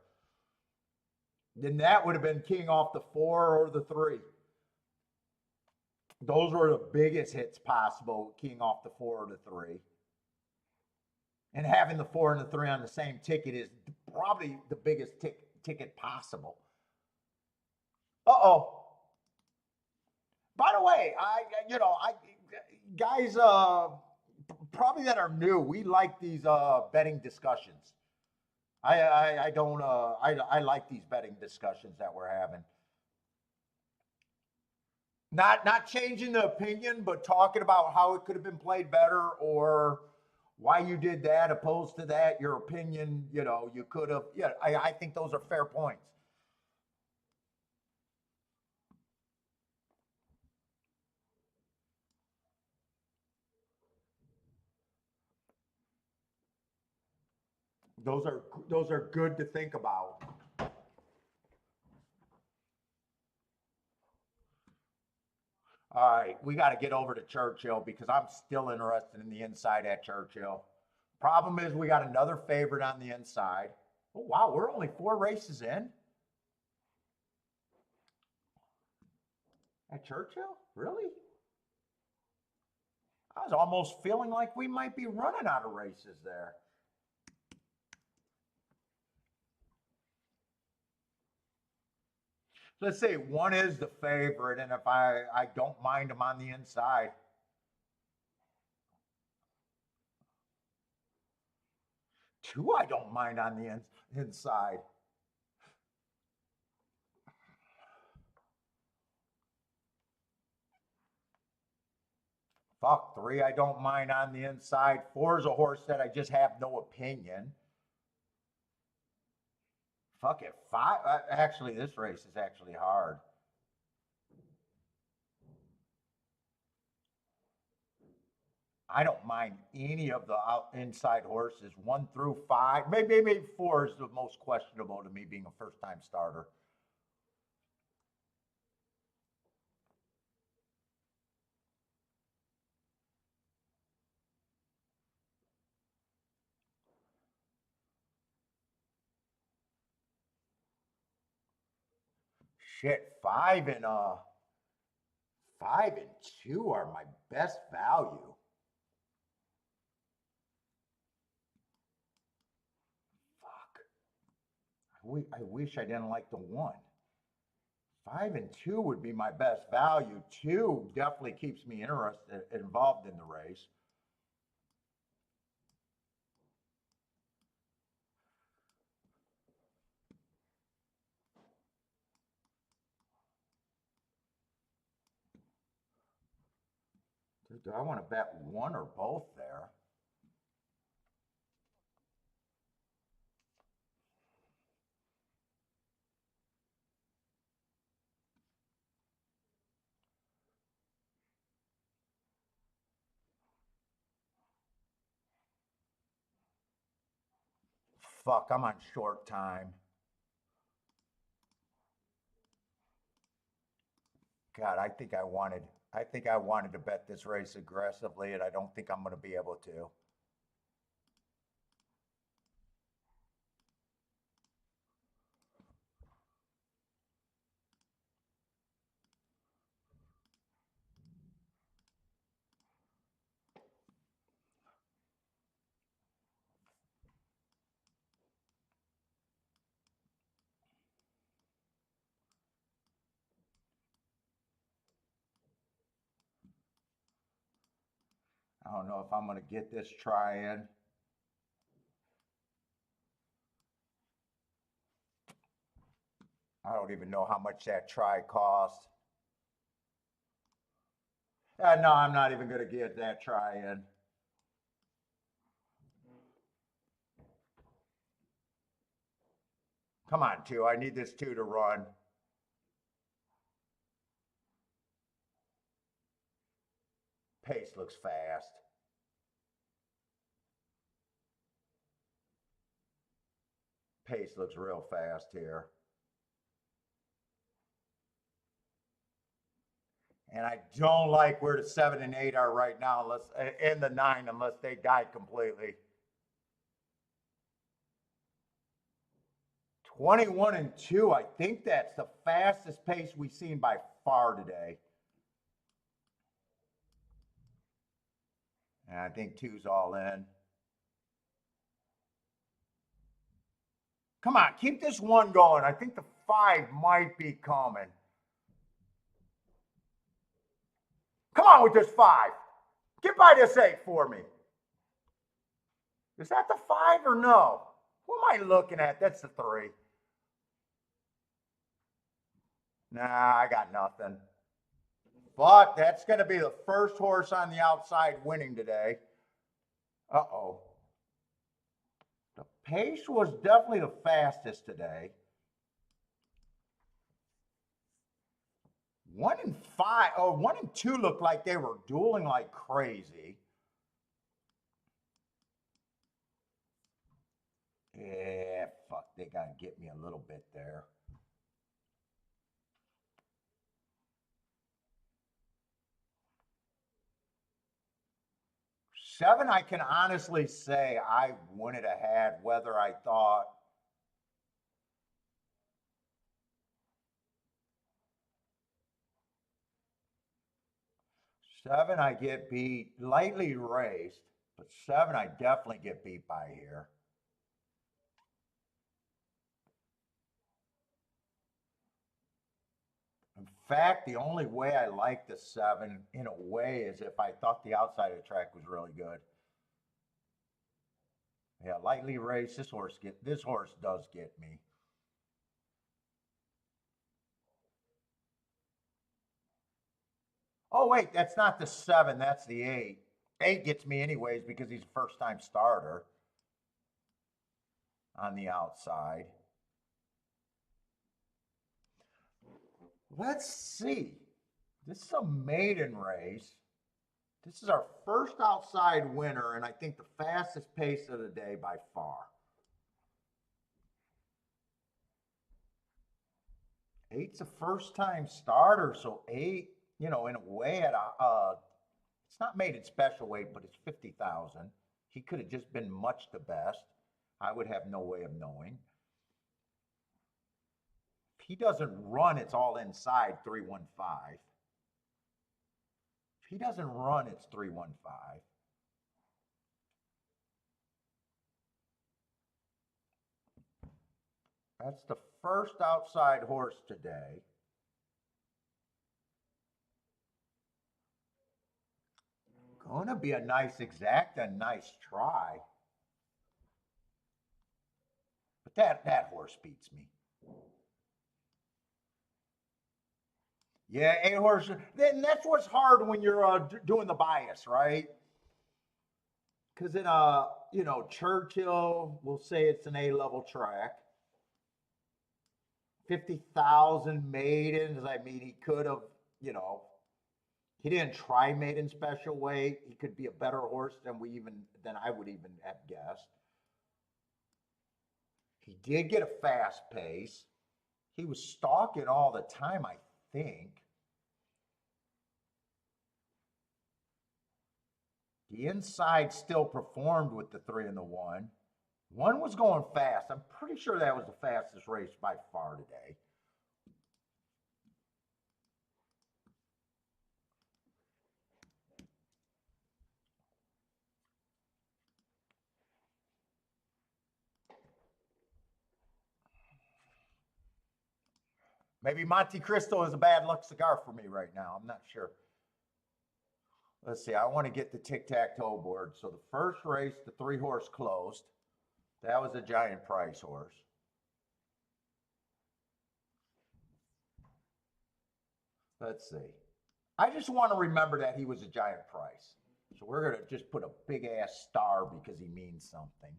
Then that would have been king off the 4 or the 3. Those were the biggest hits possible, king off the 4 or the 3. And having the 4 and the 3 on the same ticket is probably the biggest ticket possible. Uh-oh. By the way, guys, probably that are new, we like these betting discussions. I don't, I like these betting discussions that we're having. Not changing the opinion, but talking about how it could have been played better or why you did that opposed to that, your opinion, you know, you could have, yeah, I think those are fair points. Those are good to think about. All right, we got to get over to Churchill because I'm still interested in the inside at Churchill. Problem is, we got another favorite on the inside. Oh, wow, we're only 4 races in. At Churchill? Really? I was almost feeling like we might be running out of races there. Let's say 1 is the favorite, and if I don't mind them on the inside. 2 I don't mind on the inside. Fuck, 3 I don't mind on the inside. 4 is a horse that I just have no opinion. Fuck it, 5. Actually, this race is actually hard. I don't mind any of the inside horses, 1 through 5. Maybe 4 is the most questionable to me, being a first-time starter. Shit, 5 and 2 are my best value. Fuck. I wish I didn't like the 1. 5 and 2 would be my best value. 2 definitely keeps me interested, involved in the race. Do I want to bet 1 or both there? Fuck, I'm on short time. God, I think I wanted to bet this race aggressively, and I don't think I'm going to be able to. I don't know if I'm going to get this try in. I don't even know how much that try cost. No, I'm not even going to get that try in. Come on, 2. I need this 2 to run. Pace looks fast. Pace looks real fast here. And I don't like where the 7 and 8 are right now, unless and the 9, unless they die completely. 21 and 2, I think that's the fastest pace we've seen by far today. And I think 2's all in. Come on, keep this 1 going. I think the 5 might be coming. Come on with this 5. Get by this 8 for me. Is that the 5 or no? Who am I looking at? That's the 3. Nah, I got nothing. But that's going to be the first horse on the outside winning today. Uh-oh. The pace was definitely the fastest today. 1 and 5, oh, 1 and 2 looked like they were dueling like crazy. Yeah, fuck, they got to get me a little bit there. Seven, I can honestly say I wouldn't have had whether I thought seven, I get beat, lightly raced, but 7, I definitely get beat by here. In fact, the only way I like the 7 in a way is if I thought the outside of the track was really good. Yeah, lightly raced. This horse does get me. Oh wait, that's not the 7, that's the 8. 8 gets me anyways because he's a first-time starter on the outside. Let's see. This is a maiden race. This is our first outside winner, and I think the fastest pace of the day by far. 8's a first-time starter, so 8, you know, in a way, it's not maiden special weight, but it's 50,000. He could have just been much the best. I would have no way of knowing. If he doesn't run, it's all inside 315. If he doesn't run, it's 315. That's the first outside horse today. Gonna be a nice exact, a nice try. But that horse beats me. Yeah, 8 horse. Then that's what's hard when you're doing the bias, right? Because in you know, Churchill, we'll say it's an A-level track. 50,000 maidens. I mean, he could have, you know, he didn't try maiden special weight. He could be a better horse than I would even have guessed. He did get a fast pace. He was stalking all the time, I think. The inside still performed with the 3 and the 1. 1 was going fast. I'm pretty sure that was the fastest race by far today. Maybe Monte Cristo is a bad luck cigar for me right now. I'm not sure. Let's see. I want to get the tic-tac-toe board. So the first race, the 3 horse closed. That was a giant price horse. Let's see. I just want to remember that he was a giant price. So we're going to just put a big ass star because he means something.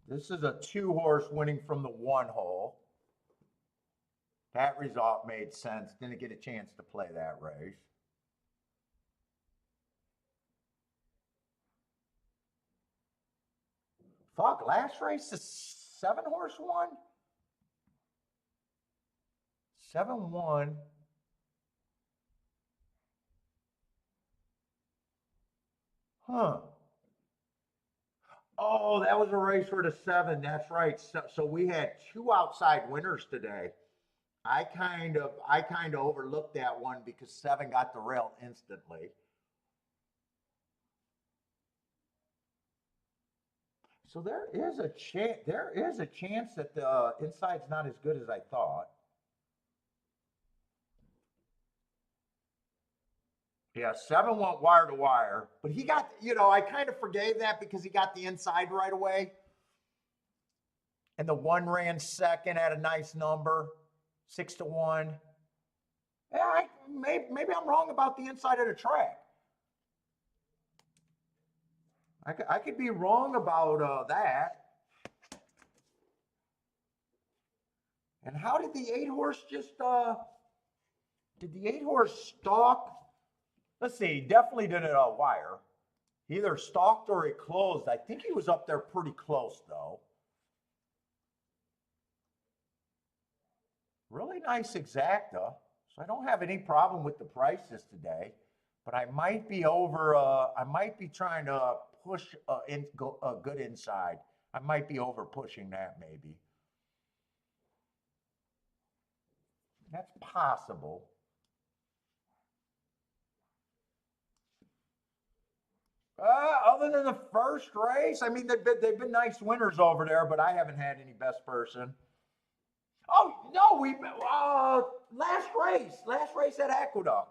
This is a 2 horse winning from the 1 hole. That result made sense. Didn't get a chance to play that race. Fuck, last race the 7 horse won? 7-1. Huh. Oh, that was a race for the 7. That's right. So we had 2 outside winners today. I kind of overlooked that one because 7 got the rail instantly. So there is a chance. There is a chance that the inside's not as good as I thought. Yeah, 7 went wire to wire, but he got. I kind of forgave that because he got the inside right away, and the 1 ran second at a nice number, 6-1. Yeah, maybe I'm wrong about the inside of the track. I could be wrong about that. And how did the 8-horse just did the 8-horse stalk? Let's see, definitely didn't wire. He either stalked or it closed. I think he was up there pretty close though. Really nice exacta. So I don't have any problem with the prices today, but I might be over. I might be trying to push a good inside. I might be over pushing that maybe. That's possible. Other than the first race, I mean, they've been nice winners over there, but I haven't had any best person. Oh no, last race at Aqueduct.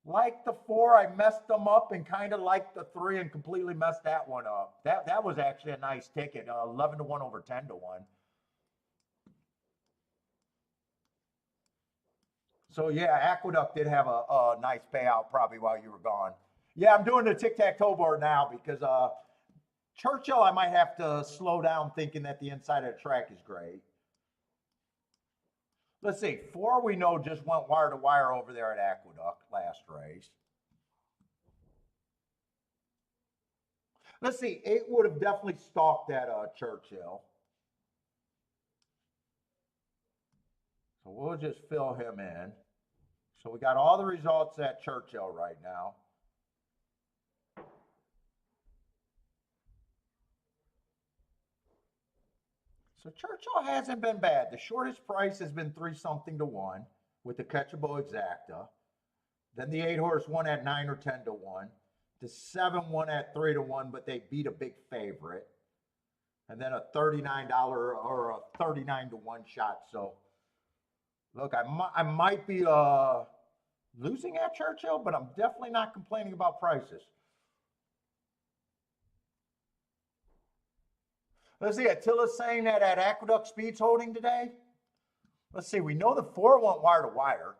Like the 4, I messed them up, and kind of like the 3 and completely messed that one up. That was actually a nice ticket, 11-1 over 10-1. So yeah, Aqueduct did have a nice payout probably while you were gone. Yeah, I'm doing the tic-tac-toe board now because Churchill, I might have to slow down thinking that the inside of the track is great. Let's see, 4 we know just went wire to wire over there at Aqueduct last race. Let's see, 8 would have definitely stalked that Churchill. So we'll just fill him in. So we got all the results at Churchill right now. So Churchill hasn't been bad. The shortest price has been 3-something to 1 with the catchable exacta. Then the 8-horse won at 9 or 10 to 1. The 7 won at 3 to 1, but they beat a big favorite. And then a $39 or a 39 to 1 shot. So look, I might be losing at Churchill, but I'm definitely not complaining about prices. Let's see, Attila's saying that at Aqueduct Speed's holding today. Let's see, we know the 4 went wire to wire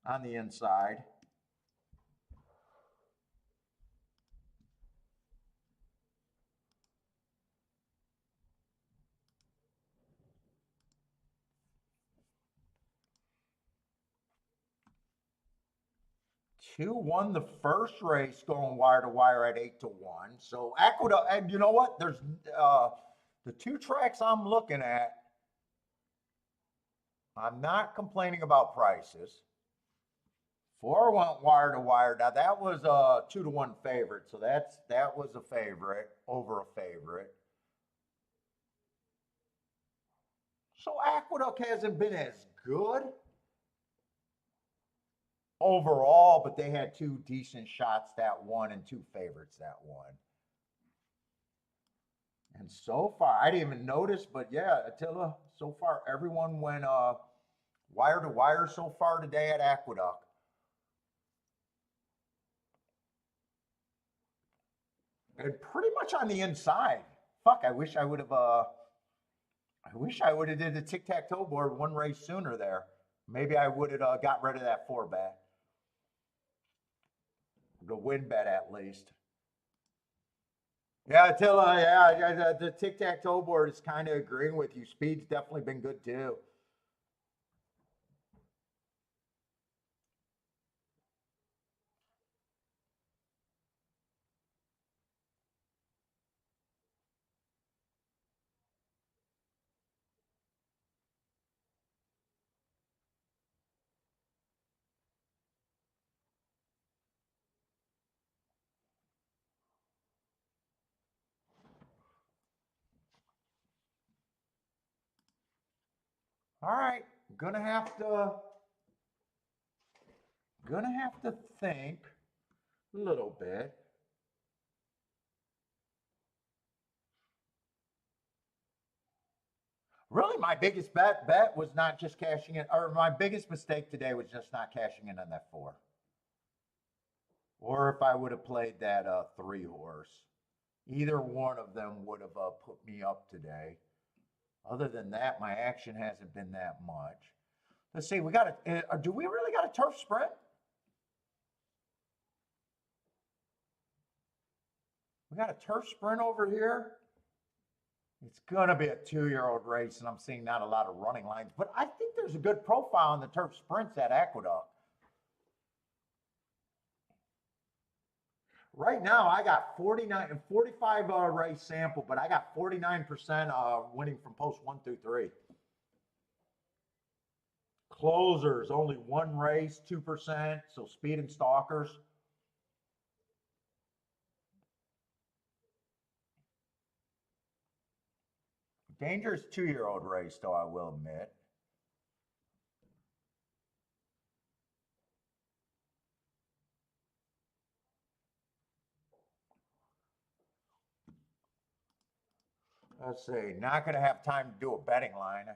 on the inside. Two won the first race going wire to wire at 8 to 1. So Aqueduct, and you know what? There's the 2 tracks I'm looking at. I'm not complaining about prices. 4 went wire to wire. Now that was a 2 to 1 favorite, so that was a favorite over a favorite. So Aqueduct hasn't been as good overall, but they had 2 decent shots that won and 2 favorites that won. And so far, I didn't even notice, but yeah, Attila, so far everyone went wire to wire so far today at Aqueduct. And pretty much on the inside. Fuck, I wish I would have did the tic-tac-toe board 1 race sooner there. Maybe I would have got rid of that 4 bet. The win bet at least. Yeah, Attila, yeah, the tic-tac-toe board is kind of agreeing with you. Speed's definitely been good too. All right, gonna have to think a little bit. Really, my biggest bet was not just cashing in, or my biggest mistake today was just not cashing in on that 4. Or if I would have played that 3 horse, either one of them would have put me up today. Other than that, my action hasn't been that much. Let's see, we got a, do we really got a turf sprint? We got a turf sprint over here. It's going to be a 2-year-old race, and I'm seeing not a lot of running lines, but I think there's a good profile in the turf sprints at Aqueduct. Right now, I got 49 and 45 race sample, but I got 49% winning from post 1 through 3. Closers, only 1 race, 2%, so speed and stalkers. Dangerous 2-year-old race, though, I will admit. Let's see, not going to have time to do a betting line.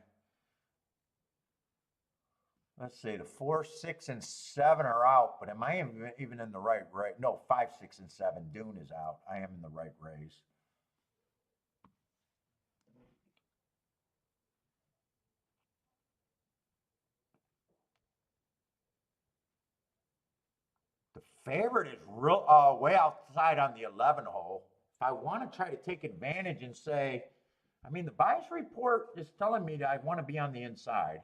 Let's see, the 4, 6, and 7 are out, but am I even in the right race? No, 5, 6, and 7. Dune is out. I am in the right race. The favorite is real way outside on the 11 hole. If I want to try to take advantage and say, I mean, the bias report is telling me that I want to be on the inside.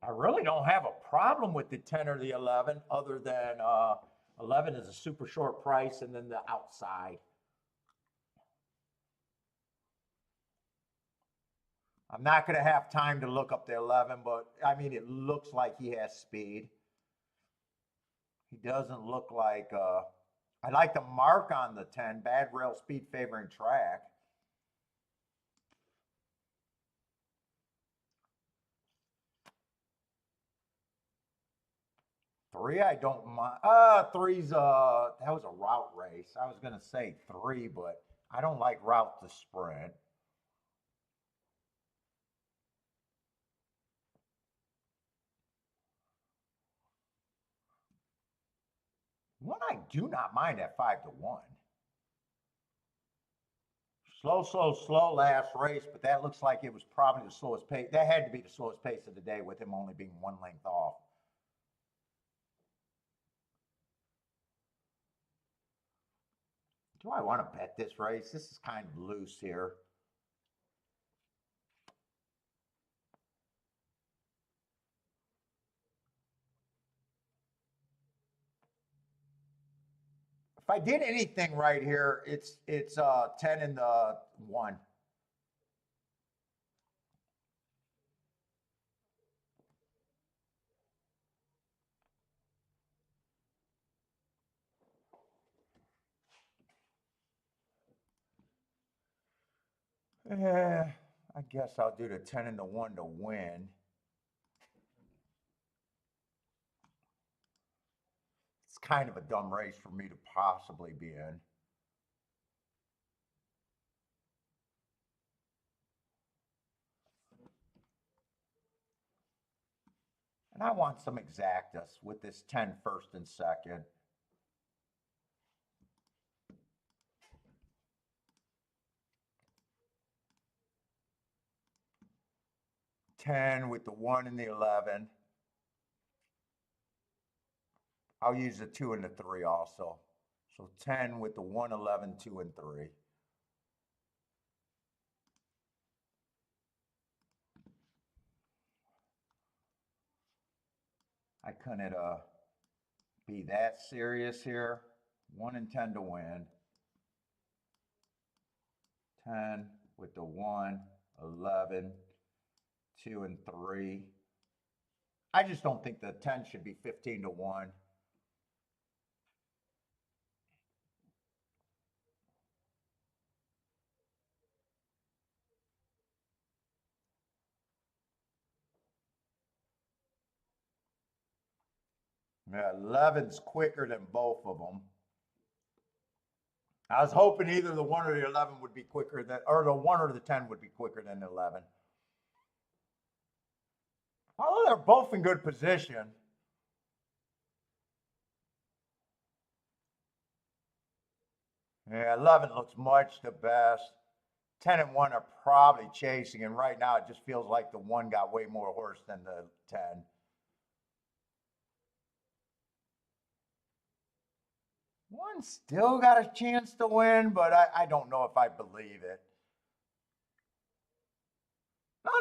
I really don't have a problem with the 10 or the 11 other than 11 is a super short price and then the outside. I'm not going to have time to look up the 11, but I mean, it looks like he has speed. He doesn't look like, I like the mark on the 10, bad rail speed favoring track. Three, I don't mind. Three's, that was a route race. I was going to say 3, but I don't like route to sprint. One I do not mind at 5-1. Slow last race, but that looks like it was probably the slowest pace. That had to be the slowest pace of the day with him only being 1 length off. Do I want to bet this race? This is kind of loose here. If I did anything right here, it's 10 and the 1. I guess I'll do the 10 and the 1 to win. It's kind of a dumb race for me to possibly be in. And I want some exactus with this 10 first and second. Ten with the 1 and the 11. I'll use the 2 and the 3 also. So 10 with the 1, 11, 2, and 3. I couldn't be that serious here. 1 and 10 to win. 10 with the 1, 11, 2, and 3. I just don't think the 10 should be 15 to 1. Yeah, 11's quicker than both of them. I was hoping either the 1 or the 11 would be quicker than, or the 1 or the 10 would be quicker than the 11. Although they're both in good position. Yeah, 11 looks much the best. 10 and 1 are probably chasing, and right now it just feels like the 1 got way more horse than the 10. One still got a chance to win, but I don't know if I believe it.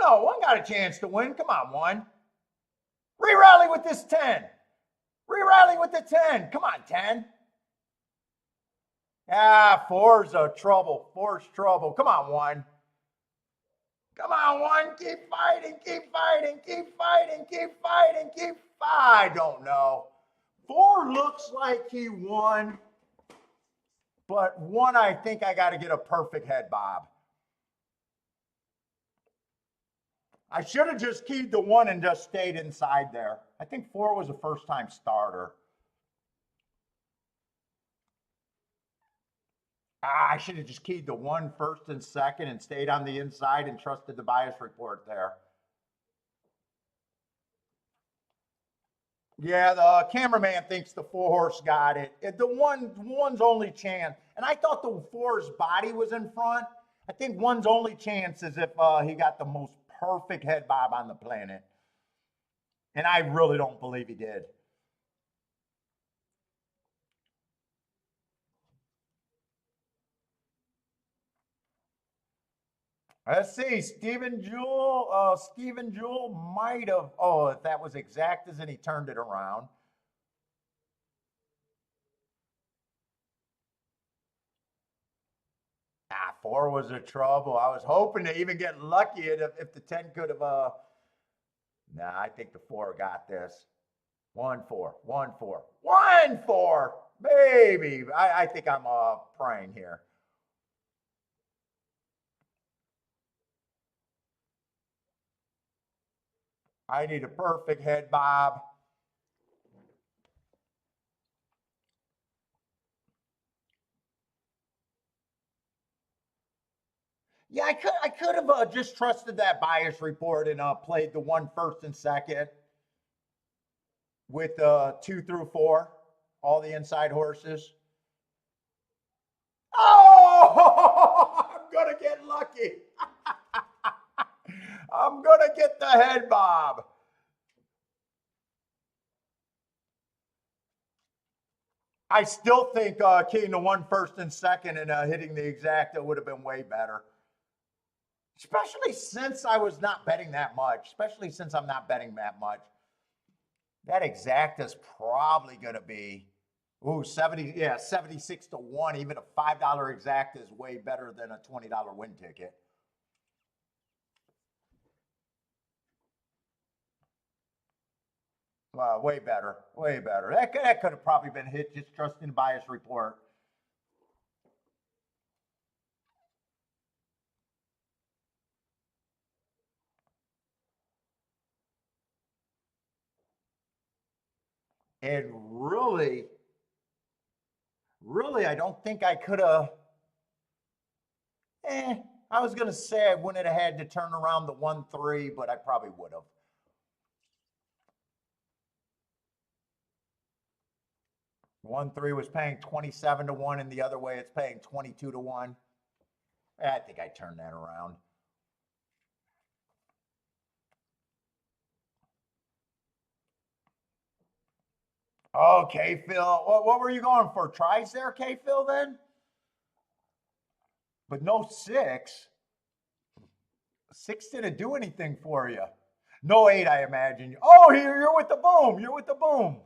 No, 1 got a chance to win. Come on, 1. Re-rally with this 10. Re-rally with the 10. Come on, 10. Ah, 4's a trouble. 4's trouble. Come on, 1. Come on, 1. Keep fighting, keep fighting, keep fighting, keep fighting, keep. I don't know. 4 looks like he won, but 1, I think I got to get a perfect head bob. I should have just keyed the 1 and just stayed inside there. I think 4 was a first-time starter. I should have just keyed the 1 first and second and stayed on the inside and trusted the bias report there. Yeah, the cameraman thinks the 4-horse got it. The 1's only chance, and I thought the 4's body was in front. I think 1's only chance is if he got the most perfect head bob on the planet. And I really don't believe he did. Let's see, Stephen Jewell might have, oh, if that was exact as in he turned it around. Ah, 4 was a trouble. I was hoping to even get lucky if the 10 could have, nah, I think the 4 got this. 1-4, 1-4, 1-4, baby. I think I'm praying here. I need a perfect head bob. Yeah, I could have just trusted that bias report and played the 1 first and second with 2 through 4, all the inside horses. Oh, I'm gonna get lucky. I'm gonna get the head bob. I still think keying the 1 first and second and hitting the exacta would have been way better. Especially since I was not betting that much. Especially since I'm not betting that much. That exacta's probably going to be, 76 to 1. Even a $5 exacta is way better than a $20 win ticket. Way better, way better. That could have probably been hit just trusting the bias report. And really, I don't think I could have. I was going to say I wouldn't have had to turn around the 1-3, but I probably would have. 1-3 was paying 27 to 1, and the other way it's paying 22 to 1. I think I turned that around. Okay, Phil. What were you going for? Tries there, K Phil, then? But no 6. 6 didn't do anything for you. No 8, I imagine. Oh, you're with the boom. You're with the boom.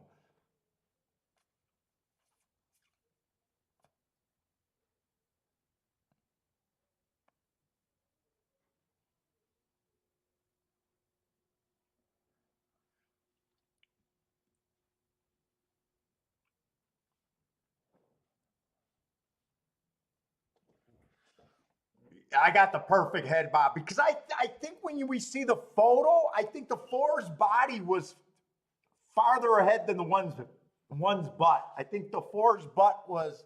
I got the perfect head bob because I think when we see the photo, I think the 4's body was farther ahead than the one's butt. I think the 4's butt was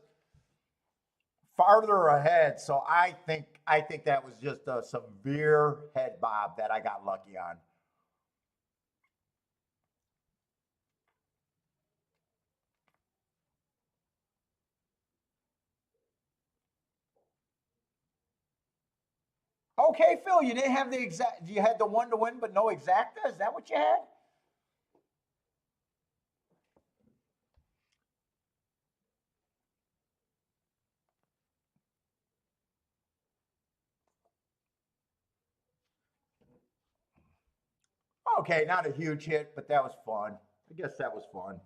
farther ahead, so I think that was just a severe head bob that I got lucky on. Okay, Phil, you didn't have the exact. You had the 1 to win, but no exacta. Is that what you had? Okay, not a huge hit, but that was fun. I guess that was fun.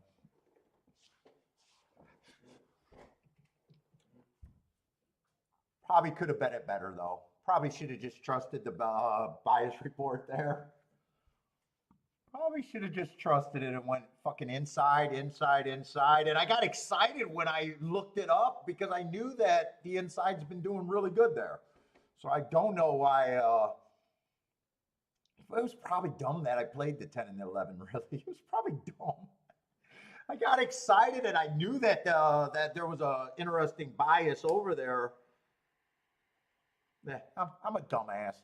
Probably could have bet it better, though. Probably should have just trusted the bias report there. Probably should have just trusted it and went fucking inside. And I got excited when I looked it up because I knew that the inside's been doing really good there. So I don't know why. It was probably dumb that I played the 10 and the 11, really. It was probably dumb. I got excited and I knew that that there was a interesting bias over there. Yeah, I'm a dumbass.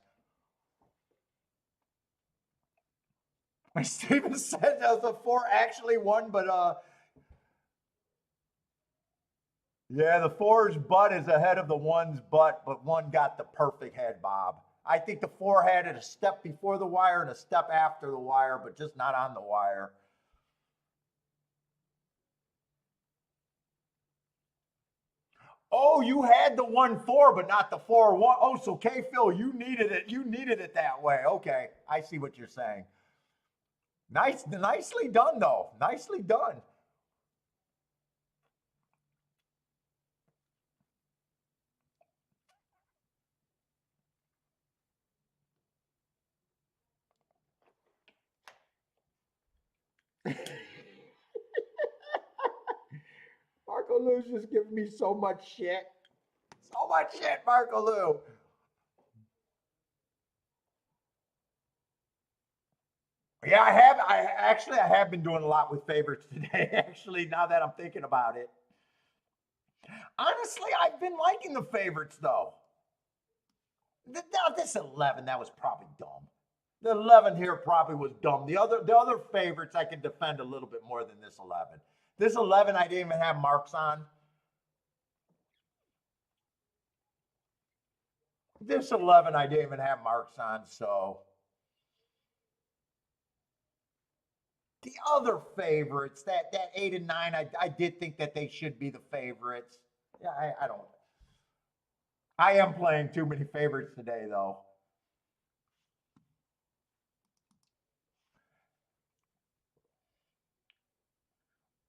Steven said the 4 actually won, but yeah, the 4's butt is ahead of the 1's butt, but 1 got the perfect head bob. I think the 4 had it a step before the wire and a step after the wire, but just not on the wire. Oh, you had the 1-4, but not the 4-1. Oh, so K Phil, you needed it. You needed it that way. Okay, I see what you're saying. Nicely done, though. Nicely done. Marco Lou's just giving me so much shit. So much shit, Marco Lou. Yeah, I have been doing a lot with favorites today, actually, now that I'm thinking about it. Honestly, I've been liking the favorites, though. Now, this 11, that was probably dumb. The 11 here probably was dumb. The other favorites I can defend a little bit more than this 11. This 11 I didn't even have marks on. This 11 I didn't even have marks on, so. The other favorites, that 8 and 9, I did think that they should be the favorites. Yeah, I don't. I am playing too many favorites today, though.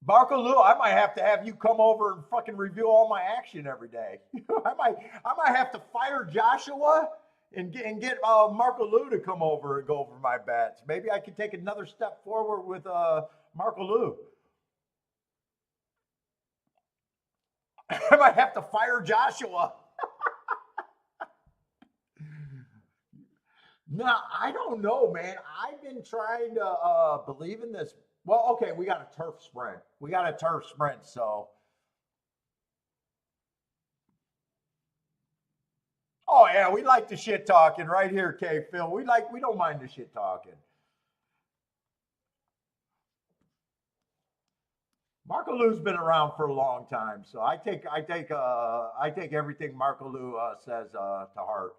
Marco Lou, I might have to have you come over and fucking review all my action every day. I might have to fire Joshua and get Marco Lou to come over and go over my bets. Maybe I could take another step forward with Marco Lou. I might have to fire Joshua. No, I don't know, man. I've been trying to believe in this. Well, okay, we got a turf sprint. So. Oh yeah, we like the shit talking right here, K Phil. We don't mind the shit talking. Marco Lou's been around for a long time, so I take everything Marco Lou says to heart.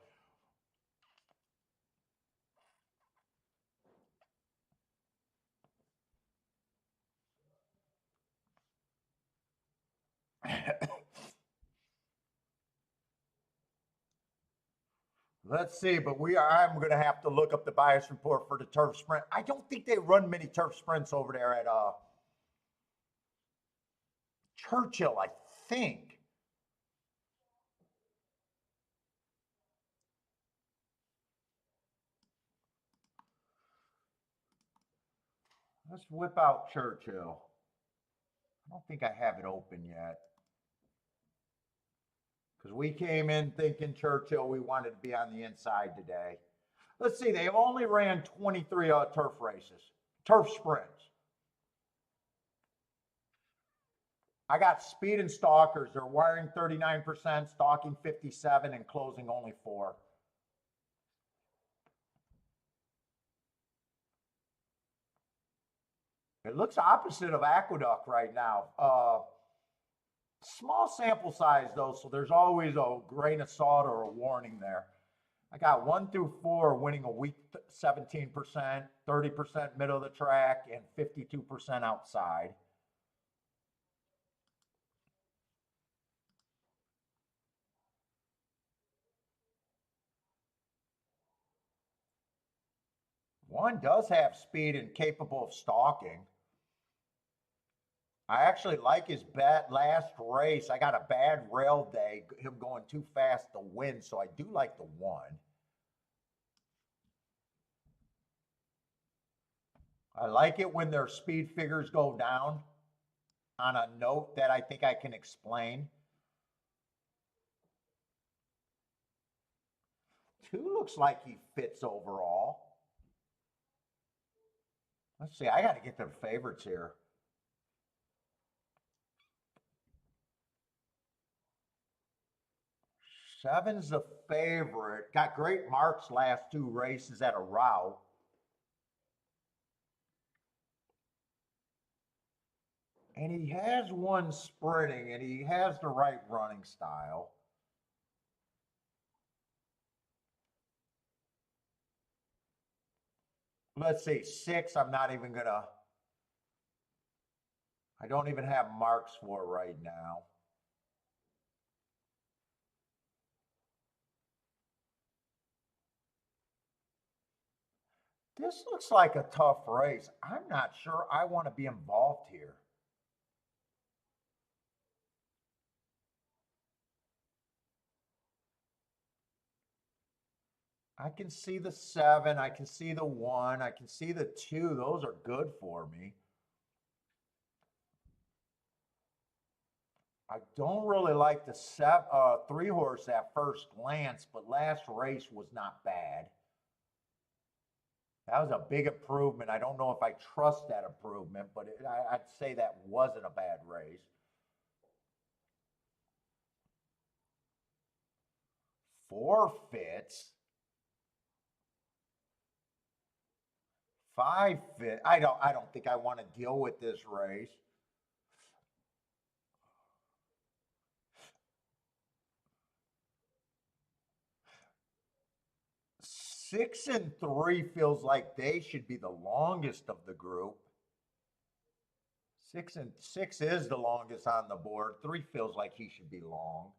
Let's see, but I'm going to have to look up the bias report for the turf sprint. I don't think they run many turf sprints over there at Churchill, I think. Let's whip out Churchill. I don't think I have it open yet. Because we came in thinking Churchill, we wanted to be on the inside today. Let's see, they only ran 23 turf sprints. I got speed and stalkers. They're wiring 39%, stalking 57, and closing only 4. It looks opposite of Aqueduct right now. Small sample size though, so there's always a grain of salt or a warning there. I got 1 through 4 winning a weak 17%, 30% middle of the track, and 52% outside. One does have speed and capable of stalking. I actually like his bet last race. I got a bad rail day, him going too fast to win, so I do like the 1. I like it when their speed figures go down on a note that I think I can explain. 2 looks like he fits overall. Let's see, I got to get the favorites here. 7's the favorite. Got great marks last 2 races at a route. And he has 1 sprinting, and he has the right running style. Let's see, 6, I'm not even gonna, I don't even have marks for right now. This looks like a tough race. I'm not sure I want to be involved here. I can see the 7, I can see the 1, I can see the 2. Those are good for me. I don't really like the 3 horse at first glance, but last race was not bad. That was a big improvement. I don't know if I trust that improvement, but I'd say that wasn't a bad race. 4 fits. 5 fit. I don't think I want to deal with this race. Six and 3 feels like they should be the longest of the group. 6 is the longest on the board. 3 feels like he should be long.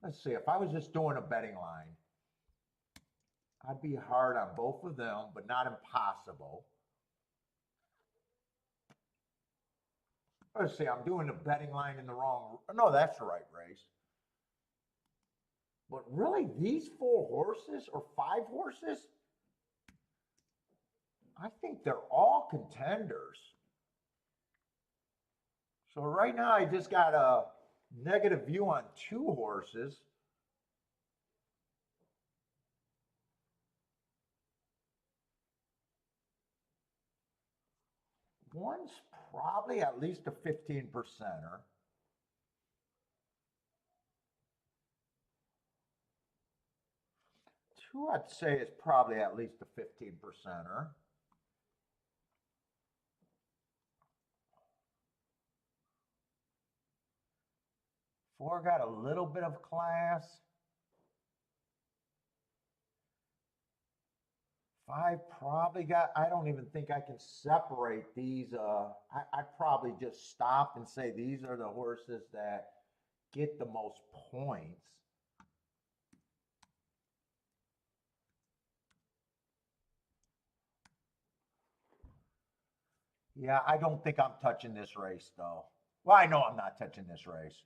Let's see, if I was just doing a betting line, I'd be hard on both of them, but not impossible. Let's see, I'm doing the betting line in the wrong, no, that's the right race. But really, these 4 horses or 5 horses, I think they're all contenders. So right now, I just got a negative view on 2 horses. One's probably at least a 15%er. 2, I'd say, is probably at least a 15%er. 4 got a little bit of class. 5 probably got, I don't even think I can separate these. I'd probably just stop and say these are the horses that get the most points. Yeah, I don't think I'm touching this race though. Well, I know I'm not touching this race.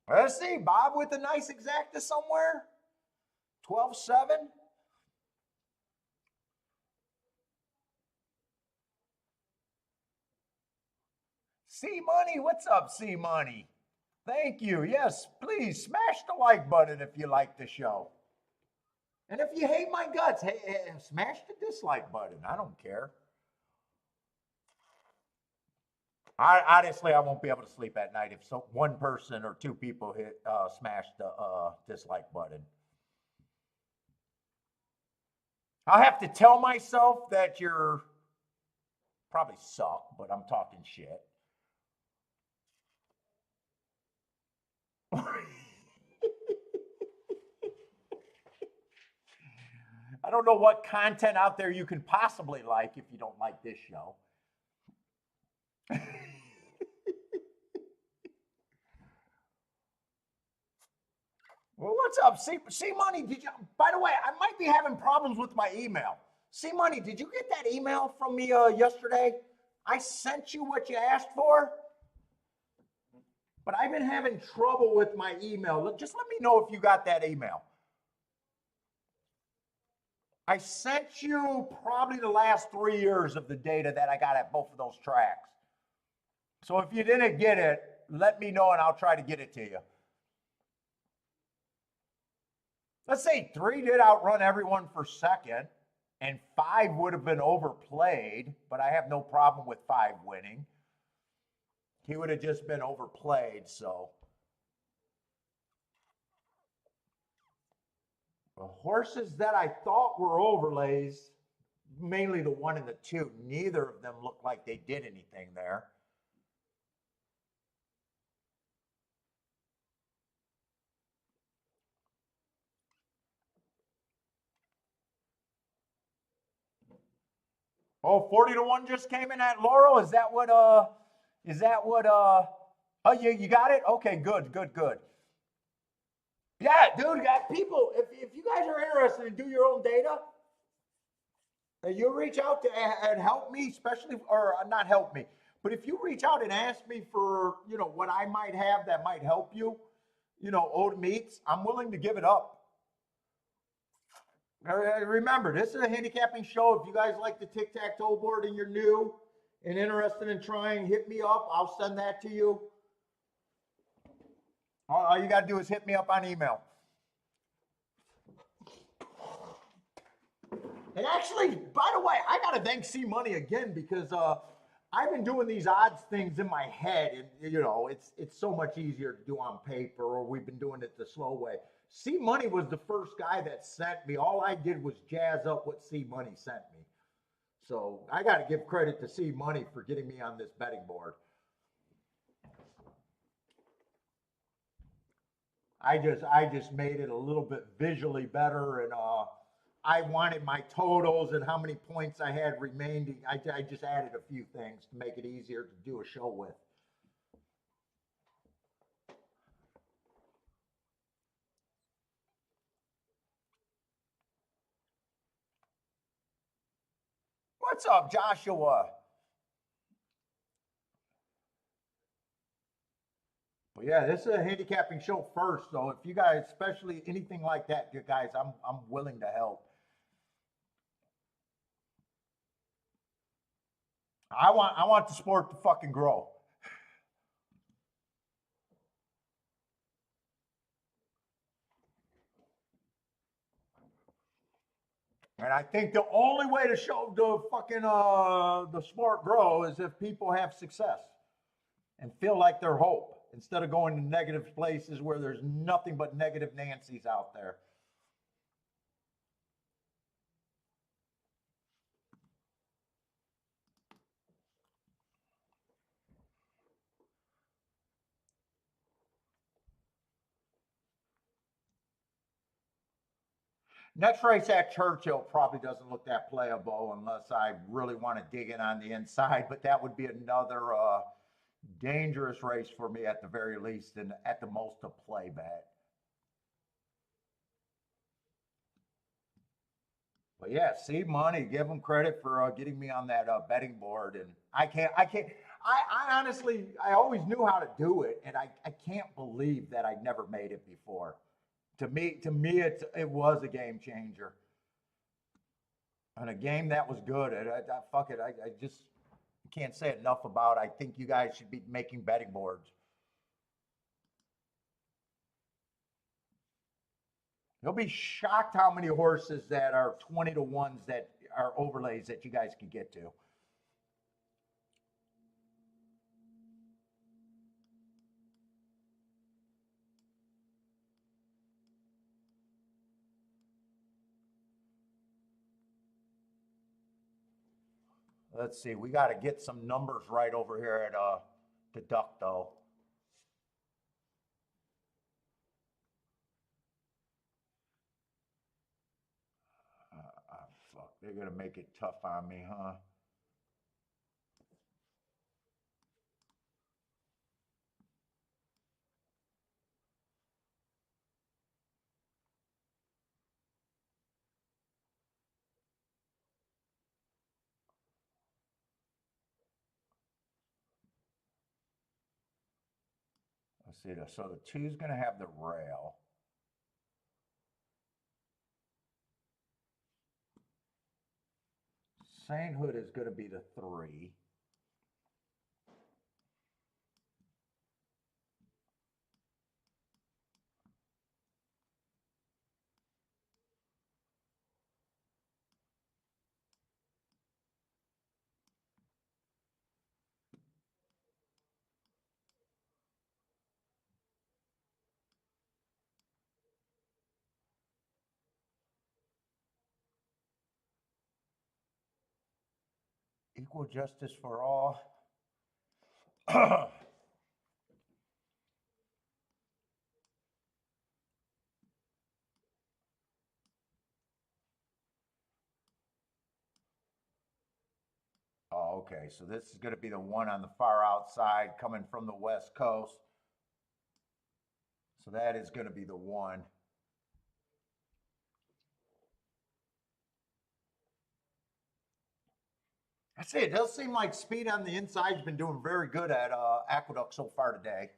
Let's see, Bob with a nice exacta somewhere. 12-7. C Money, what's up, C Money? Thank you. Yes, please smash the like button if you like the show. And if you hate my guts, hey, smash the dislike button. I don't care. Honestly, I won't be able to sleep at night if one person or two people smash the dislike button. I'll have to tell myself that you're probably suck, but I'm talking shit. I don't know what content out there you can possibly like if you don't like this show. Well, what's up? C Money, did you, by the way, I might be having problems with my email. C Money, did you get that email from me yesterday? I sent you what you asked for, but I've been having trouble with my email. Just let me know if you got that email. I sent you probably the last 3 years of the data that I got at both of those tracks. So if you didn't get it, let me know and I'll try to get it to you. Let's say 3 did outrun everyone for second, and 5 would have been overplayed, but I have no problem with 5 winning. He would have just been overplayed, so. The horses that I thought were overlays, mainly the 1 and the 2, neither of them looked like they did anything there. Oh, 40 to 1 just came in at Laurel. Is that what oh, you got it? Okay, good. Yeah, dude, people, if you guys are interested in do your own data, you reach out to and help me, especially, or not help me, but if you reach out and ask me for, what I might have that might help you, old meats, I'm willing to give it up. Remember, this is a handicapping show. If you guys like the tic-tac-toe board and you're new and interested in trying, hit me up. I'll send that to you. All you got to do is hit me up on email. And actually, by the way, I got to thank C Money again because I've been doing these odds things in my head, and it's so much easier to do on paper, or we've been doing it the slow way. C Money was the first guy that sent me. All I did was jazz up what C Money sent me. So I got to give credit to C Money for getting me on this betting board. I just made it a little bit visually better, and I wanted my totals and how many points I had remaining. I just added a few things to make it easier to do a show with. What's up, Joshua? Well, yeah, this is a handicapping show first, so if you guys, especially anything like that, you guys, I'm willing to help. I want the sport to fucking grow. And I think the only way to show the fucking the sport grow is if people have success and feel like they're hope instead of going to negative places where there's nothing but negative Nancy's out there. Next race at Churchill probably doesn't look that playable unless I really want to dig in on the inside, but that would be another dangerous race for me at the very least, and at the most a play bet. But yeah, C Money, give them credit for getting me on that betting board, and I honestly, I always knew how to do it, and I can't believe that I never made it before. To me, it was a game changer, and a game that was good. Fuck it, I just can't say enough about. I think you guys should be making betting boards. You'll be shocked how many horses that are 20 to 1s that are overlays that you guys can get to. Let's see, we got to get some numbers right over here at the Duck, though. Fuck, they're going to make it tough on me, huh? Let's see, so the 2's going to have the rail. Sainthood is going to be the 3. Equal justice for all. Oh, okay, so this is going to be the one on the far outside coming from the West Coast. So that is going to be the one. I say it does seem like speed on the inside's been doing very good at Aqueduct so far today.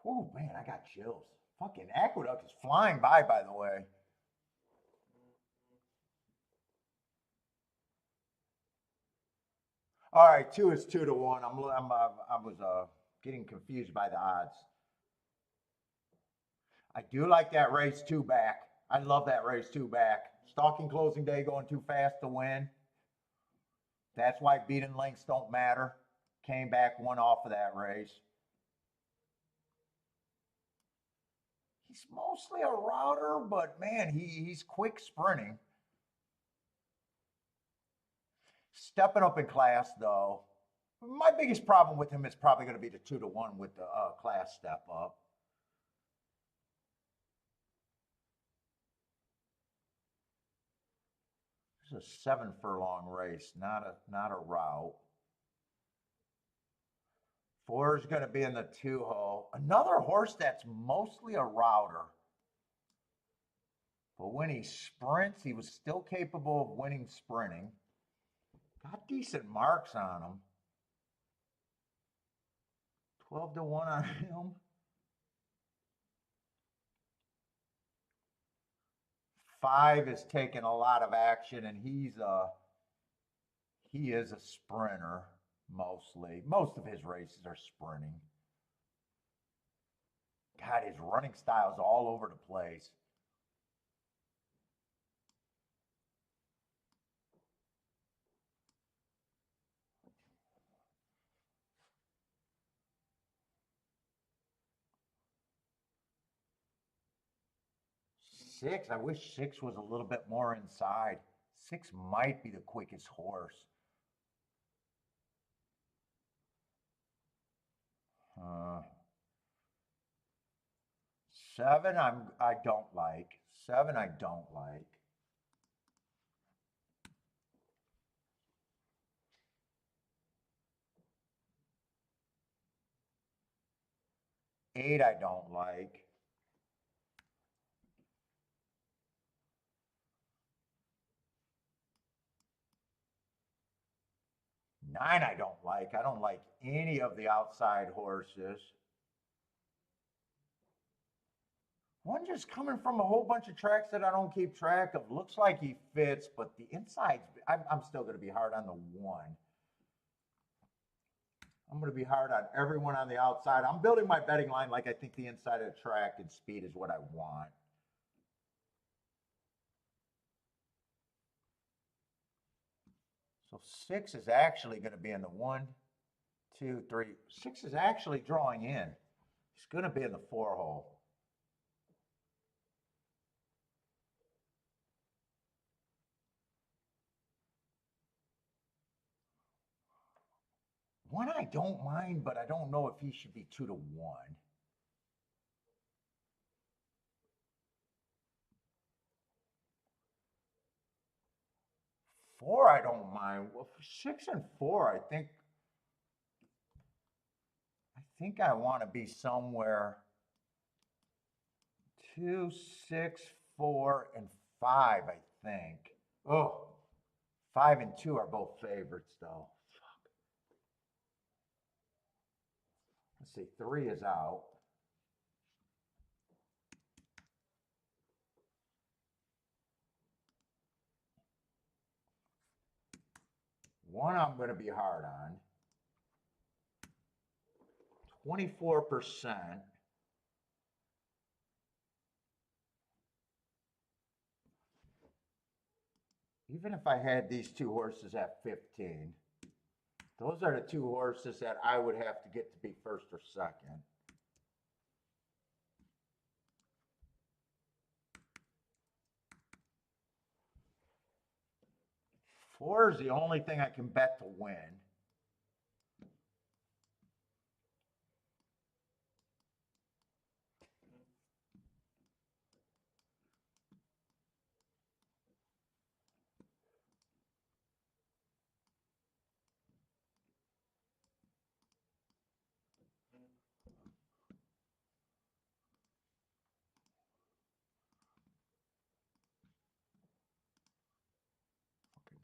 Oh man, I got chills. Fucking Aqueduct is flying by the way. All right, 2 is 2 to 1. I was getting confused by the odds. I do like that race 2 back. I love that race 2 back. Stalking closing day going too fast to win. That's why beating lengths don't matter. Came back, won off of that race. He's mostly a router, but man, he's quick sprinting. Stepping up in class, though. My biggest problem with him is probably going to be the 2 to 1 with the class step up. This is a 7 furlong race, not a route. 4 is going to be in the 2-hole. Another horse that's mostly a router. But when he sprints, he was still capable of winning sprinting. Got decent marks on him. 12 to 1 on him. 5 is taking a lot of action, and he is a sprinter mostly. Most of his races are sprinting. God, his running style is all over the place. Six, I wish 6 was a little bit more inside. 6 might be the quickest horse. 7, I don't like. 7, I don't like. 8, I don't like. 9, I don't like. I don't like any of the outside horses. 1 just coming from a whole bunch of tracks that I don't keep track of. Looks like he fits, but the insides, I'm still going to be hard on the 1. I'm going to be hard on everyone on the outside. I'm building my betting line like I think the inside of the track and speed is what I want. So 6 is actually going to be in the 1, 2, 3. 6 is actually drawing in. It's going to be in the 4 hole. One I don't mind, but I don't know if he should be 2 to 1. Four, I don't mind. Well, for 6 and 4, I think I want to be somewhere 2, 6, 4, and 5, I think. Oh, 5 and 2 are both favorites, though. Fuck. Let's see, 3 is out. One I'm going to be hard on. 24%. Even if I had these 2 horses at 15, those are the 2 horses that I would have to get to be first or second. Four is the only thing I can bet to win.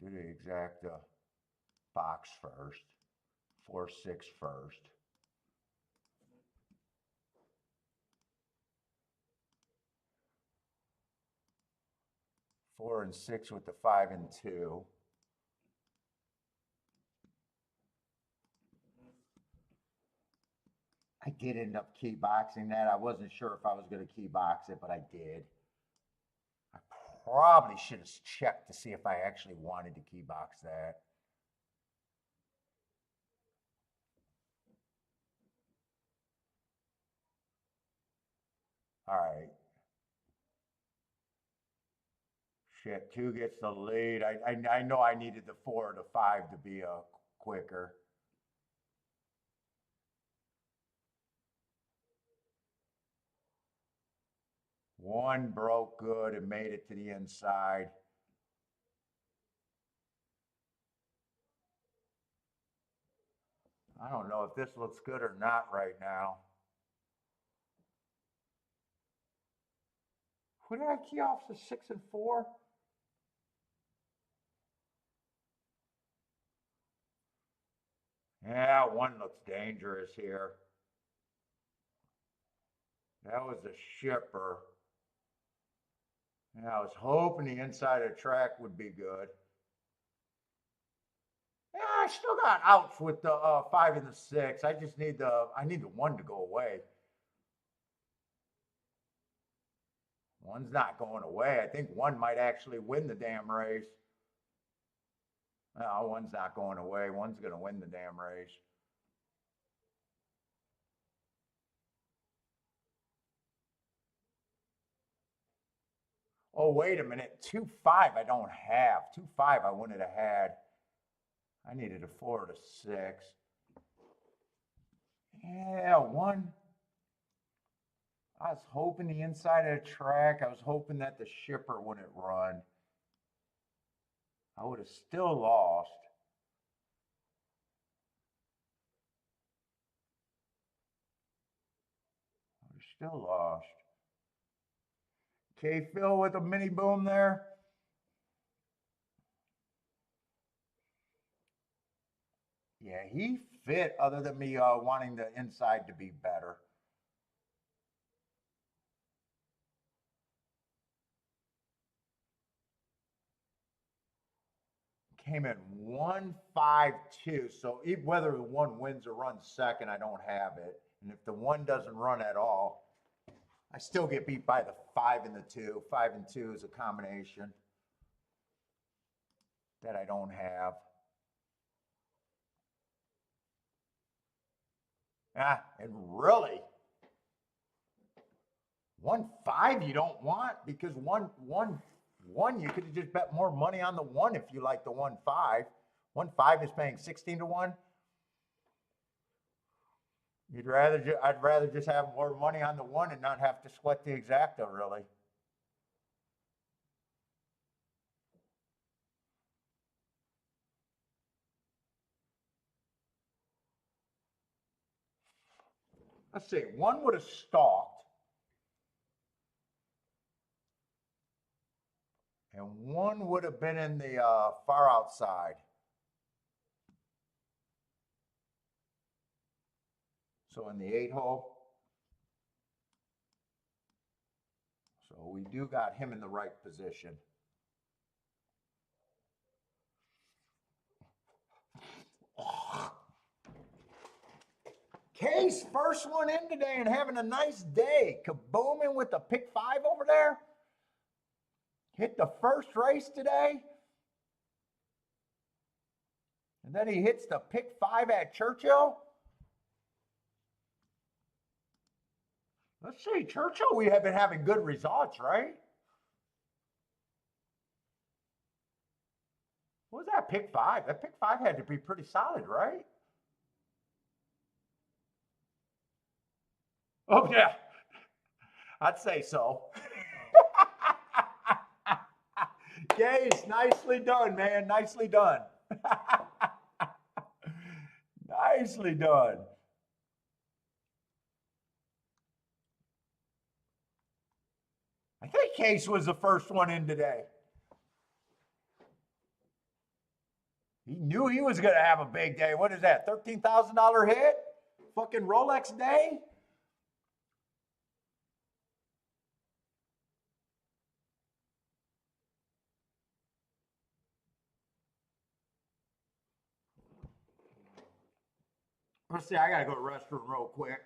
Do the exact box first. 4, 6 first. Four and 6 with the 5 and 2. I did end up key boxing that. I wasn't sure if I was going to key box it, but I did. I probably should have checked to see if I actually wanted to key box that. All right. Shit, 2 gets the lead. I know I needed the 4 or the 5 to be quicker. One broke good and made it to the inside. I don't know if this looks good or not right now. Who did I key off to 6 and 4? Yeah, 1 looks dangerous here. That was the shipper. Yeah, I was hoping the inside of the track would be good. Yeah, I still got outs with the 5 and the 6. I just need the 1 to go away. 1's not going away. I think 1 might actually win the damn race. No, 1's not going away. 1's going to win the damn race. Oh, wait a minute. 2, 5 I don't have. 2, 5 I wouldn't have had. I needed a 4 to 6. Yeah, 1. I was hoping the inside of the track. I was hoping that the shipper wouldn't run. I would have still lost. I would have still lost. Okay, Phil with a mini boom there. Yeah, he fit other than me wanting the inside to be better. came in 152. So whether the one wins or runs second, I don't have it. And if the one doesn't run at all, I still get beat by the 5 and the 2. 5 and 2 is a combination that I don't have. And really, 1-5 you don't want, because one you could have just bet more money on the 1 if you like the 1-5. 1-5 is paying 16-1. I'd rather just have more money on the 1 and not have to sweat the exacta, really. Let's see, 1 would have stalked. And 1 would have been in the far outside. So in the 8 hole. So we do got him in the right position. Case, first one in today and having a nice day. Kabooming with the pick 5 over there. Hit the first race today. And then he hits the pick 5 at Churchill. Let's see, Churchill, we have been having good results, right? What was that pick 5? That pick 5 had to be pretty solid, right? Oh, yeah. I'd say so. Gaze, nicely done, man. Nicely done. Nicely done. I think Case was the first one in today. He knew he was going to have a big day. What is that, $13,000 hit? Fucking Rolex day? Let's see, I got to go to the restroom real quick.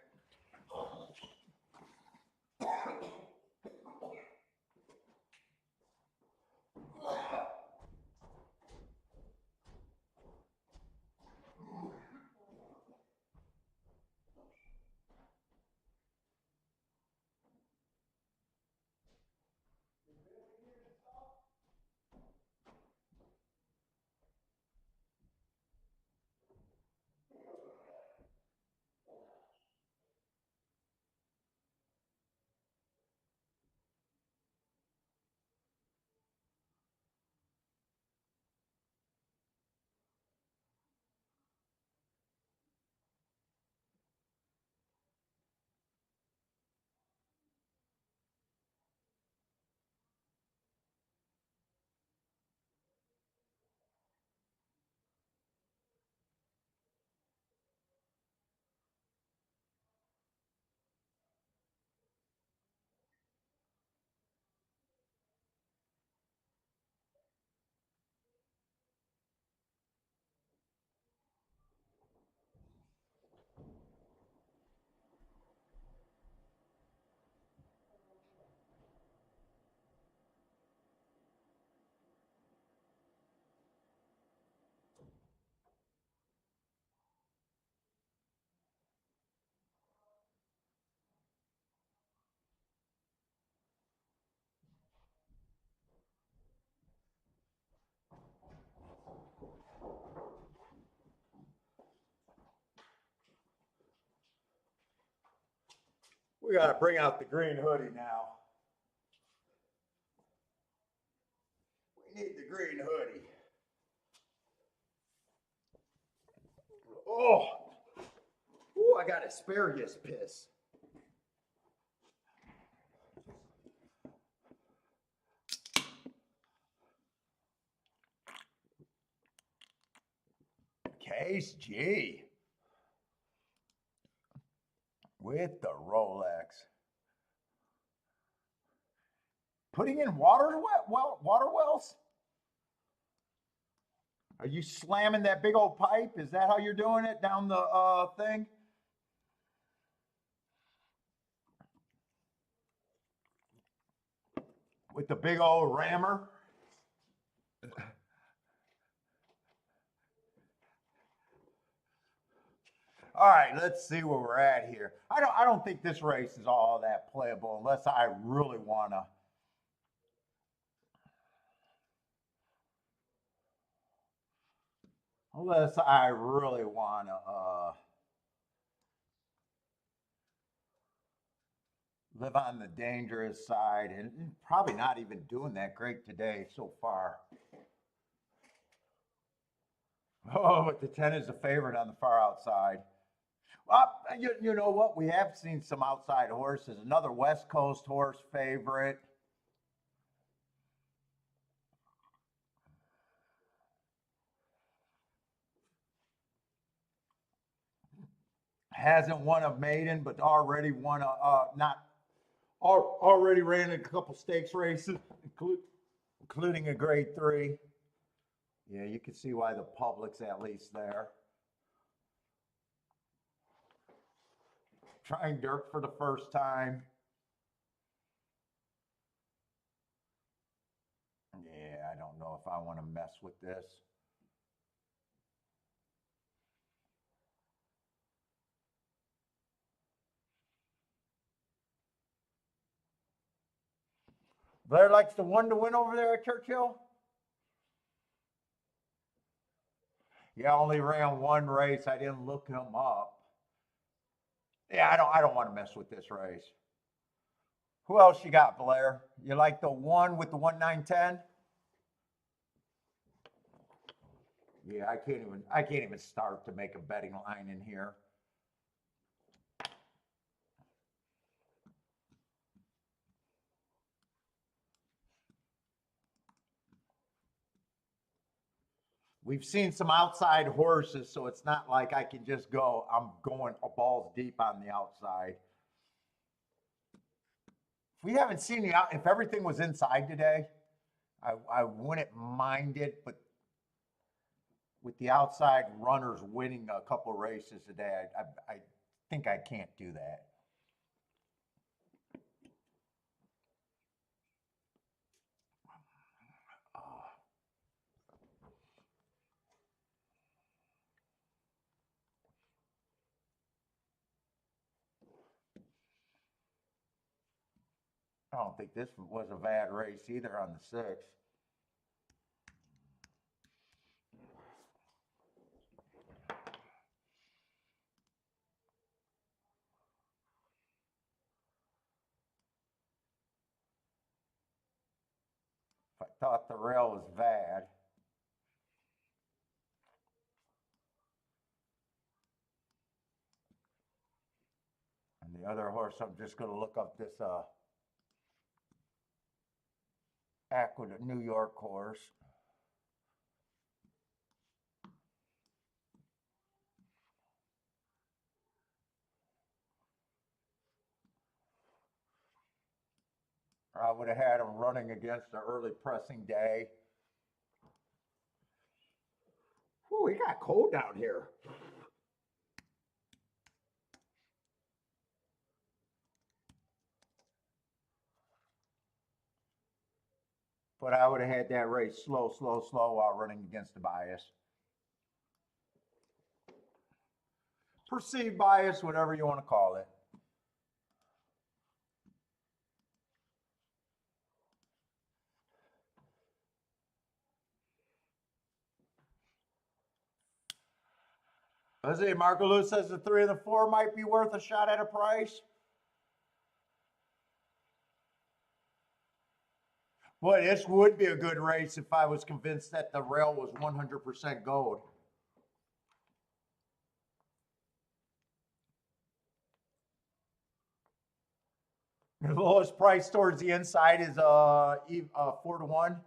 We got to bring out the green hoodie now. We need the green hoodie. Oh, ooh, I got asparagus piss. Case G with the Rolex. Putting in water wells? Are you slamming that big old pipe? Is that how you're doing it down the thing? With the big old rammer? All right, let's see where we're at here. I don't think this race is all that playable unless I really wanna. Unless I really wanna live on the dangerous side, and probably not even doing that great today so far. Oh, but the 10 is the favorite on the far outside. Well, you know what? We have seen some outside horses. Another West Coast horse favorite. Hasn't won a maiden, but already won a already ran a couple stakes races, including a grade 3. Yeah, you can see why the public's at least there. Trying dirt for the first time. Yeah, I don't know if I want to mess with this. Blair likes the 1 to win over there at Churchill. Yeah, I only ran one race. I didn't look him up. Yeah, I don't want to mess with this race. Who else you got, Blair? You like the 1 with the 1-9-10? Yeah, I can't even start to make a betting line in here. We've seen some outside horses, so it's not like I can just go, I'm going balls deep on the outside. If we haven't seen the out, if everything was inside today, I wouldn't mind it, but with the outside runners winning a couple races today, I think I can't do that. I don't think this was a bad race either on the 6th. If I thought the rail was bad. And the other horse, I'm just going to look up this Aqueduct New York horse. I would have had him running against the early pressing day. Whew, it got cold down here. But I would have had that race slow while running against the bias. Perceived bias, whatever you want to call it. Let's see, Marco Lewis says the 3 and the 4 might be worth a shot at a price. Boy, this would be a good race if I was convinced that the rail was 100% gold. The lowest price towards the inside is 4 to 1.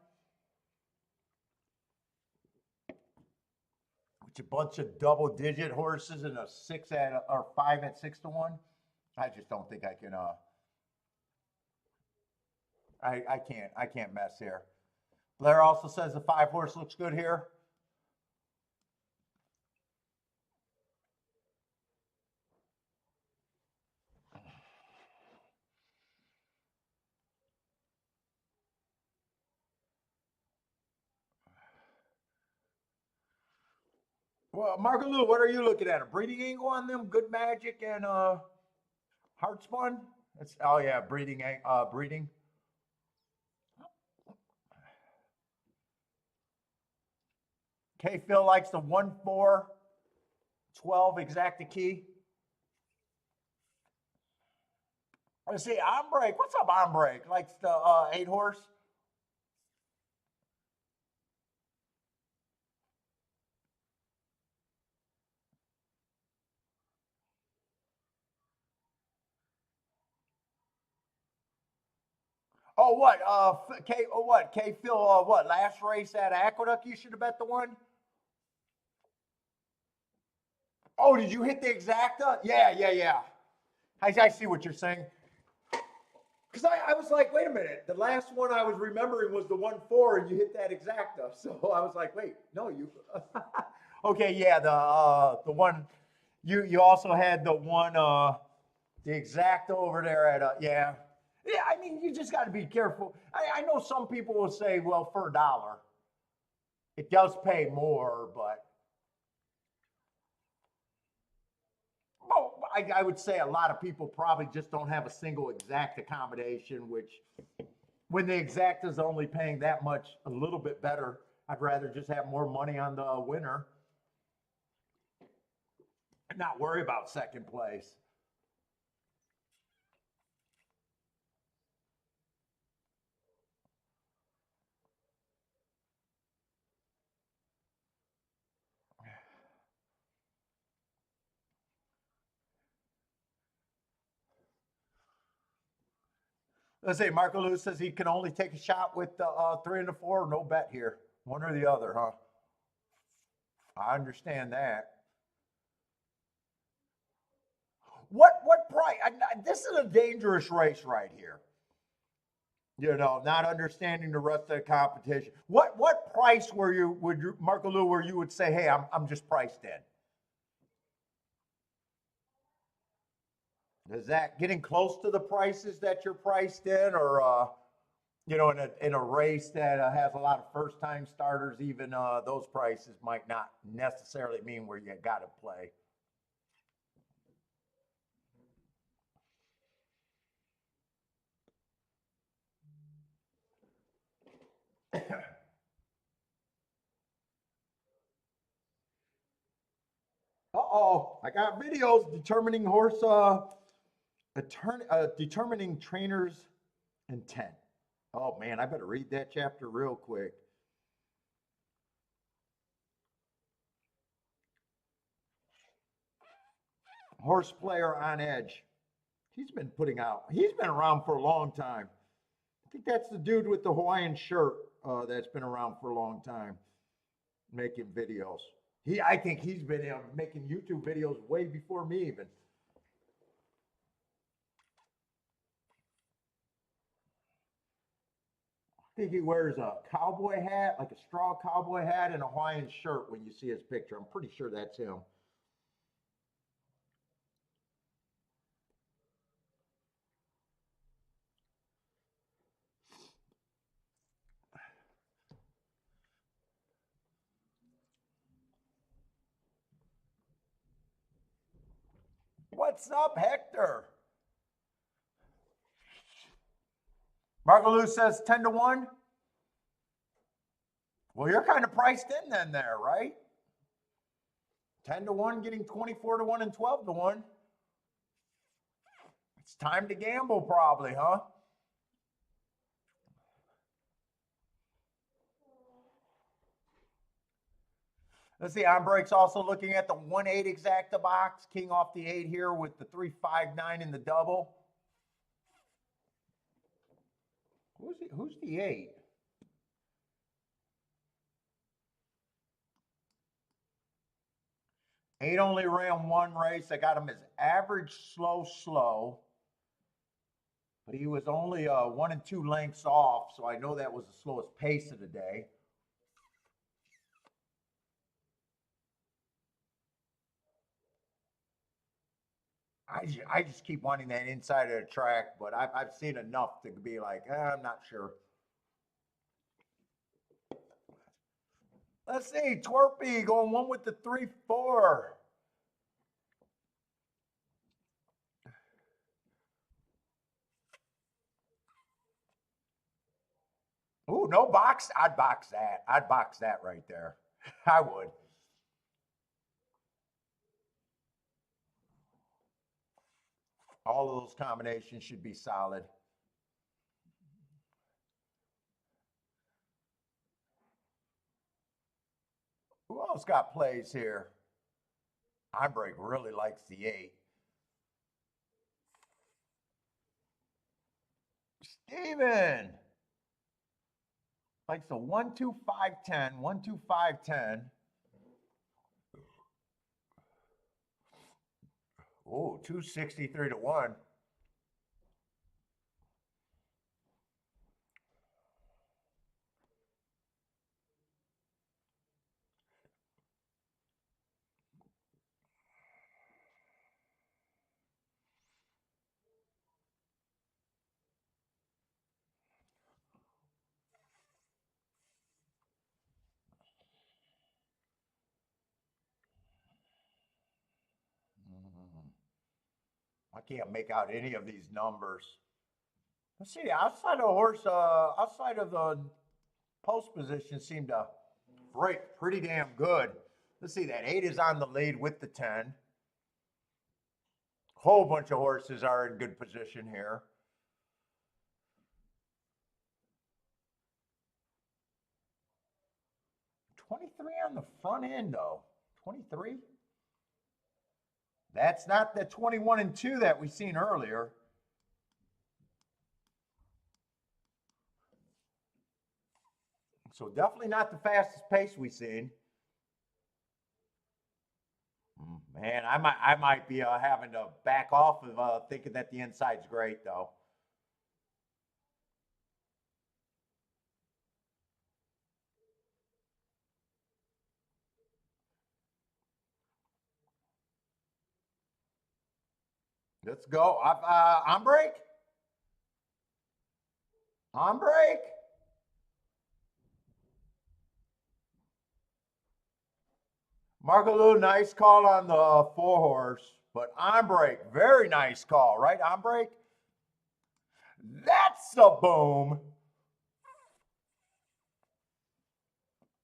Which a bunch of double-digit horses and a 5 at 6 to 1. I just don't think I can. I can't mess here. Blair also says the 5 horse looks good here. Well, Marco Lou, what are you looking at? A breeding angle on them? Good Magic and Heart Spun? That's, oh yeah, breeding. K Phil likes the 1-4 12 exacta key. Let's see, Ombrake. What's up, Ombrake? Likes the 8-horse. Oh, what? K Phil, what? Last race at Aqueduct, you should have bet the one? Oh, did you hit the exacta? Yeah. I see what you're saying. Because I was like, wait a minute. The last one I was remembering was the 1-4, and you hit that exacta. So I was like, wait, no, you. Okay, yeah, the one. You also had the one, the exacta over there at yeah. Yeah, I mean, you just got to be careful. I know some people will say, well, for $1, it does pay more, but well, I would say a lot of people probably just don't have a single exact accommodation, which when the exact is only paying that much, a little bit better, I'd rather just have more money on the winner and not worry about second place. Let's say Marco Lewis says he can only take a shot with the 3 and the 4. No bet here. One or the other, huh? I understand that. What price? This is a dangerous race right here. You know, not understanding the rest of the competition. What price would you, Marco Lou, where you would say, hey, I'm just priced in? Is that getting close to the prices that you're priced in, or you know, in a race that has a lot of first time starters, even those prices might not necessarily mean where you got to play. Uh-oh, I got videos determining determining trainer's intent. Oh man, I better read that chapter real quick. Horse player on edge. He's been around for a long time. I think that's the dude with the Hawaiian shirt that's been around for a long time, making videos. I think he's been making YouTube videos way before me even. I think he wears a cowboy hat, like a straw cowboy hat, and a Hawaiian shirt when you see his picture. I'm pretty sure that's him. What's up, Hector? Marco Lou says 10 to 1. Well, you're kind of priced in then there, right? 10 to 1, getting 24 to 1 and 12 to 1. It's time to gamble, probably, huh? Let's see, Ombrake's also looking at the 1-8 exacta box, king off the 8 here with the 3-5-9 in the double. Who's the 8? Eight only ran one race. I got him as average slow. But he was only 1 and 2 lengths off, so I know that was the slowest pace of the day. I just keep wanting that inside of the track, but I've seen enough to be like, I'm not sure. Let's see, Twerpy going 1 with the 3-4. Ooh, no box. I'd box that. I'd box that right there. I would. All of those combinations should be solid. Who else got plays here? Einbreak really likes the 8. Steven likes the 1, 2, 5, 10. 1, 2, 5, 10. Ooh, 263 to 1. I can't make out any of these numbers. Let's see, outside of horse, outside of the post position seemed to break pretty damn good. Let's see, that 8 is on the lead with the 10. Whole bunch of horses are in good position here. $23 on the front end, though. 23? That's not the 21 and 2 that we seen earlier. So definitely not the fastest pace we seen. Man, I might be having to back off of thinking that the inside's great, though. Let's go. On break. On break. Margaloo, nice call on the 4-horse, but on break, very nice call, right? On break. That's a boom.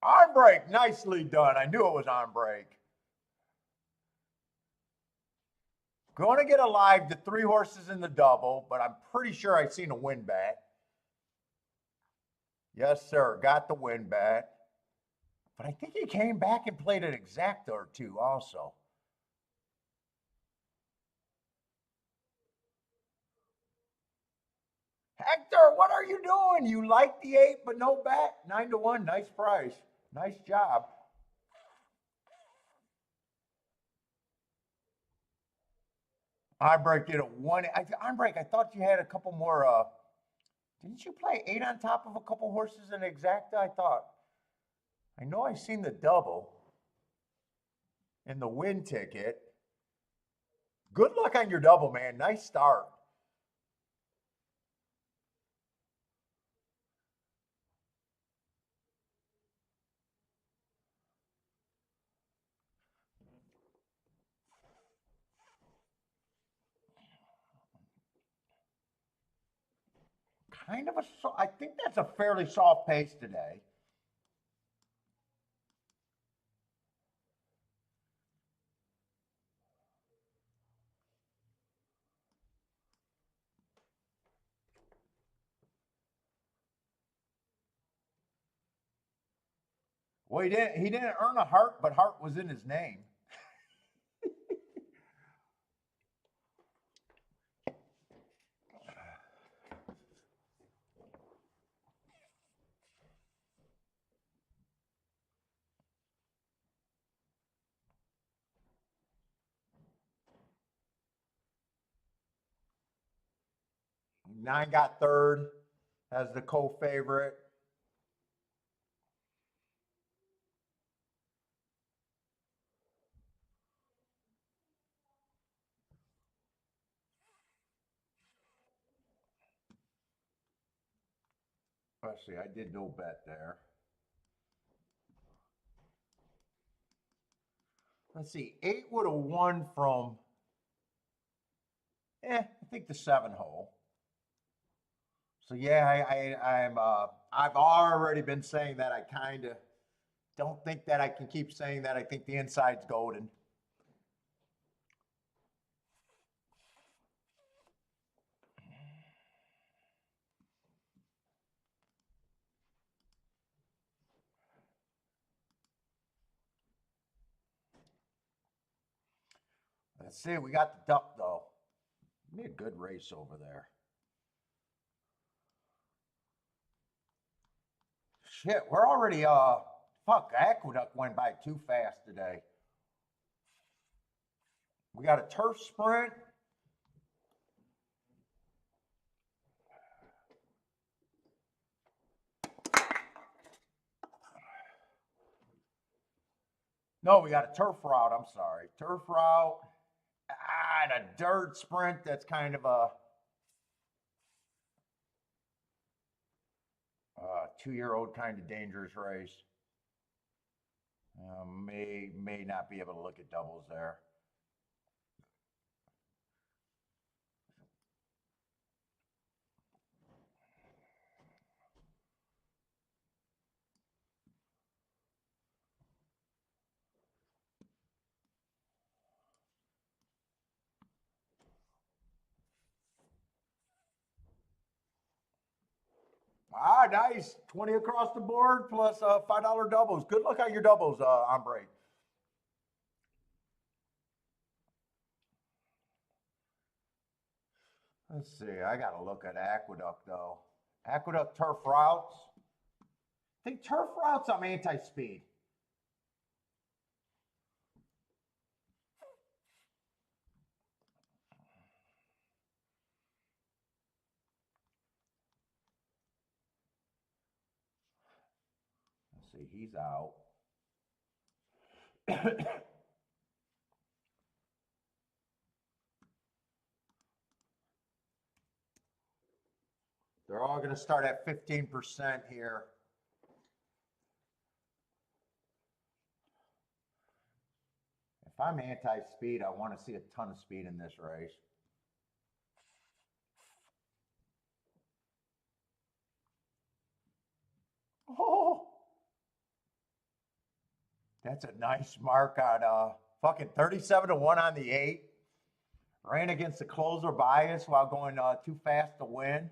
On break, nicely done. I knew it was on break. Going to get alive to 3 horses in the double, but I'm pretty sure I've seen a win bet. Yes, sir. Got the win bet. But I think he came back and played an exacta or 2 also. Hector, what are you doing? You like the 8, but no bet? 9 to 1. Nice price. Nice job. Einbreak did a 1. Einbreak, I thought you had a couple more. Didn't you play 8 on top of a couple horses in exacta? I thought. I know I seen the double in the win ticket. Good luck on your double, man. Nice start. Kind of I think that's a fairly soft pace today. Well, he didn't earn a heart, but heart was in his name. Nine got third as the co-favorite. Let's see, I did no bet there. let's see, 8 would have won from, I think the 7 hole. So yeah, I've already been saying that. I kind of don't think that I can keep saying that. I think the inside's golden. Let's see, we got the duck though. Be a good race over there. Shit, we're already, fuck, Aqueduct went by too fast today. We got a turf sprint. No, we got a turf route, I'm sorry. Turf route, and a dirt sprint that's kind of a 2-year-old kind of dangerous race. May not be able to look at doubles there. Ah, nice. 20 across the board plus $5 doubles. Good luck on your doubles, hombre. Let's see. I got to look at Aqueduct, though. Aqueduct turf routes. I think turf routes, I'm anti-speed. Let's see. He's out. They're all going to start at 15% here. If I'm anti-speed, I want to see a ton of speed in this race. Oh, that's a nice mark on fucking 37-1 on the 8. Ran against the closer bias while going too fast to win.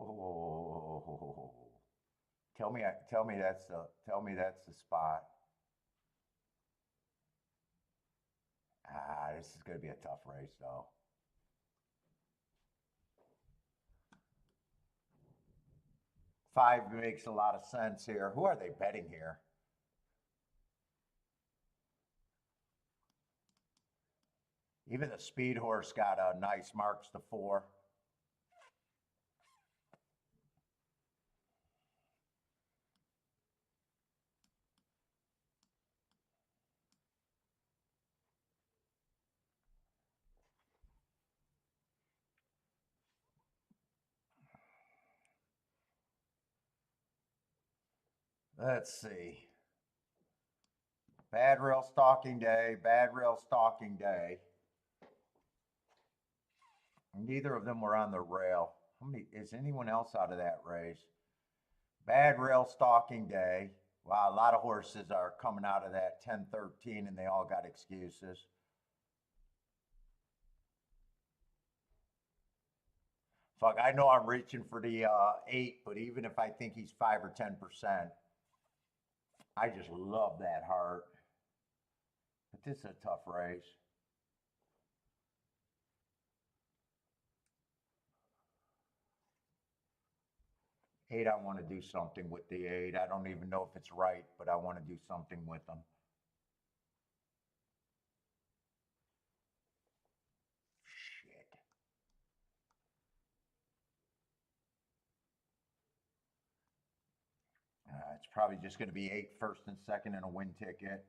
Oh, tell me that's the spot. This is going to be a tough race, though. Five makes a lot of sense here. Who are they betting here? Even the speed horse got nice marks to 4. Let's see. Bad rail stalking day, bad rail stalking day. Neither of them were on the rail. How many is anyone else out of that race? Bad rail stalking day. Wow, a lot of horses are coming out of that 10-13 and they all got excuses. Fuck, I know I'm reaching for the 8, but even if I think he's 5 or 10%, I just love that heart. But this is a tough race. Eight, I want to do something with the 8. I don't even know if it's right, but I want to do something with them. Shit. It's probably just going to be 8 first and second and a win ticket.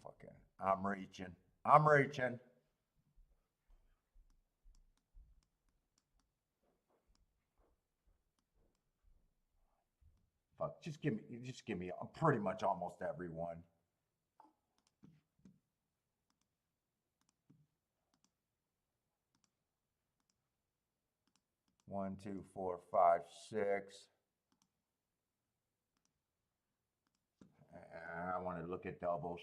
Fucking, I'm reaching. I'm reaching. Just give me pretty much almost everyone. One, two, four, five, six. I want to look at doubles.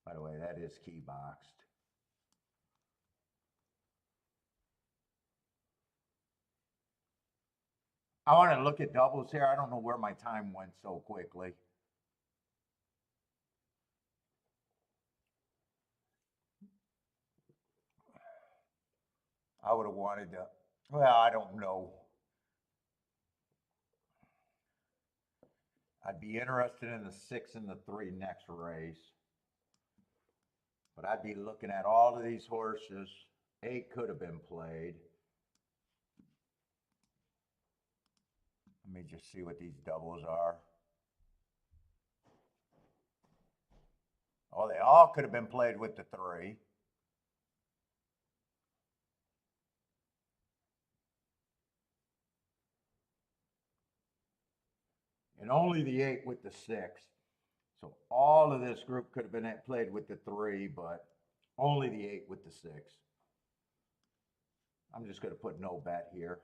By the way, that is key boxed. I want to look at doubles here. I don't know where my time went so quickly. I would have wanted to, well, I don't know. I'd be interested in the 6 and the 3 next race. But I'd be looking at all of these horses. 8 could have been played. Let me just see what these doubles are. Oh, they all could have been played with the 3. And only the 8 with the 6. So all of this group could have been played with the 3, but only the 8 with the 6. I'm just going to put no bet here.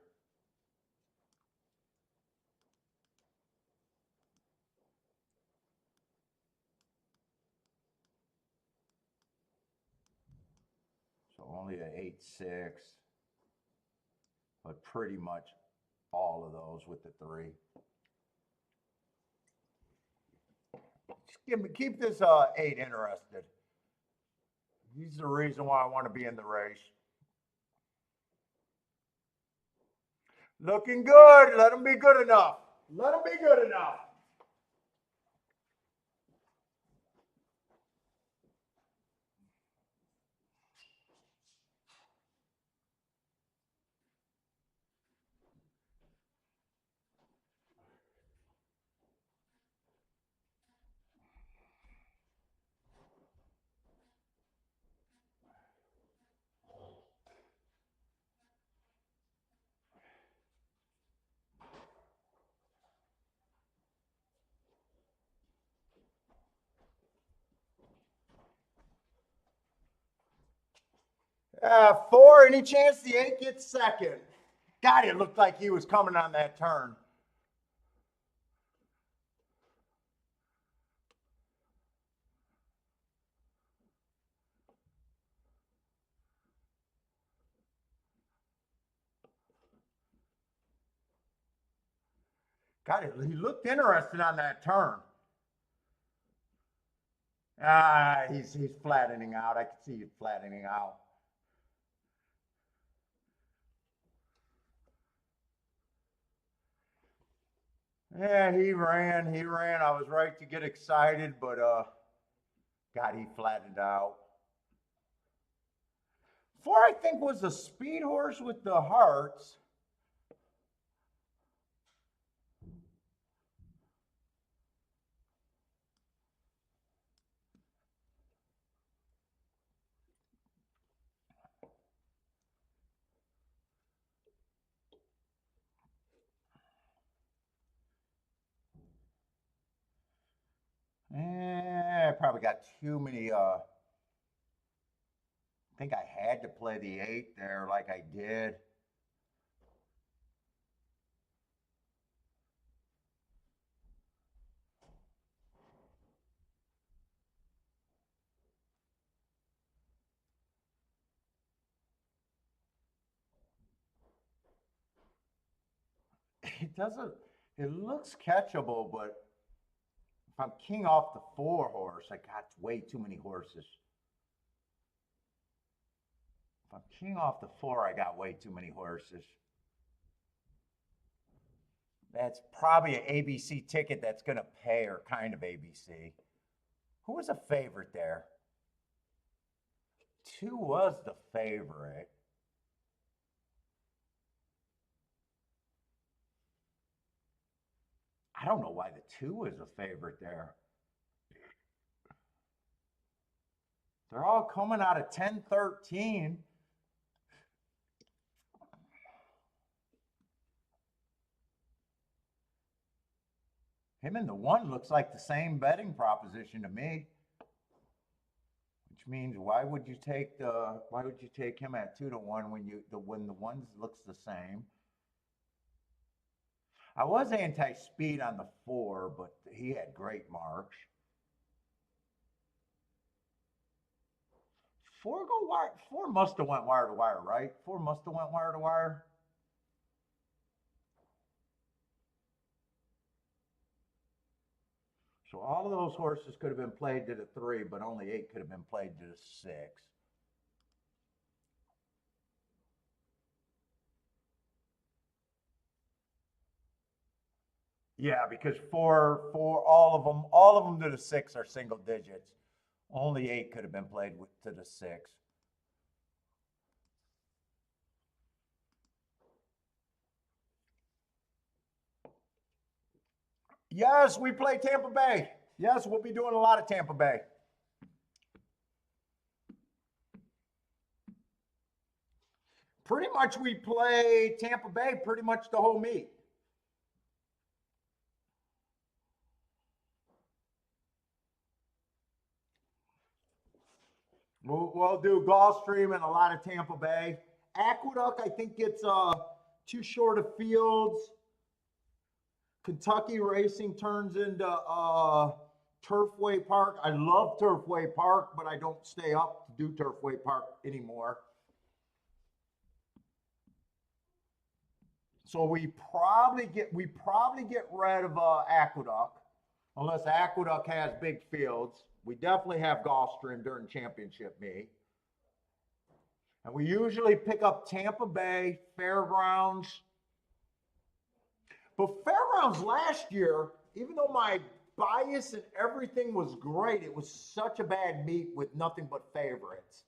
So only an 8-6, but pretty much all of those with the 3. Just keep this 8 interested. He's the reason why I want to be in the race. Looking good. Let him be good enough. Let him be good enough. Four, any chance the 8 gets second? God, it looked like he was coming on that turn. God, he looked interested on that turn. He's flattening out. I can see he's flattening out. Yeah, he ran. I was right to get excited, but God, he flattened out. 4, I think, was the speed horse with the hearts. I probably got too many. I think I had to play the 8 there like I did. It doesn't, it looks catchable, but if I'm king off the 4 horse, I got way too many horses. If I'm king off the 4, I got way too many horses. That's probably an ABC ticket that's going to pay, or kind of ABC. Who was a favorite there? 2 was the favorite. I don't know why the 2 was a favorite there. They're all coming out of 10-13. Him and the 1 looks like the same betting proposition to me. Which means why would you take him at 2-1 when the 1 looks the same? I was anti-speed on the 4, but he had great marks. 4 go wire. 4 must have went wire to wire, right? 4 must have went wire to wire. So all of those horses could have been played to the 3, but only 8 could have been played to the 6. Yeah, because for all of them to the 6 are single digits. Only 8 could have been played to the 6. Yes, we play Tampa Bay. Yes, we'll be doing a lot of Tampa Bay. Pretty much we play Tampa Bay pretty much the whole meet. We'll do Gulfstream and a lot of Tampa Bay. Aqueduct, I think gets too short of fields. Kentucky racing turns into Turfway Park. I love Turfway Park, but I don't stay up to do Turfway Park anymore. So we probably get rid of Aqueduct, unless Aqueduct has big fields. We definitely have Gulfstream during championship meet. And we usually pick up Tampa Bay, Fairgrounds. But Fairgrounds last year, even though my bias and everything was great, it was such a bad meet with nothing but favorites.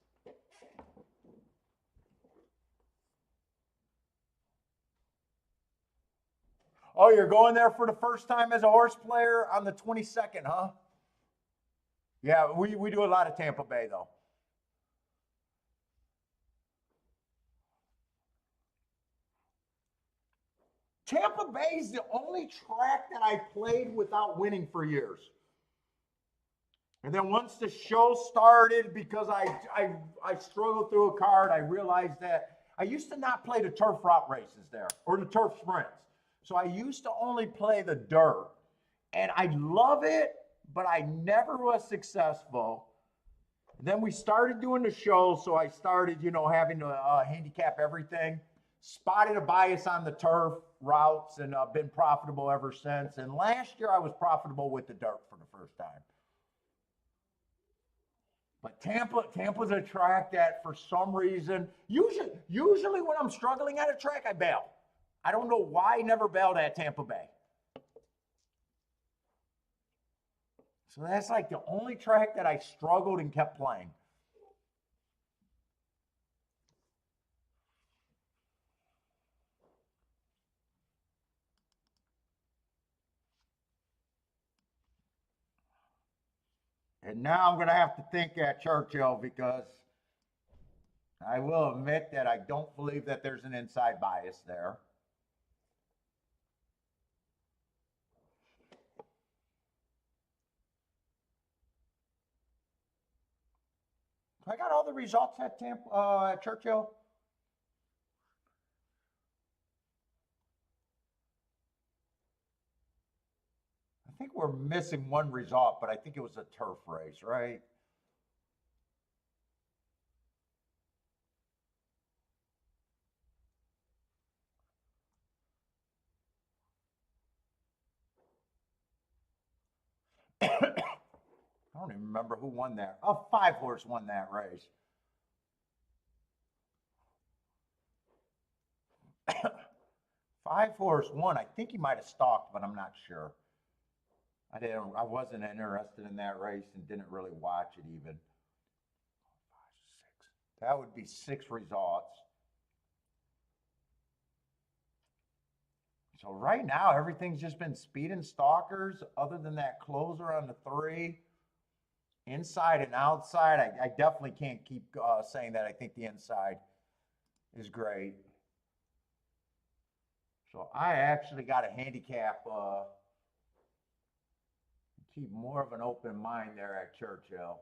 Oh, you're going there for the first time as a horse player on the 22nd, huh? Yeah, we do a lot of Tampa Bay, though. Tampa Bay is the only track that I played without winning for years. And then once the show started, because I struggled through a card, I realized that I used to not play the turf route races there, or the turf sprints. So I used to only play the dirt. And I love it, but I never was successful. And then we started doing the show, so I started, having to handicap everything. Spotted a bias on the turf routes and been profitable ever since. And last year I was profitable with the dirt for the first time. But Tampa's a track that for some reason, usually when I'm struggling at a track, I bail. I don't know why I never bailed at Tampa Bay. So that's like the only track that I struggled and kept playing. And now I'm going to have to think at Churchill, because I will admit that I don't believe that there's an inside bias there. I got all the results at at Churchill. I think we're missing one result, but I think it was a turf race, right? I don't even remember who won that. A 5-horse won that race. 5-horse won. I think he might have stalked, but I'm not sure. I wasn't interested in that race and didn't really watch it even. 5, 6. That would be 6 results. So right now, everything's just been speed and stalkers, other than that closer on the 3. Inside and outside, I definitely can't keep saying that I think the inside is great. So I actually got a handicap Keep more of an open mind there at Churchill.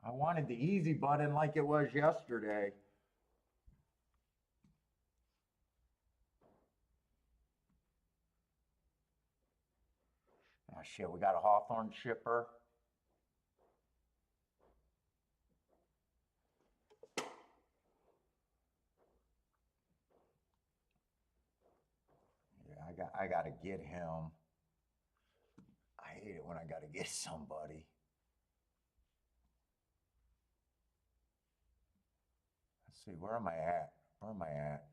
I wanted the easy button like it was yesterday. Oh shit, we got a Hawthorne shipper. Yeah, I gotta get him. I hate it when I gotta get somebody. Let's see, where am I at? Where am I at?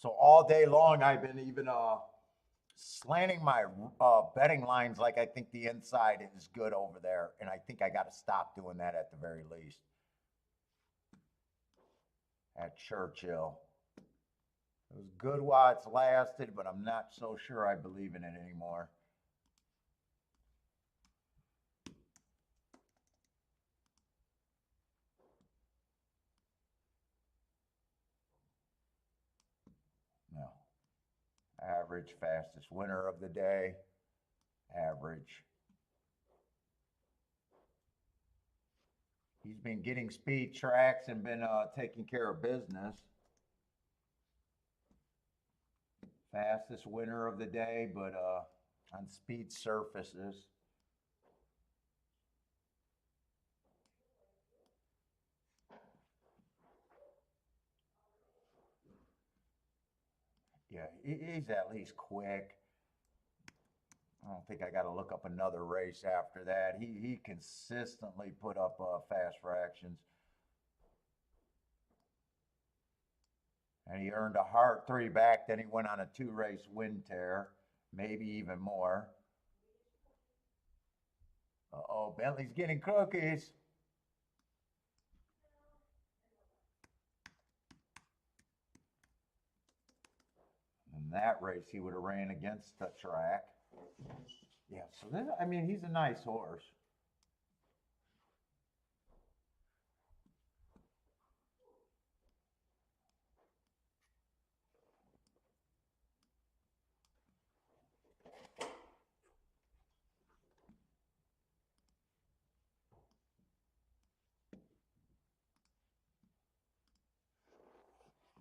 So all day long I've been even slanting my betting lines like I think the inside is good over there. And I think I got to stop doing that at the very least. At Churchill. It was good while it's lasted, but I'm not so sure I believe in it anymore. No. Average, fastest winner of the day. Average. He's been getting speed tracks and been taking care of business. Fastest winner of the day, but on speed surfaces. Yeah, he's at least quick. I don't think I got to look up another race after that. He consistently put up fast fractions. And he earned a hard 3 back. Then he went on a 2-race win tear, maybe even more. Uh-oh, Bentley's getting cookies. In that race, he would have ran against the track. Yeah, so this, I mean, he's a nice horse.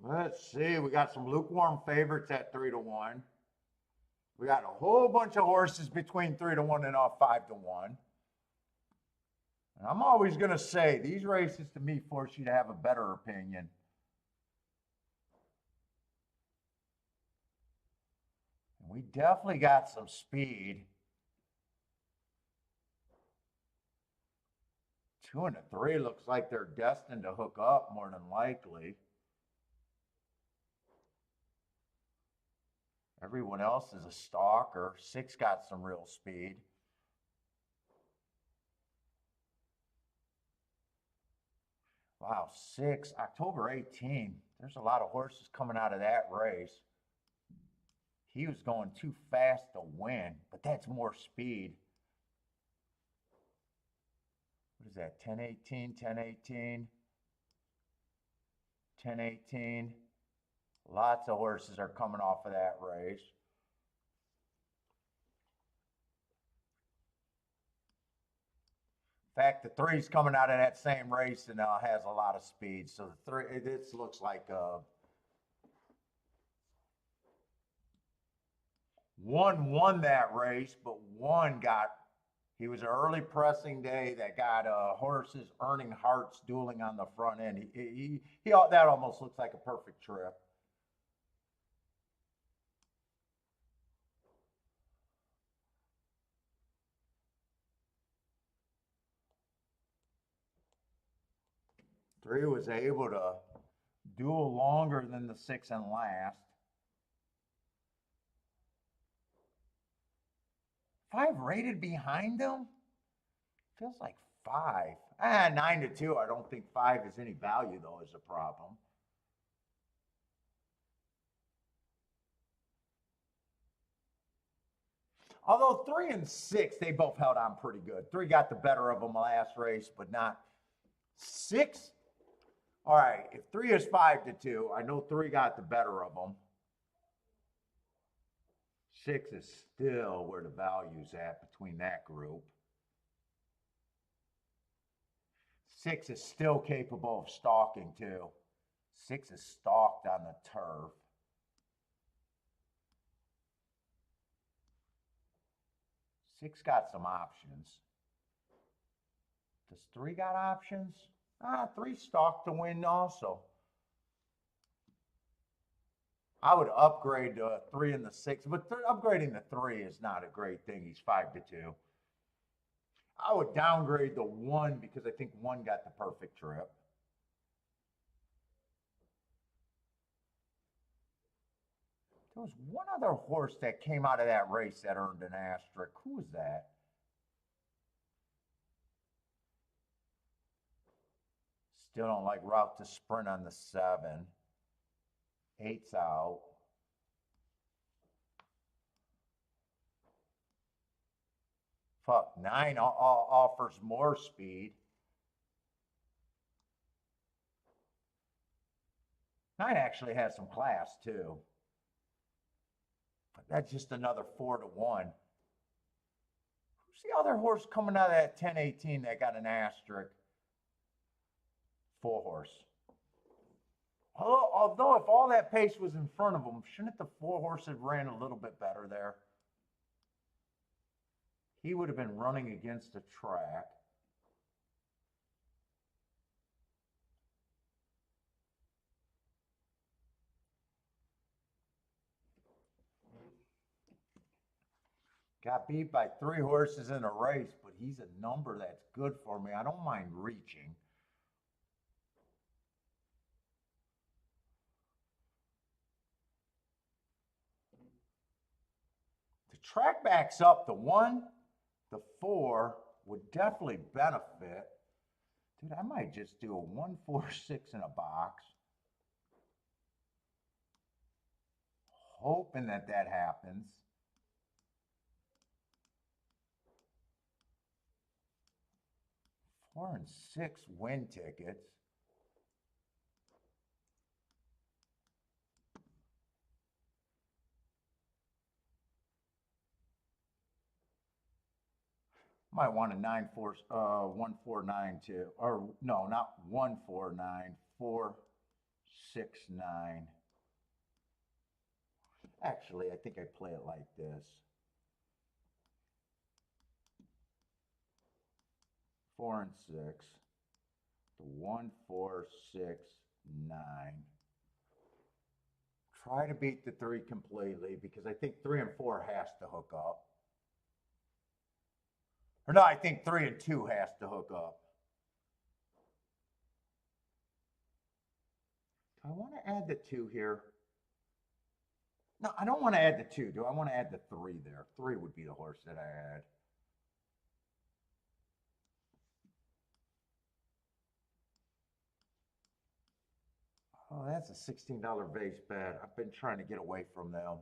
Let's see, we got some lukewarm favorites at 3-1. We got a whole bunch of horses between 3-1 and 5-1. And I'm always going to say, these races to me force you to have a better opinion. And we definitely got some speed. 2 and 3 looks like they're destined to hook up more than likely. Everyone else is a stalker. 6 got some real speed. Wow, 6, October 18. There's a lot of horses coming out of that race. He was going too fast to win, but that's more speed. What is that, 10-18, 10-18, 10-18. Lots of horses are coming off of that race. In fact, the 3's coming out of that same race and has a lot of speed. So the 3, this looks like 1 won that race, but 1 got, he was an early pressing day that got horses earning hearts dueling on the front end. That almost looks like a perfect trip. Three was able to duel longer than the 6 and last. 5 rated behind them? Feels like 5. 9-2. I don't think 5 is any value, though, is a problem. Although 3 and 6, they both held on pretty good. 3 got the better of them last race, but not 6. All right, if 3 is 5-2, I know 3 got the better of them. 6 is still where the value's at between that group. 6 is still capable of stalking too. 6 is stalked on the turf. Six got some options. Does 3 got options? 3 stalked to win also. I would upgrade to a 3 and the 6, but upgrading the 3 is not a great thing. He's 5-2. I would downgrade the 1 because I think 1 got the perfect trip. There was one other horse that came out of that race that earned an asterisk. Who was that? Still don't like route to sprint on the 7. 8's out. Fuck, 9 offers more speed. 9 actually has some class too. But that's just another 4-1. Who's the other horse coming out of that 10-18 that got an asterisk? 4 horse. Although if all that pace was in front of him, shouldn't the 4 horse have ran a little bit better there? He would have been running against the track. Got beat by 3 horses in a race, but he's a number that's good for me. I don't mind reaching. The track backs up. The 1, the 4 would definitely benefit. Dude, I might just do a 1, 4, 6 in a box. Hoping that happens. Four and 6 win tickets. Might want a 149 too, or no, not 149, 469. Actually, I think I play it like this. 4 and 6. The 1, 4, 6, 9. Try to beat the 3 completely because I think 3 and 4 has to hook up. Or no, I think 3 and 2 has to hook up. Do I want to add the 2 here? No, I don't want to add the 2. Do I want to add the 3 there? 3 would be the horse that I add. Oh, that's a $16 base bet. I've been trying to get away from them.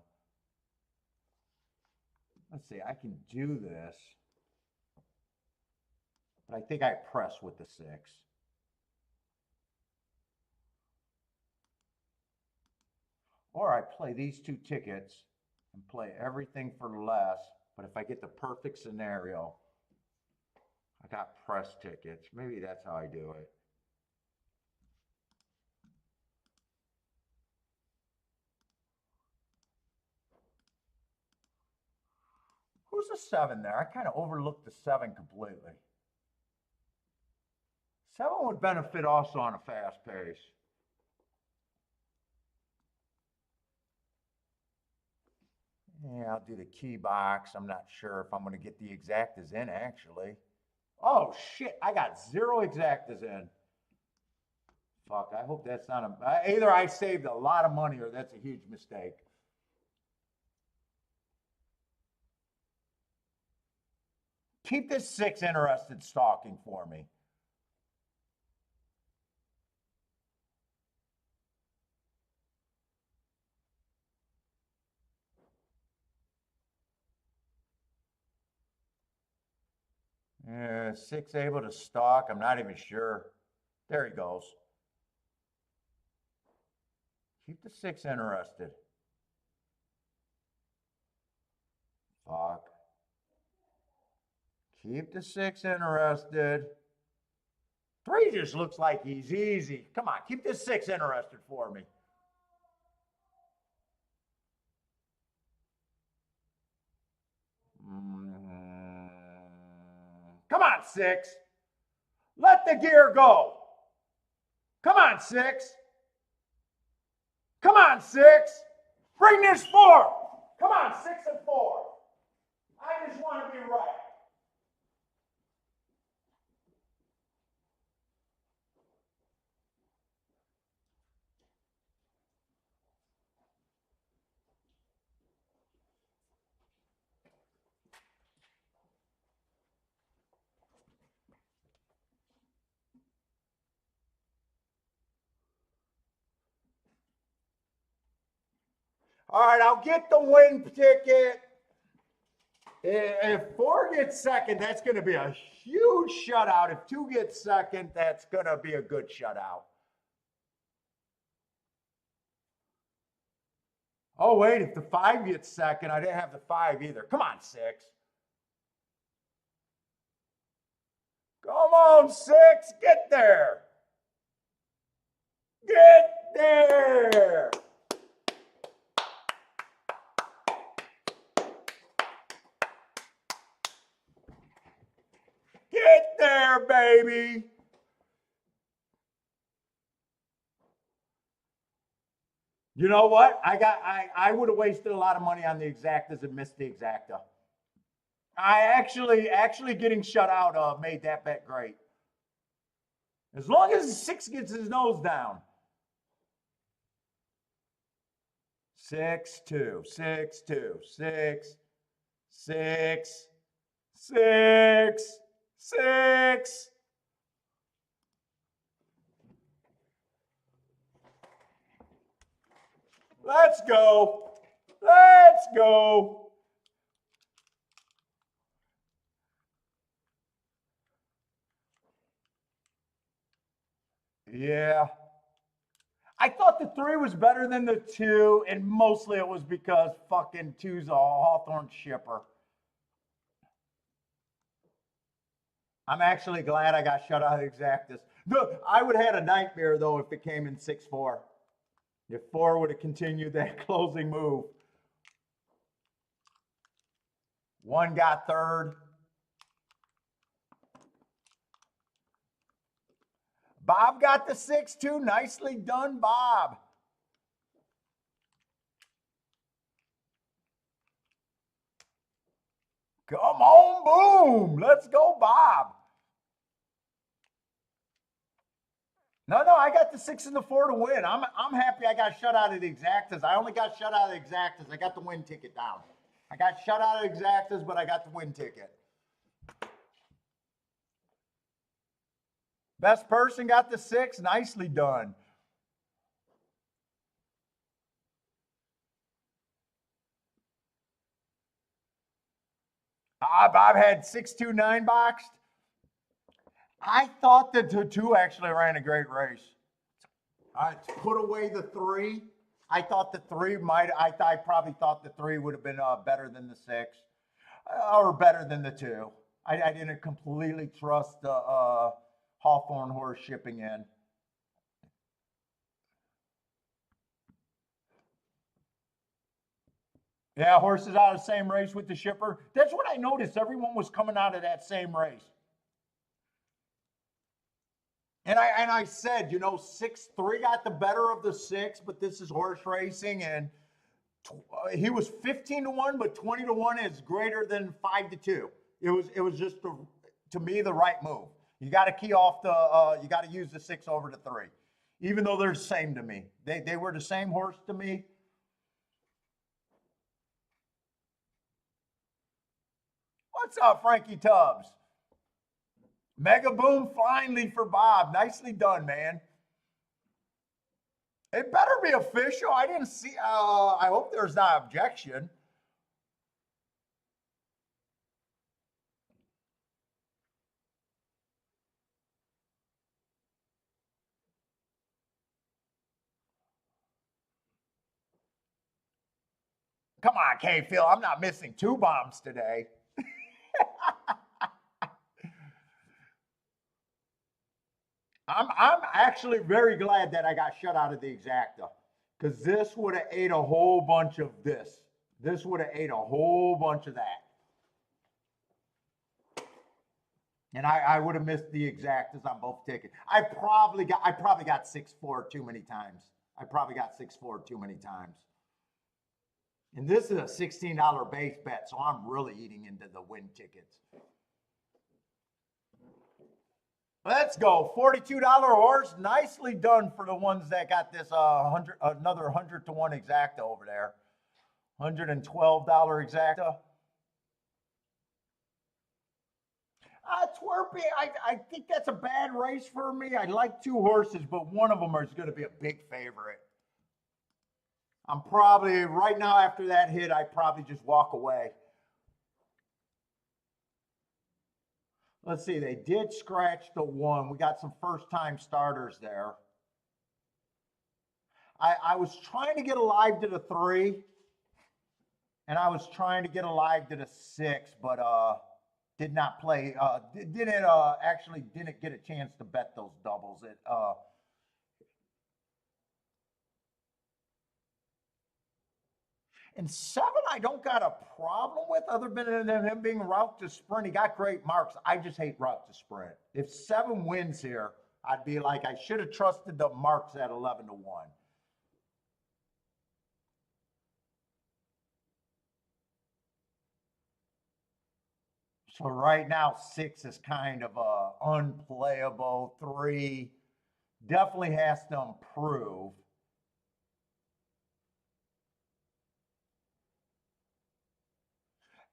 Let's see, I can do this. But I think I press with the 6. Or I play these 2 tickets and play everything for less. But if I get the perfect scenario, I got press tickets. Maybe that's how I do it. Who's the 7 there? I kind of overlooked the 7 completely. 7 would benefit also on a fast pace. Yeah, I'll do the key box. I'm not sure if I'm going to get the exactas in, actually. Oh, shit. I got 0 exactas in. Fuck, I hope that's not a... Either I saved a lot of money or that's a huge mistake. Keep this 6 interested stalking for me. Yeah, 6 able to stalk. I'm not even sure. There he goes. Keep the 6 interested. Fuck. Keep the 6 interested. 3 just looks like he's easy. Come on, keep this 6 interested for me. Come on, 6. Let the gear go. Come on, 6. Come on, 6. Bring this 4. Come on, 6 and 4. I just want to be right. All right, I'll get the win ticket. If 4 gets second, that's going to be a huge shutout. If 2 gets second, that's going to be a good shutout. Oh, wait, if the 5 gets second, I didn't have the 5 either. Come on, 6. Come on, 6, get there. Get there. Get there, baby. You know what? I would have wasted a lot of money on the exactas and missed the exacta. I actually getting shut out made that bet great. As long as 6 gets his nose down. 6, 2, 6, 2, 6, 6, 6, 6. Let's go. Let's go. Yeah. I thought the 3 was better than the 2, and mostly it was because fucking 2's a Hawthorne shipper. I'm actually glad I got shut out of exactas. I would have had a nightmare, though, if it came in 6-4. If 4 would have continued that closing move. 1 got third. Bob got the 6-2. Nicely done, Bob. Come on, boom. Let's go, Bob. No, I got the 6 and the 4 to win. I'm happy I got shut out of the exactas. I only got shut out of the exactas. I got the win ticket down. I got shut out of exactas, but I got the win ticket. Best person got the 6. Nicely done. Bob had 6-2-9 boxed. I thought that the 2 actually ran a great race. All right, to put away the 3. I thought the 3 I probably thought the 3 would have been better than the 6. Or better than the 2. I didn't completely trust the Hawthorne horse shipping in. Yeah, horses out of the same race with the shipper. That's what I noticed. Everyone was coming out of that same race. And I said, 6-3 got the better of the 6, but this is horse racing, and he was 15-1, but 20-1 is greater than 5-2. It was just to me the right move. You got to key off you got to use the 6 over the 3, even though they're the same to me. They were the same horse to me. What's up, Frankie Tubbs? Mega boom finally for Bob. Nicely done, man. It better be official. I didn't see. I hope there's not objection. Come on, K-Phil. I'm not missing 2 bombs today. I'm actually very glad that I got shut out of the exacta, because this would have ate a whole bunch of this. This would have ate a whole bunch of that. And I would have missed the exactas on both tickets. I probably got 6-4 too many times. I probably got 6-4 too many times. And this is a $16 base bet, so I'm really eating into the win tickets. Let's go. $42 horse. Nicely done for the ones that got this another 100 to 1 exacta over there. $112 exacta. Twerpy, I think that's a bad race for me. I like 2 horses, but one of them is going to be a big favorite. I'm probably, right now after that hit, I probably just walk away. Let's see, they did scratch the 1. We got some first-time starters there. I was trying to get alive to the 3, and I was trying to get alive to the 6, but did not play. Actually didn't get a chance to bet those doubles. And 7, I don't got a problem with, other than him being route to sprint. He got great marks. I just hate route to sprint. If 7 wins here, I'd be like, I should have trusted the marks at 11 to 1. So right now, 6 is kind of unplayable. 3 definitely has to improve.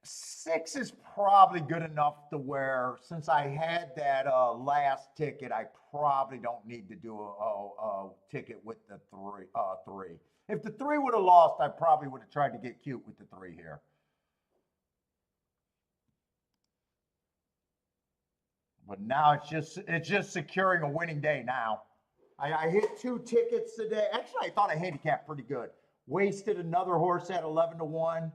Six is probably good enough to where, since I had that last ticket, I probably don't need to do a ticket with the 3. If the 3 would have lost, I probably would have tried to get cute with the 3 here. But now it's just securing a winning day now. I hit 2 tickets today. Actually, I thought I handicapped pretty good. Wasted another horse at 11 to 1.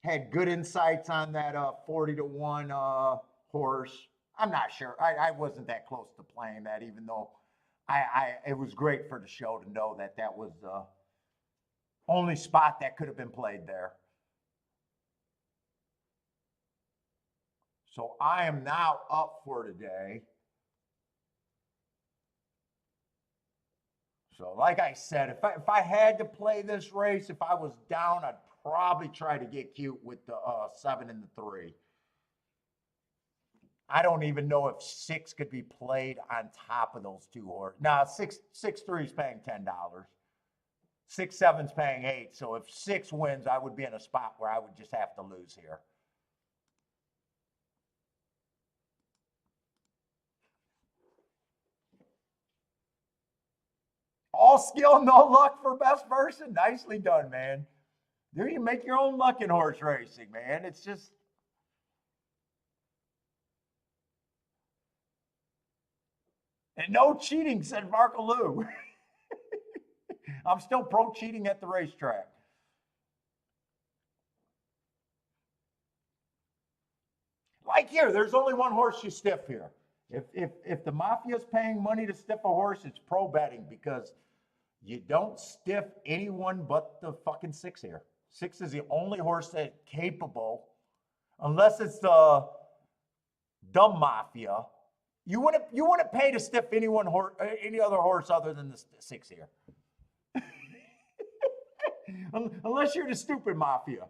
Had good insights on that 40 to 1 horse. I'm not sure. I wasn't that close to playing that, even though it was great for the show to know that that was the only spot that could have been played there. So I am now up for today. So like I said, if I had to play this race, if I was down, I'd probably try to get cute with the 7 and the 3. I don't even know if 6 could be played on top of those 2 horses. Now, 6-3 is paying $10. 6-7 is paying 8. So if 6 wins, I would be in a spot where I would just have to lose here. All skill, no luck for best person. Nicely done, man. There you make your own luck in horse racing, man. It's just... And no cheating, said Marco Lou. I'm still pro cheating at the racetrack. Like here, there's only 1 horse you stiff here. If the mafia's paying money to stiff a horse, it's pro betting, because you don't stiff anyone but the fucking 6 here. 6 is the only horse that's capable, unless it's the dumb mafia. You wouldn't pay to stiff any other horse other than the 6 here. Unless you're the stupid mafia.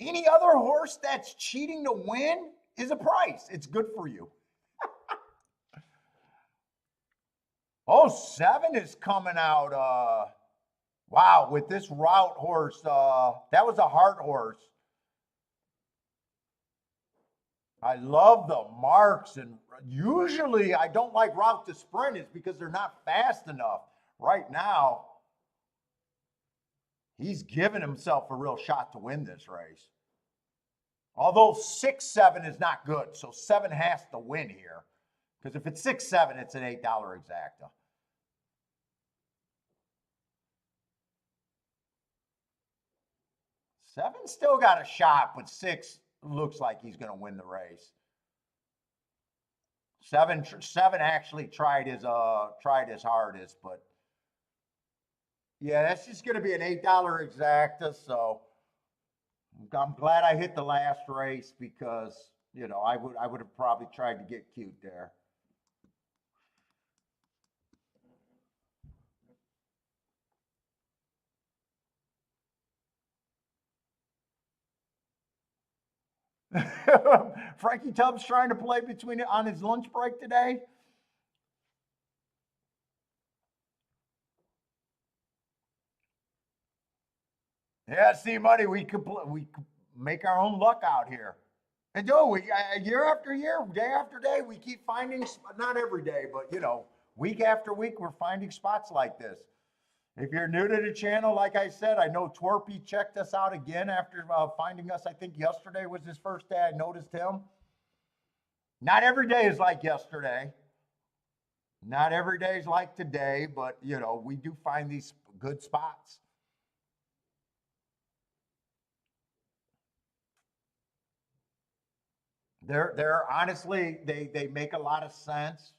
Any other horse that's cheating to win is a price. It's good for you. Oh, 7 is coming out. Wow, with this route horse, that was a heart horse. I love the marks, and usually I don't like route to sprint is because they're not fast enough. Right now, he's given himself a real shot to win this race. Although 6-7 is not good, so 7 has to win here. Because if it's 6-7, it's an $8 exacta. Seven still got a shot, but 6 looks like he's going to win the race. Seven actually tried his hardest, but yeah, that's just going to be an $8 exacta. So I'm glad I hit the last race because, you know, I would have probably tried to get cute there. Frankie Tubbs trying to play between it on his lunch break today. Yeah, see, money. We could make our own luck out here, and we year after year, day after day, we keep finding. Not every day, but you know, week after week, we're finding spots like this. If you're new to the channel, like I said, I know Twerpy checked us out again after finding us. I think yesterday was his first day. I noticed him. Not every day is like yesterday. Not every day is like today, but you know, we do find these good spots. They're honestly, they make a lot of sense.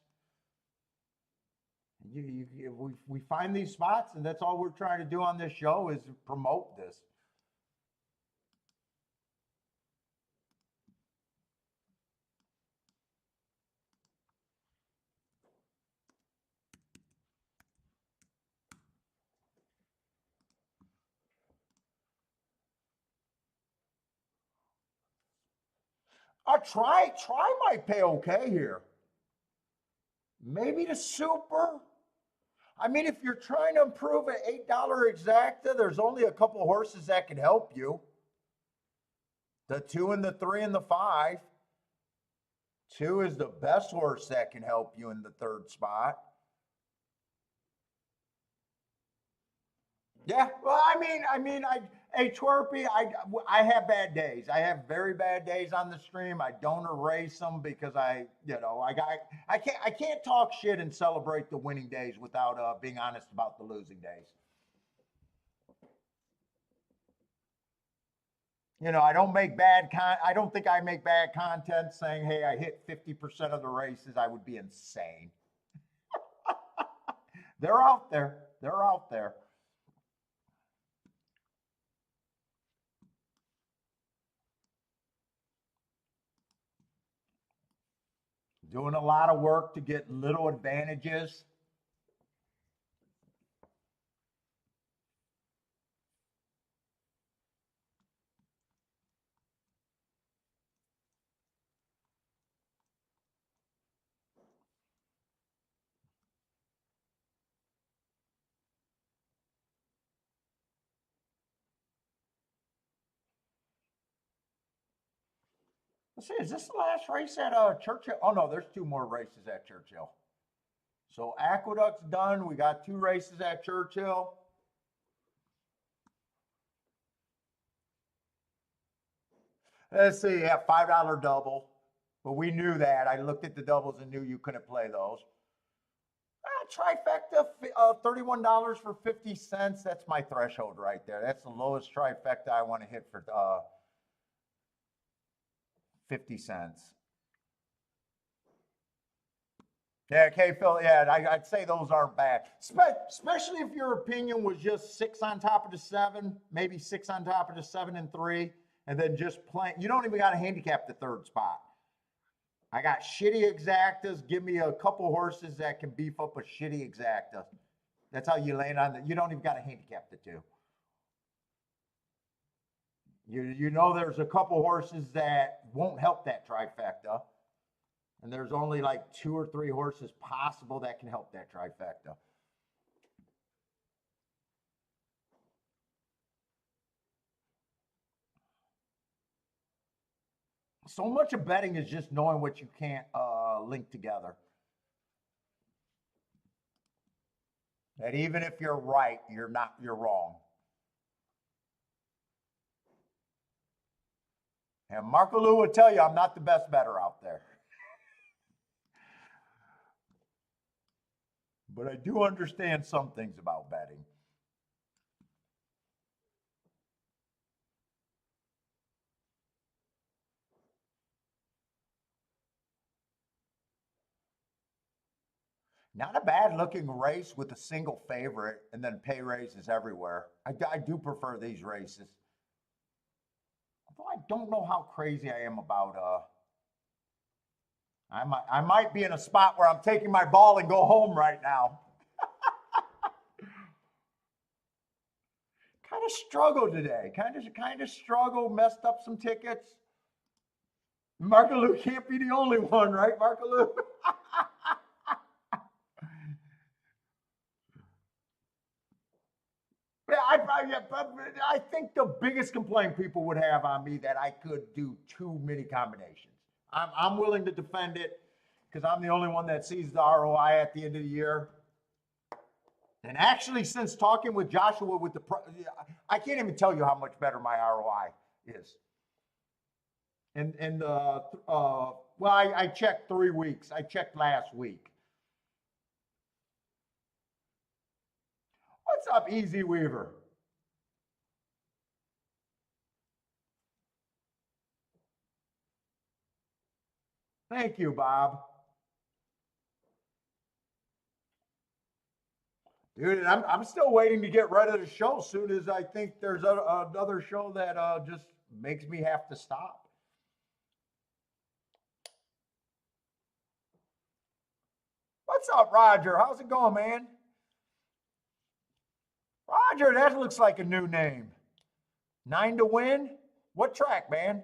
We find these spots, and that's all we're trying to do on this show is promote this. Try might pay okay here. Maybe the super. I mean, if you're trying to improve an $8 exacta, there's only a couple horses that can help you. The 2 and the 3 and the 5. 2 is the best horse that can help you in the third spot. Yeah, well, hey, Twerpy, I have bad days. I have very bad days on the stream. I don't erase them because I can't talk shit and celebrate the winning days without being honest about the losing days. You know, I don't think I make bad content saying, hey, I hit 50% of the races. I would be insane. They're out there. They're out there. Doing a lot of work to get little advantages. Let's see, is this the last race at Churchill? Oh no, there's 2 more races at Churchill. So Aqueduct's done. We got 2 races at Churchill. Let's see, yeah, $5 double. But we knew that. I looked at the doubles and knew you couldn't play those. Trifecta, $31 for 50 cents. That's my threshold right there. That's the lowest trifecta I want to hit for 50 cents. Yeah, okay, Phil. Yeah, I'd say those aren't bad, especially if your opinion was just 6 on top of the 7, maybe 6 on top of the 7 and 3, and then just playing. You don't even got to handicap the third spot. I got shitty exactas. Give me a couple horses that can beef up a shitty exacta. That's how you land on it. You don't even got to handicap the 2. You know there's a couple horses that won't help that trifecta. And there's only like 2 or 3 horses possible that can help that trifecta. So much of betting is just knowing what you can't link together. That even if you're right, you're wrong. And Marco Lou will tell you I'm not the best bettor out there. but I do understand some things about betting. Not a bad looking race with a single favorite and then pay raises everywhere. I do prefer these races. Although I don't know how crazy I am about I might be in a spot where I'm taking my ball and go home right now. Kind of struggled today. Kind of struggled, messed up some tickets. Markaloo can't be the only one, right, Markaloo? I think the biggest complaint people would have on me that I could do too many combinations. I'm willing to defend it because I'm the only one that sees the ROI at the end of the year. And actually, since talking with Joshua with I can't even tell you how much better my ROI is. Well, I checked 3 weeks. I checked last week. What's up, Easy Weaver? Thank you, Bob. Dude, I'm still waiting to get rid of the show as soon as I think there's another show that just makes me have to stop. What's up, Roger? How's it going, man? Roger, that looks like a new name. 9 to win? What track, man?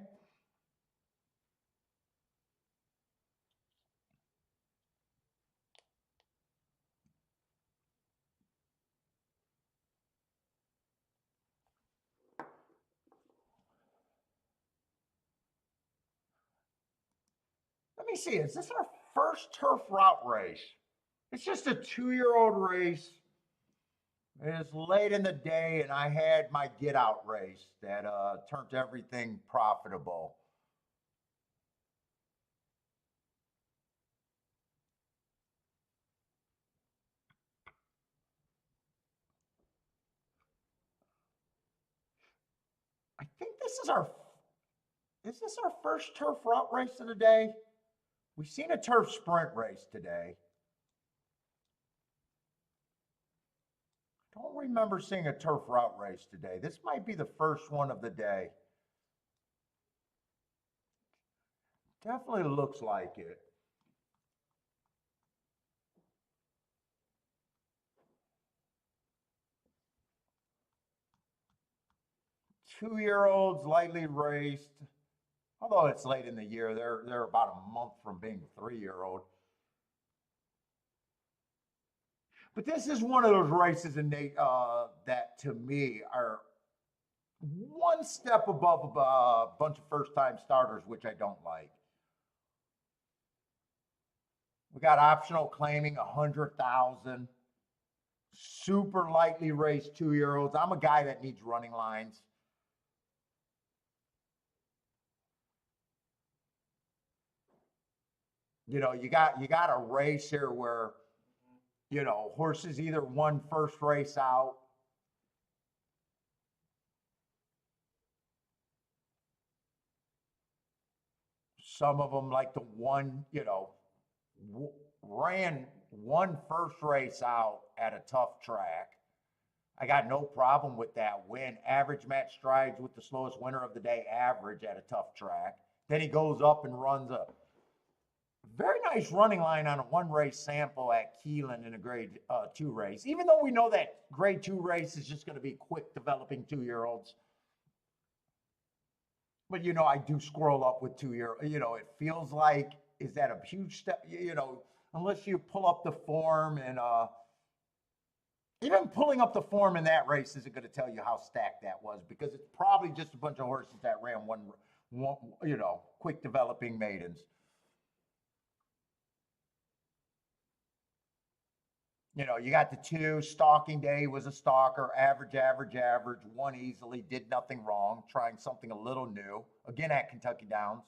Let me see. Is this our first turf route race? It's just a 2-year-old race. It's late in the day, and I had my get out race that turned everything profitable. I think is this our first turf route race of the day? We've seen a turf sprint race today. I don't remember seeing a turf route race today. This might be the first one of the day. Definitely looks like it. Two-year-olds lightly raced. Although it's late in the year, they're about a month from being 3-year-old. But this is one of those races, and that to me are one step above a bunch of first-time starters, which I don't like. We got optional claiming 100,000. Super lightly raced 2-year-olds. I'm a guy that needs running lines. You know, you got a race here where, you know, horses either won first race out. Some of them like the one, you know, ran one first race out at a tough track. I got no problem with that win. Average match strides with the slowest winner of the day average at a tough track. Then he goes up and runs a very nice running line on a 1-race sample at Keelan in a grade 2 race. Even though we know that grade 2 race is just going to be quick developing 2-year-olds. But, you know, I do squirrel up with 2-year-olds. You know, it feels like, is that a huge step? You know, unless you pull up the form and even pulling up the form in that race isn't going to tell you how stacked that was, because it's probably just a bunch of horses that ran one you know, quick developing maidens. You know, you got the 2, stalking day was a stalker, average, won easily, did nothing wrong, trying something a little new, again at Kentucky Downs.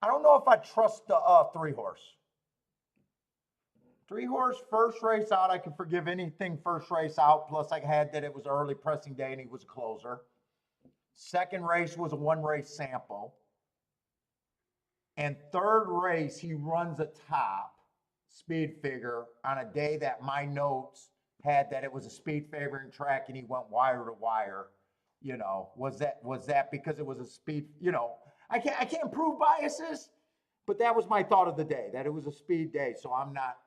I don't know if I trust the 3-horse. 3-horse first race out, I can forgive anything first race out. Plus, I had that it was early pressing day and he was a closer. Second race was a 1-race sample. And third race, he runs a top speed figure on a day that my notes had that it was a speed favoring track and he went wire to wire. You know, was that because it was a speed, you know, I can't prove biases, but that was my thought of the day, that it was a speed day. So I'm not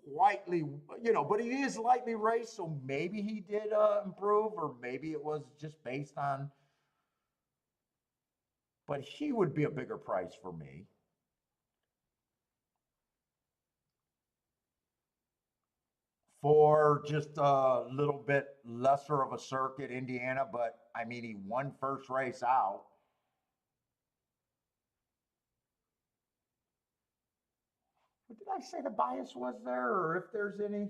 lightly, you know, but he is lightly raced, so maybe he did improve, or maybe it was just based on, but he would be a bigger price for me. For just a little bit lesser of a circuit, Indiana, but I mean, he won first race out. What did I say the bias was there, or if there's any?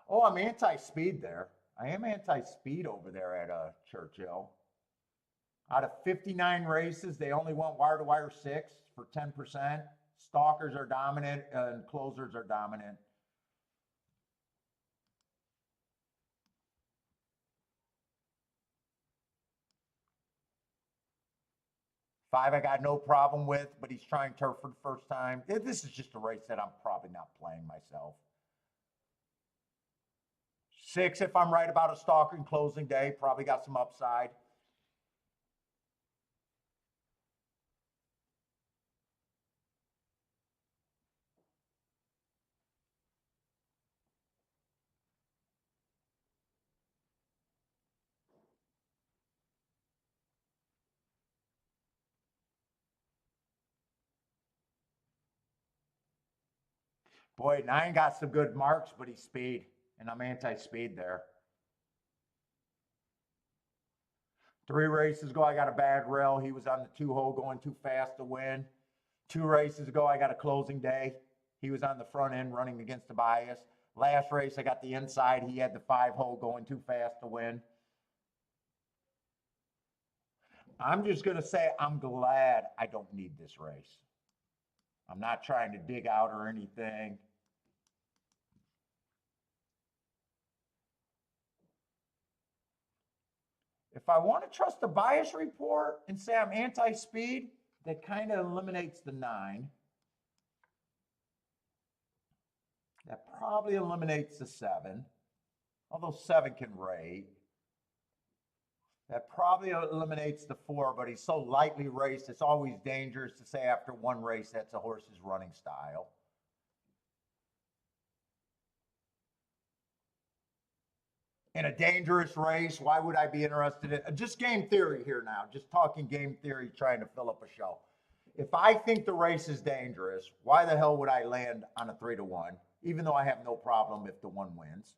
Oh, I'm anti-speed there. I am anti-speed over there at Churchill. Out of 59 races, they only went wire to wire 6 for 10%. Stalkers are dominant and closers are dominant. 5 I got no problem with, but he's trying turf for the first time. This is just a race that I'm probably not playing myself. 6, if I'm right about a stalker and closing day, probably got some upside. Boy, 9 got some good marks, but he's speed, and I'm anti-speed there. 3 races ago, I got a bad rail. He was on the 2-hole going too fast to win. 2 races ago, I got a closing day. He was on the front end running against the bias. Last race, I got the inside. He had the 5-hole going too fast to win. I'm just going to say I'm glad I don't need this race. I'm not trying to dig out or anything. If I want to trust the bias report and say I'm anti-speed, that kind of eliminates the 9. That probably eliminates the 7, although 7 can rate. That probably eliminates the 4, but he's so lightly raced, it's always dangerous to say after 1 race that's a horse's running style. In a dangerous race, why would I be interested in just game theory here now? Just talking game theory, trying to fill up a show. If I think the race is dangerous, why the hell would I land on a 3-1, even though I have no problem if the 1 wins?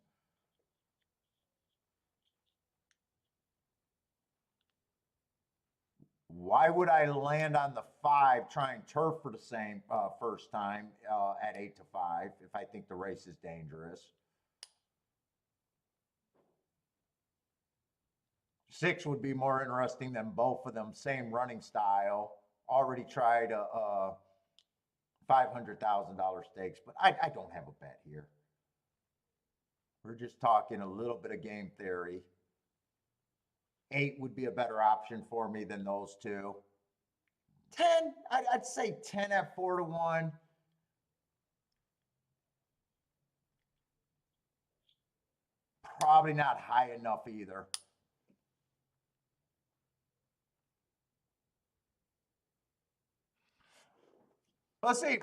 Why would I land on the 5 trying turf for the same first time at 8-5 if I think the race is dangerous? 6 would be more interesting than both of them. Same running style. Already tried a $500,000 stakes, but I don't have a bet here. We're just talking a little bit of game theory. 8 would be a better option for me than those 2. 10, I'd say 10 at 4-1. Probably not high enough either. Let's see.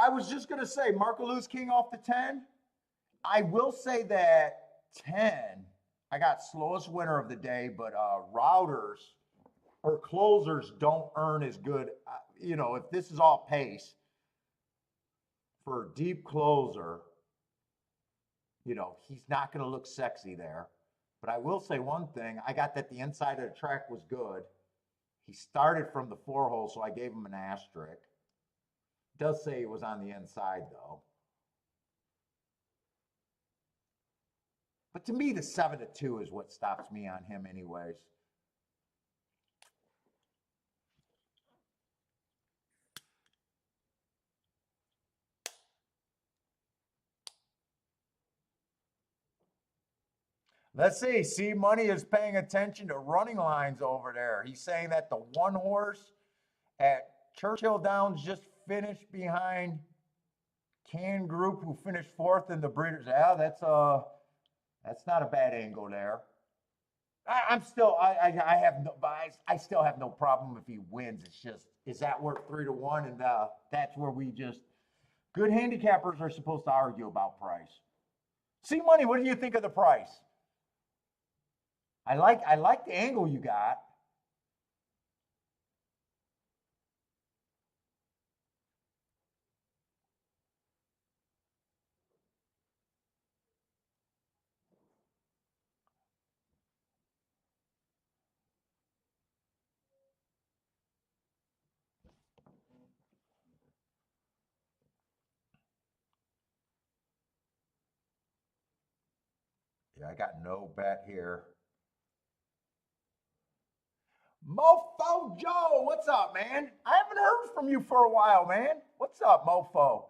I was just going to say Marco Lewis King off the 10. I will say that 10, I got slowest winner of the day, but routers or closers don't earn as good. You know, if this is all pace for a deep closer, you know, he's not going to look sexy there. But I will say one thing. I got that the inside of the track was good. He started from the 4-hole, so I gave him an asterisk. Does say he was on the inside, though. But to me, the 7-2 is what stops me on him anyways. Let's see. C Money is paying attention to running lines over there. He's saying that the one horse at Churchill Downs just finished behind Can Group, who finished fourth in the Breeders'. Yeah, that's not a bad angle there. I still have no problem if he wins. It's just, is that worth 3-1? And that's where we just, good handicappers are supposed to argue about price. C Money, what do you think of the price? I like the angle you got. Yeah, I got no bet here. Mofo Joe, what's up, man? I haven't heard from you for a while, man. What's up, Mofo?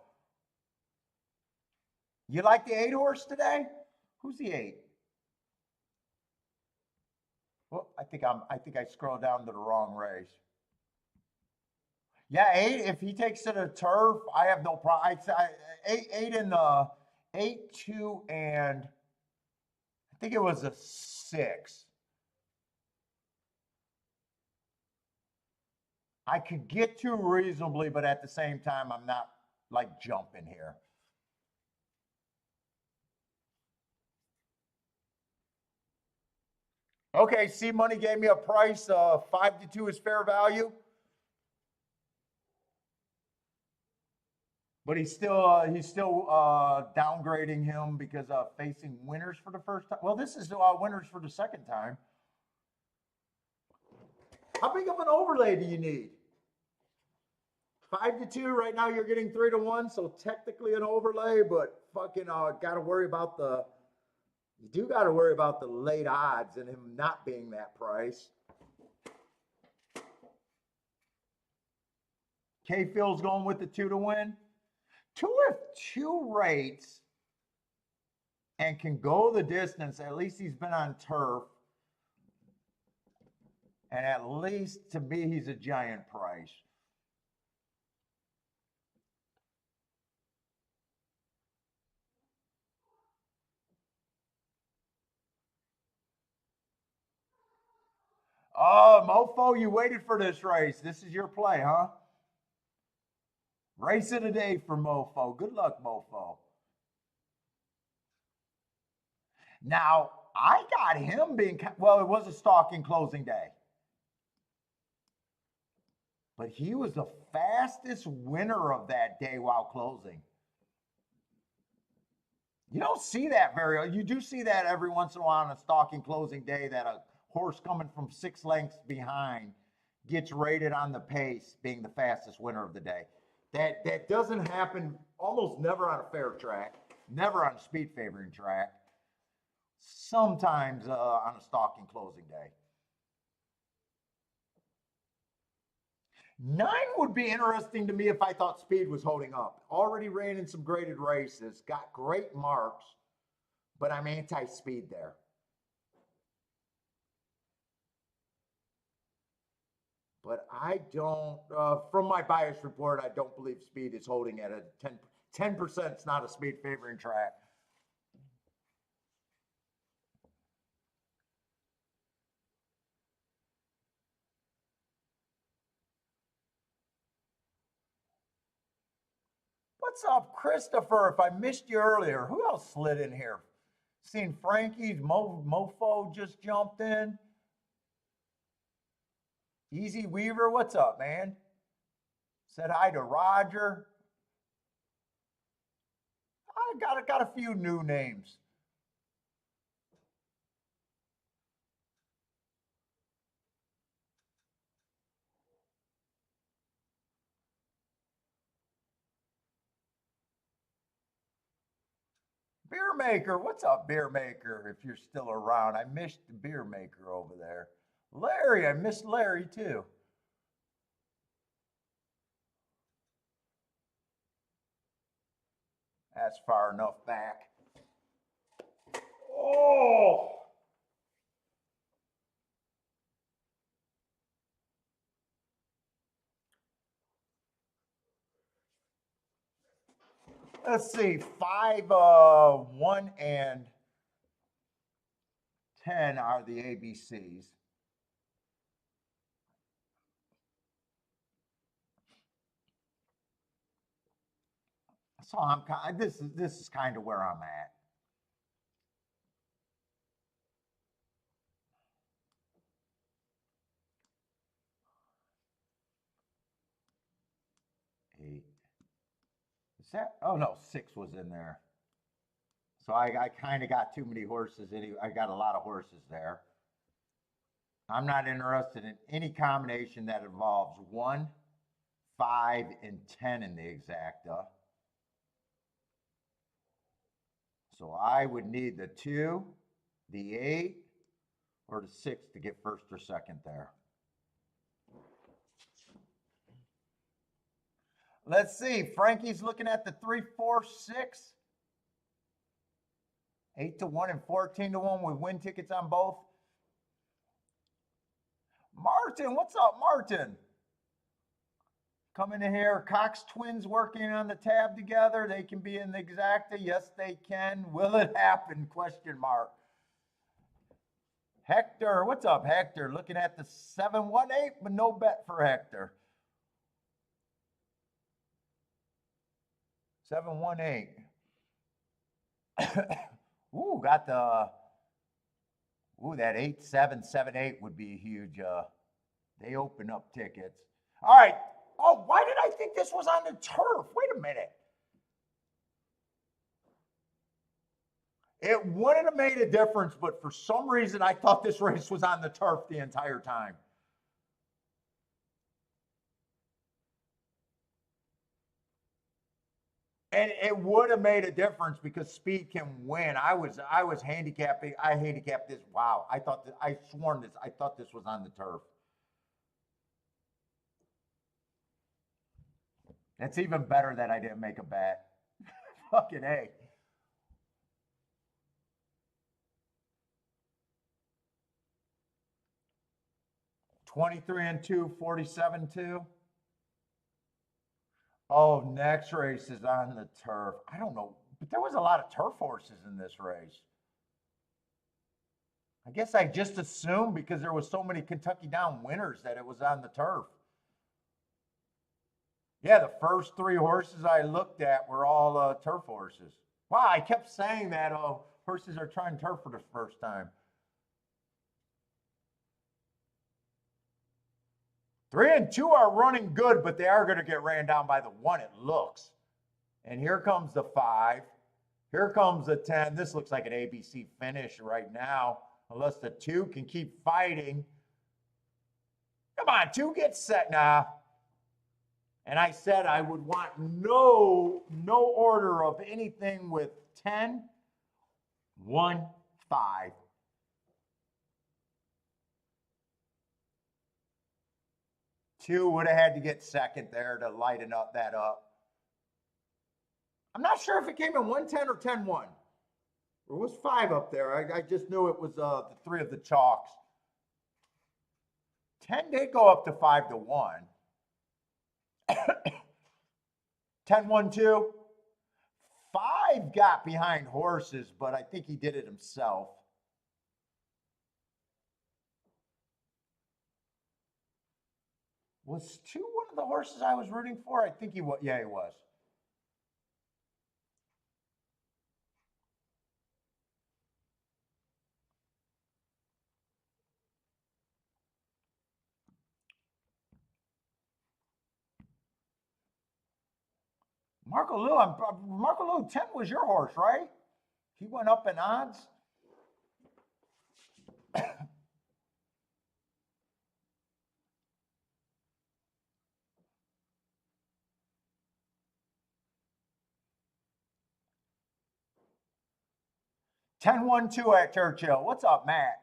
You like the 8 horse today? Who's the 8? Well, I think I scrolled down to the wrong race. Yeah, 8. If he takes it to turf, I have no problem. 8 in the 8, 2, and I think it was a 6. I could get to reasonably, but at the same time, I'm not like jumping here. Okay, C Money gave me a price. 5-2 is fair value. But he's still downgrading him because facing winners for the first time. Well, this is winners for the second time. How big of an overlay do you need? 5-2 right now. You're getting 3-1, so technically an overlay, but fucking got to worry about the. You do got to worry about the late odds and him not being that price. K Phil's going with the 2 to win. 2 if 2 rates and can go the distance. At least he's been on turf. And at least to me, he's a giant price. Oh, Mofo, you waited for this race. This is your play, huh? Race of the day for Mofo. Good luck, Mofo. Now, I got him being, well, it was a stalking closing day. But he was the fastest winner of that day while closing. You don't see that you do see that every once in a while on a stalking closing day, that a horse coming from 6 lengths behind gets rated on the pace being the fastest winner of the day. That doesn't happen almost never on a fair track, never on a speed favoring track, sometimes on a stalking closing day. 9 would be interesting to me if I thought speed was holding up. Already ran in some graded races, got great marks, but I'm anti-speed there. But I don't, from my bias report, I don't believe speed is holding at a 10%. It's not a speed favoring track. What's up, Christopher? If I missed you earlier, who else slid in here? Seen Frankie's Mofo just jumped in. Easy Weaver, what's up, man? Said hi to Roger. I got a few new names. Beer Maker, what's up, Beer Maker? If you're still around, I missed the Beer Maker over there. Larry, I missed Larry too. That's far enough back. Oh, Let's see, 5, 1, and 10 are the ABCs. So I'm kind. This is kind of where I'm at. Eight. Is that? Oh no, 6 was in there. So I kind of got too many horses. I got a lot of horses there. I'm not interested in any combination that involves 1, 5, and 10 in the exacta. So I would need the 2, the 8, or the 6 to get first or second there. Let's see. Frankie's looking at the 3, 4, 6. 8 to 1 and 14 to 1 with win tickets on both. Martin, what's up, Martin? Coming in here. Cox twins working on the tab together. They can be in the exacta. Yes, they can. Will it happen? Question mark. Hector, what's up, Hector? Looking at the 718, but no bet for Hector. 718. Ooh, got the. Ooh, that 8778 would be a huge. They open up tickets. All right. Oh, why did I think this was on the turf? Wait a minute. It wouldn't have made a difference, but for some reason, I thought this race was on the turf the entire time. And it would have made a difference because speed can win. I was handicapping. I handicapped this. Wow. I thought that I sworn this. I thought this was on the turf. It's even better that I didn't make a bet. Fucking A. $23-2, 47-2. Oh, next race is on the turf. I don't know, but there was a lot of turf horses in this race. I guess I just assumed because there was so many Kentucky Down winners that it was on the turf. Yeah, the first 3 horses I looked at were all turf horses. Wow, I kept saying that horses are trying turf for the first time. 3 and 2 are running good, but they are going to get ran down by the 1, it looks. And here comes the 5. Here comes the 10. This looks like an ABC finish right now, unless the 2 can keep fighting. Come on, 2 gets set now. And I said I would want no order of anything with 10, 1, 5. Two would have had to get second there to lighten up that up. I'm not sure if it came in 110 or 10-1. There was 5 up there. I just knew it was the 3 of the chalks. 10 did go up to 5-1. 10-1-2. 5 got behind horses, but I think he did it himself. Was 2 one of the horses I was rooting for? I think he was. Yeah, he was. Marco Lou, 10 was your horse, right? He went up in odds. $10-1-2 at Churchill. What's up, Matt?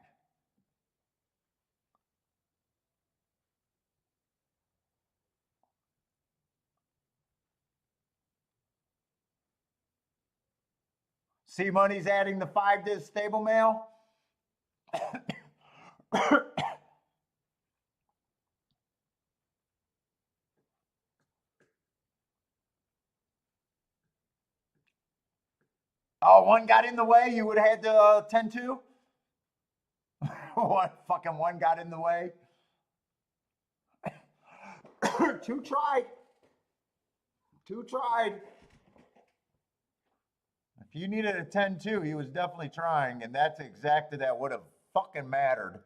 C Money's adding the 5 to his stable mail. Oh, one got in the way. You would have had the 10-2? One got in the way. Two tried. Two tried. If you needed a 10-2, he was definitely trying, and that's exactly that would have fucking mattered.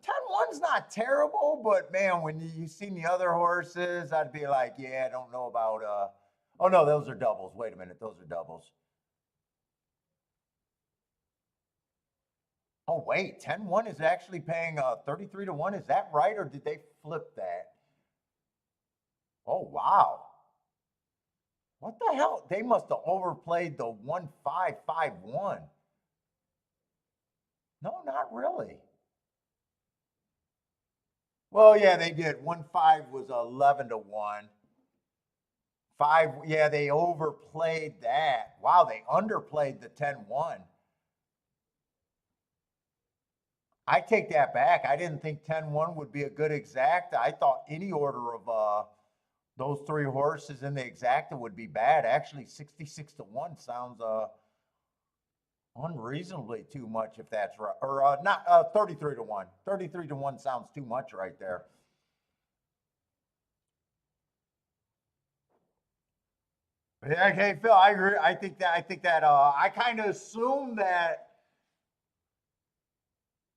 10-1's not terrible, but man, when you seen the other horses, I'd be like, yeah, I don't know about oh no, those are doubles. Wait a minute, those are doubles. Oh wait, 10-1 is actually paying 33 to 1. Is that right, or did they flip that? Oh wow. What the hell? They must have overplayed the 1-5-5-1. No, not really. Well, yeah, they did. 1-5 was 11 to 1. 5, yeah, they overplayed that. Wow, they underplayed the 10-1. I take that back. I didn't think 10-1 would be a good exacta. I thought any order of those three horses in the exacta would be bad. Actually, 66 to 1 sounds unreasonably too much if that's right. Or not 33 to 1. 33 to 1 sounds too much right there. Yeah, okay, Phil, I agree. I think that I kind of assume that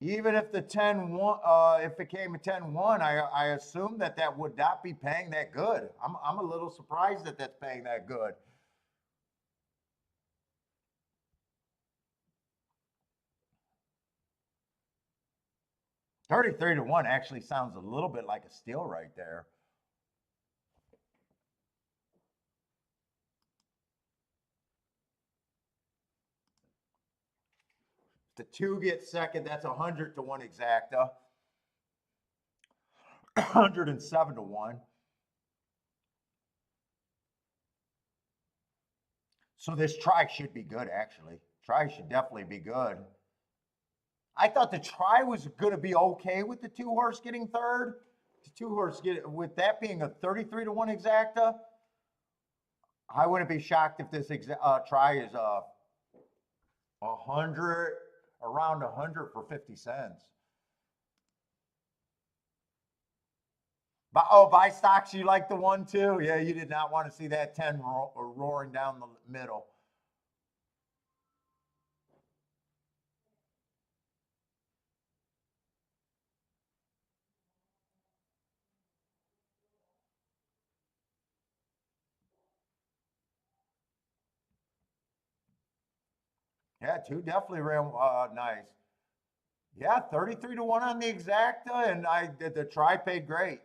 even if the 10-1, if it came a 10-1, I assume that would not be paying that good. I'm a little surprised that that's paying that good. $33 to 1 actually sounds a little bit like a steal right there. The 2 gets second, that's 100 to 1 exacta. 107 to 1. So this try should be good, actually. Try should definitely be good. I thought the try was going to be okay with the 2-horse getting third. The 2-horse with that being a 33 to 1 exacta. I wouldn't be shocked if this try is 100, around 100 for 50 cents. But buy stocks, you like the 1-2? Yeah, you did not want to see that 10 roaring down the middle. Yeah, 2 definitely ran nice. Yeah, 33 to 1 on the exacta, and the try paid great.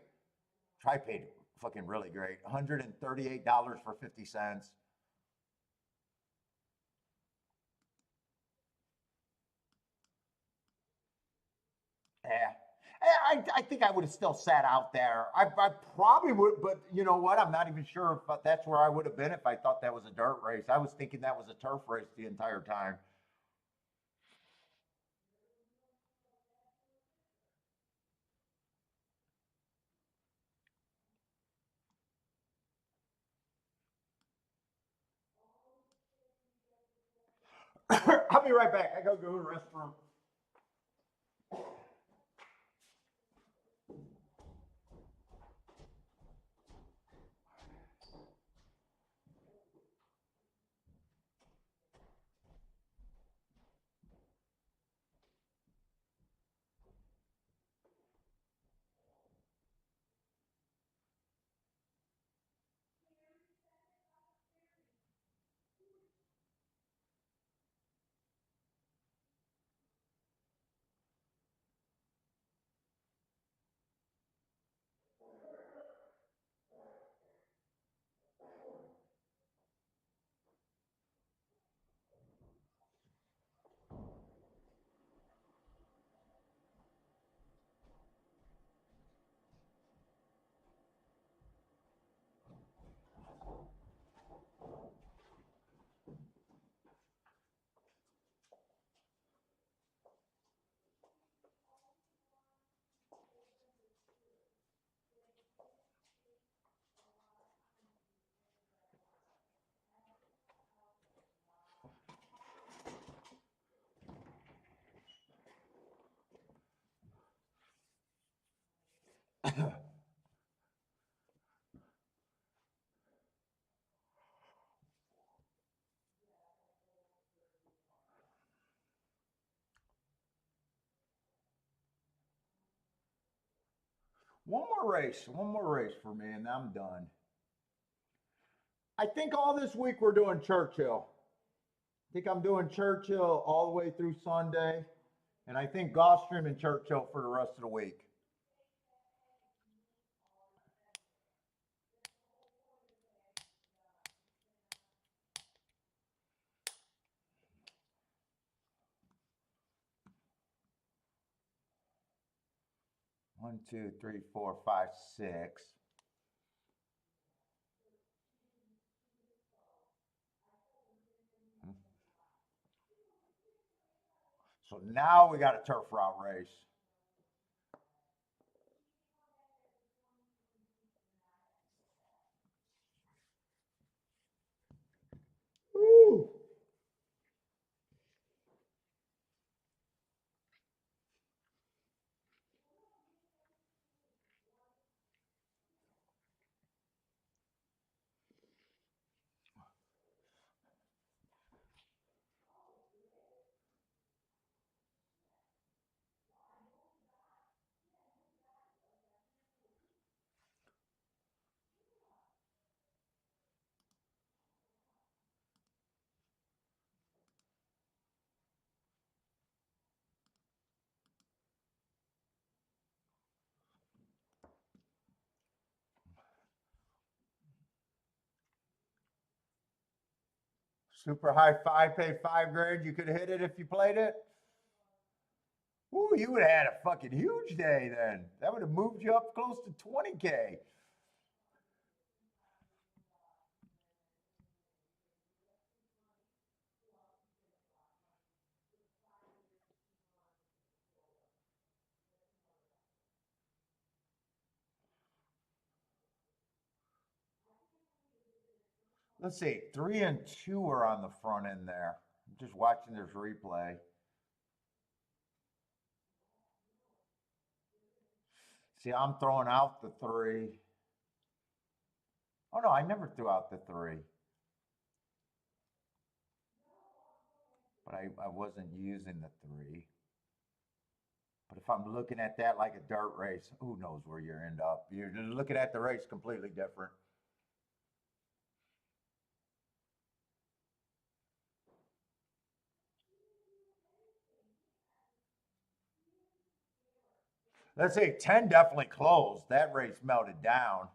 Try paid fucking really great. $138 for 50 cents. Yeah. I think I would have still sat out there. I probably would, but you know what? I'm not even sure if that's where I would have been if I thought that was a dirt race. I was thinking that was a turf race the entire time. I'll be right back. I gotta go to the restroom. One more race for me, and I'm done. I think all this week we're doing Churchill. I think I'm doing Churchill all the way through Sunday, and I think Gulfstream and Churchill for the rest of the week. One, two, three, four, five, six. So now we got a turf route race. Woo. Super high five, pay $5 grand. You could have hit it if you played it. Ooh, you would have had a fucking huge day then. That would have moved you up close to 20K. Let's see, 3 and 2 are on the front end there. I'm just watching this replay. See, I'm throwing out the 3. Oh no, I never threw out the 3. But I wasn't using the 3. But if I'm looking at that like a dirt race, who knows where you end up? You're just looking at the race completely different. Let's say 10 definitely closed. That race melted down.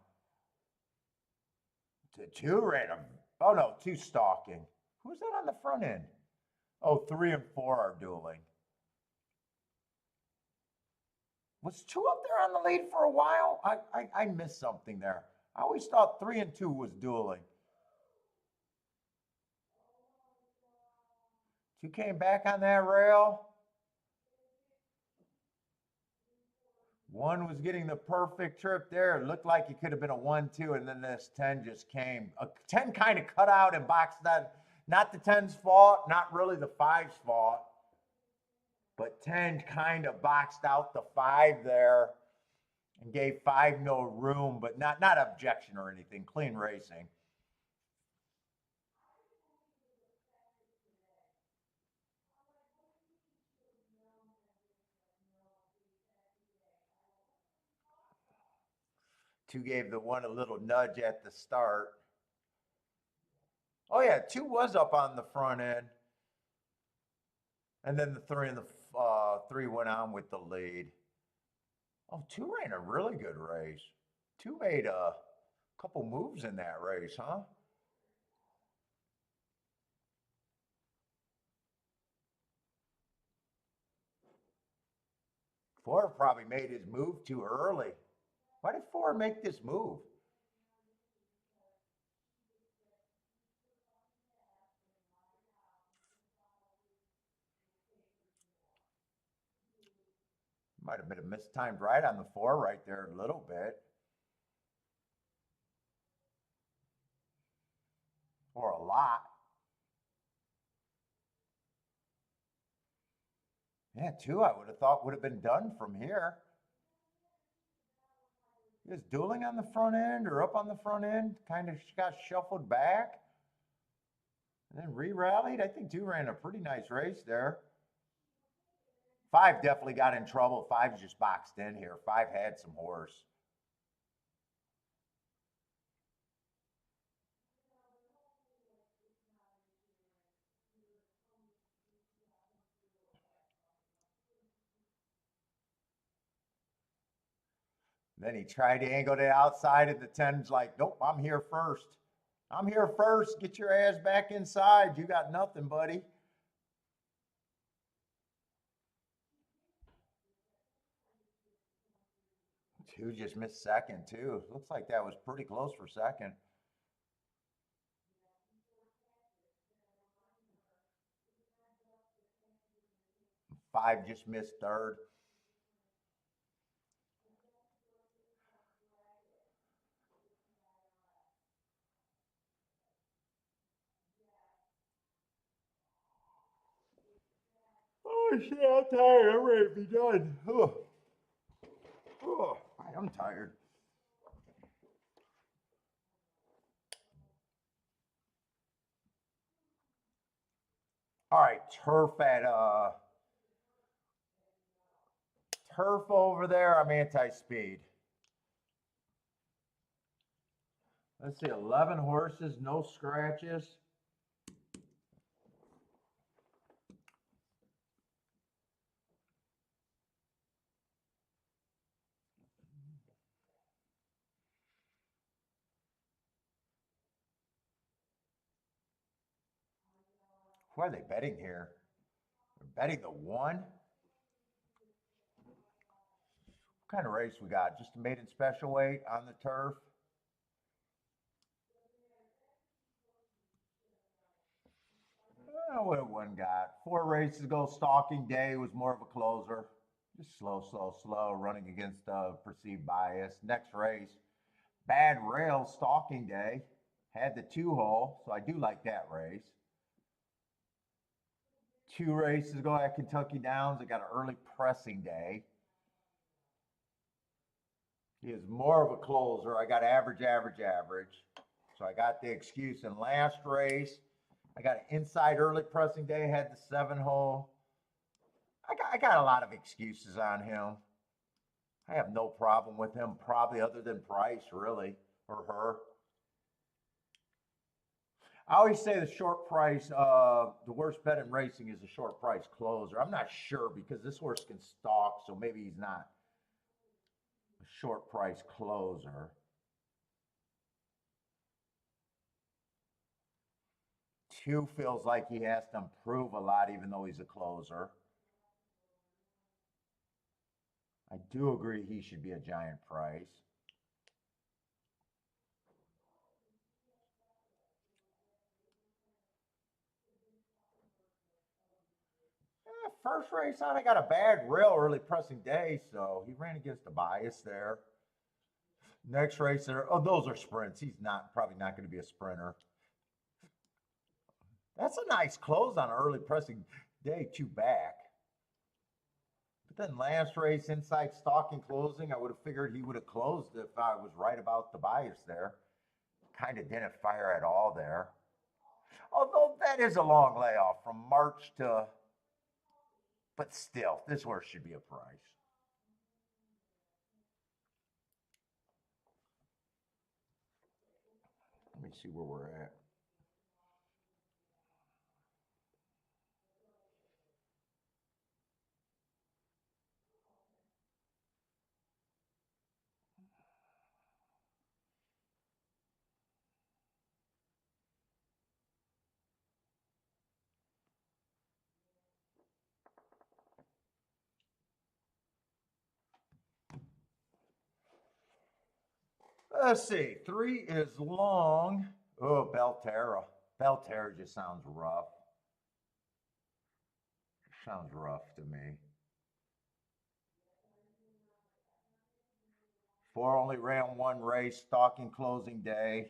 To 2 random. Oh no, 2 stalking. Who's that on the front end? Oh, 3 and 4 are dueling. Was 2 up there on the lead for a while? I missed something there. I always thought 3 and 2 was dueling. 2 came back on that rail. 1 was getting the perfect trip there. It looked like it could have been a 1-2, and then this 10 just came. A 10 kind of cut out and boxed that. Not the 10's fault, not really the 5's fault. But 10 kind of boxed out the 5 there and gave 5 no room, but not objection or anything. Clean racing. Two gave the 1 a little nudge at the start. Oh yeah, 2 was up on the front end. And then the 3 and the 3 went on with the lead. Oh, 2 ran a really good race. 2 made a couple moves in that race, huh? Four probably made his move too early. Why did 4 make this move? Might have been a mistimed ride on the 4 right there a little bit. Or a lot. Yeah, 2 I would have thought would have been done from here. Is dueling on the front end or up on the front end? Kind of got shuffled back. And then re-rallied. I think 2 ran a pretty nice race there. 5 definitely got in trouble. 5's just boxed in here. 5 had some horse. Then he tried to angle to the outside, and the 10's like, nope, I'm here first. I'm here first. Get your ass back inside. You got nothing, buddy. Two just missed second, too. Looks like that was pretty close for second. Five just missed third. Oh shit, I'm tired. I'm ready to be done. I'm tired. All right, turf at turf over there. I'm anti-speed. Let's see, 11 horses, no scratches. Why are they betting here? They're betting the 1. What kind of race we got? Just a maiden special weight on the turf? What did 1 got? 4 races ago, Stalking Day was more of a closer. Just slow, running against perceived bias. Next race, Bad Rail, Stalking Day. Had the 2-hole, so I do like that race. 2 races ago at Kentucky Downs, I got an early pressing day. He is more of a closer. I got average. So I got the excuse. In last race, I got an inside early pressing day, had the 7-hole. I got a lot of excuses on him. I have no problem with him, probably other than price, really, or her. I always say the short price, the worst bet in racing is a short price closer. I'm not sure because this horse can stalk, so maybe he's not a short price closer. Two feels like he has to improve a lot, even though he's a closer. I do agree he should be a giant price. First race out, I got a Bad Rail early pressing day, so he ran against the bias there. Next race there, oh, those are sprints. He's probably not going to be a sprinter. That's a nice close on early pressing day, 2 back. But then last race, inside stalking closing, I would have figured he would have closed if I was right about the bias there. Kind of didn't fire at all there. Although that is a long layoff from March to, but still, this horse should be a price. Let me see where we're at. Let's see. 3 is long. Oh, Belterra. Belterra just sounds rough. Sounds rough to me. 4 only ran 1 race, stalking closing day.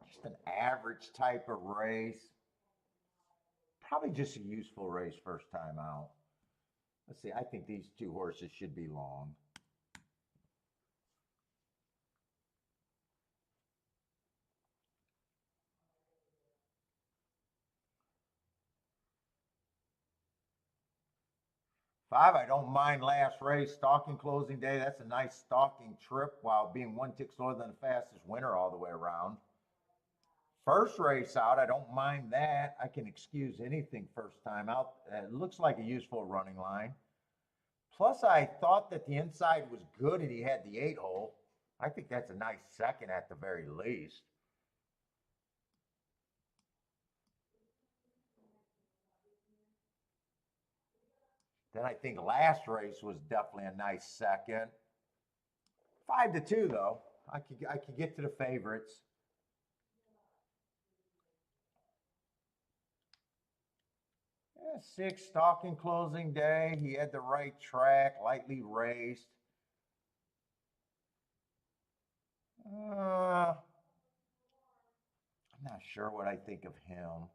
Just an average type of race. Probably just a useful race first time out. Let's see. I think these 2 horses should be long. 5, I don't mind last race. Stalking closing day. That's a nice stalking trip while being 1 tick slower than the fastest winner all the way around. First race out, I don't mind that. I can excuse anything first time out. It looks like a useful running line. Plus, I thought that the inside was good and he had the 8 hole. I think that's a nice second at the very least. Then I think last race was definitely a nice second. 5-2 though. I could get to the favorites. Yeah, 6, stalking closing day. He had the right track, lightly raced. I'm not sure what I think of him.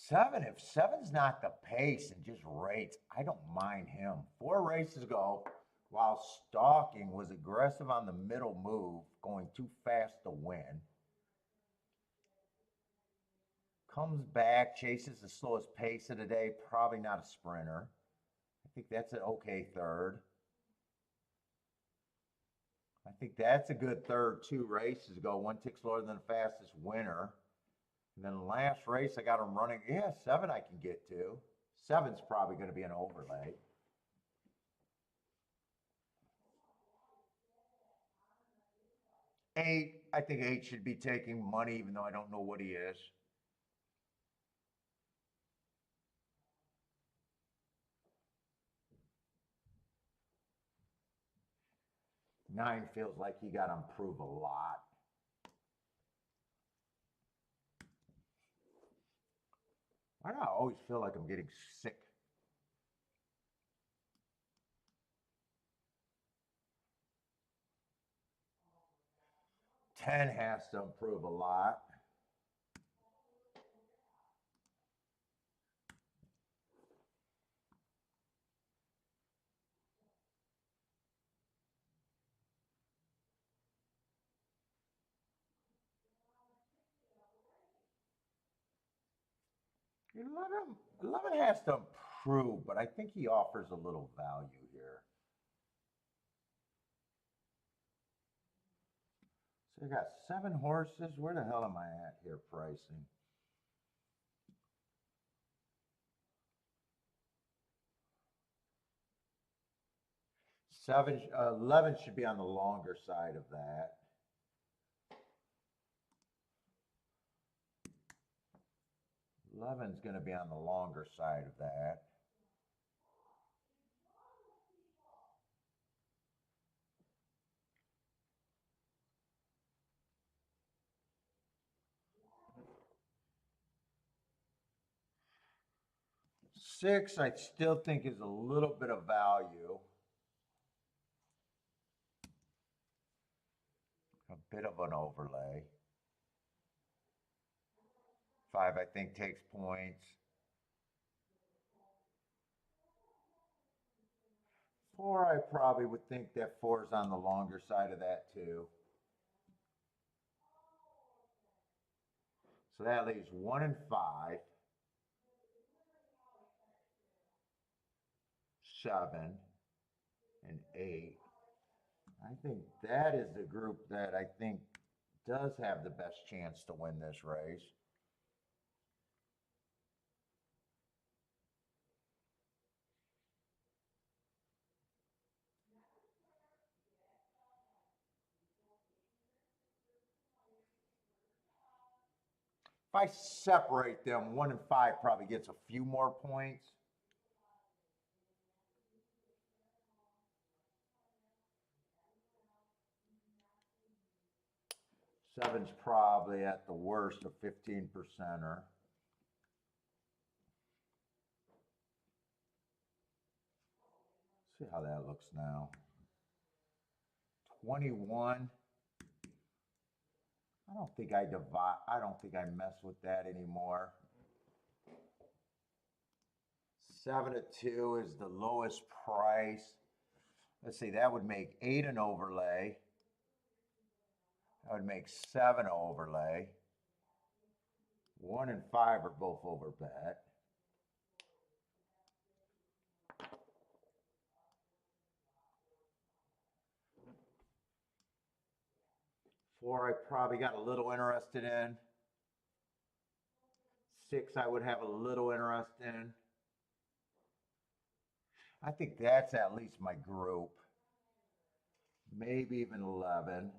If 7's not the pace and just rates, I don't mind him. 4 races ago, while stalking, was aggressive on the middle move, going too fast to win. Comes back, chases the slowest pace of the day, probably not a sprinter. I think that's an okay third. I think that's a good third 2 races ago, 1 tick slower than the fastest winner. And then last race, I got him running. Yeah, 7 I can get to. 7's probably going to be an overlay. Eight, I think 8 should be taking money, even though I don't know what he is. Nine feels like he got to improve a lot. Why do I always feel like I'm getting sick? Ten has to improve a lot. Eleven has to improve, but I think he offers a little value here. So I got 7 horses. Where the hell am I at here pricing? Seven, 11 should be on the longer side of that. Eleven's going to be on the longer side of that. Six, I still think is a little bit of value. A bit of an overlay. 5, I think, takes points. 4, I probably would think that 4 is on the longer side of that too. So that leaves 1 and 5. 7 and 8. I think that is the group that I think does have the best chance to win this race. If I separate them, 1 and 5 probably gets a few more points. Seven's probably at the worst a 15%er. See how that looks now. 21. I don't think I mess with that anymore. 7-2 is the lowest price. Let's see, that would make 8 an overlay. That would make 7 overlay. 1 and 5 are both over bet. 4 I probably got a little interested in. 6 I would have a little interest in. I think that's at least my group. Maybe even 11.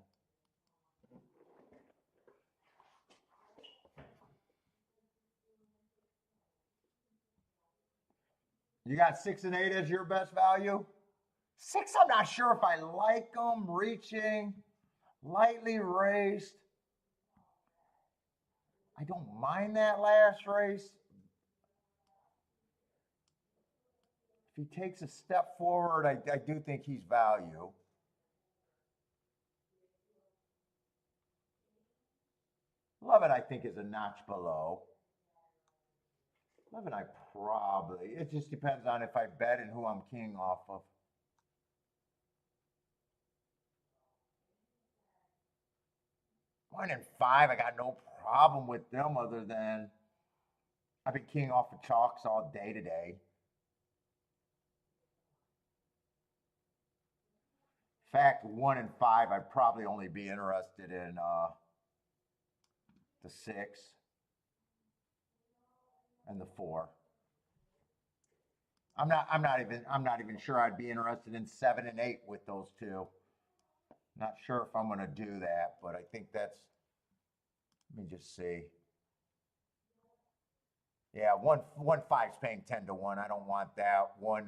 You got 6 and 8 as your best value? 6, I'm not sure if I like them. Reaching, lightly raised. I don't mind that last race. If he takes a step forward, I do think he's value. Love it, I think, is a notch below. 11, I probably, it just depends on if I bet and who I'm king off of. One and 5, I got no problem with them other than I've been king off of chalks all day today. In fact, 1 and 5, I'd probably only be interested in the 6 and the 4. I'm not even sure I'd be interested in 7 and 8 with those two. Not sure if I'm going to do that, but I think that's, let me just see. Yeah, 1 5's paying 10 to 1. I don't want that. 1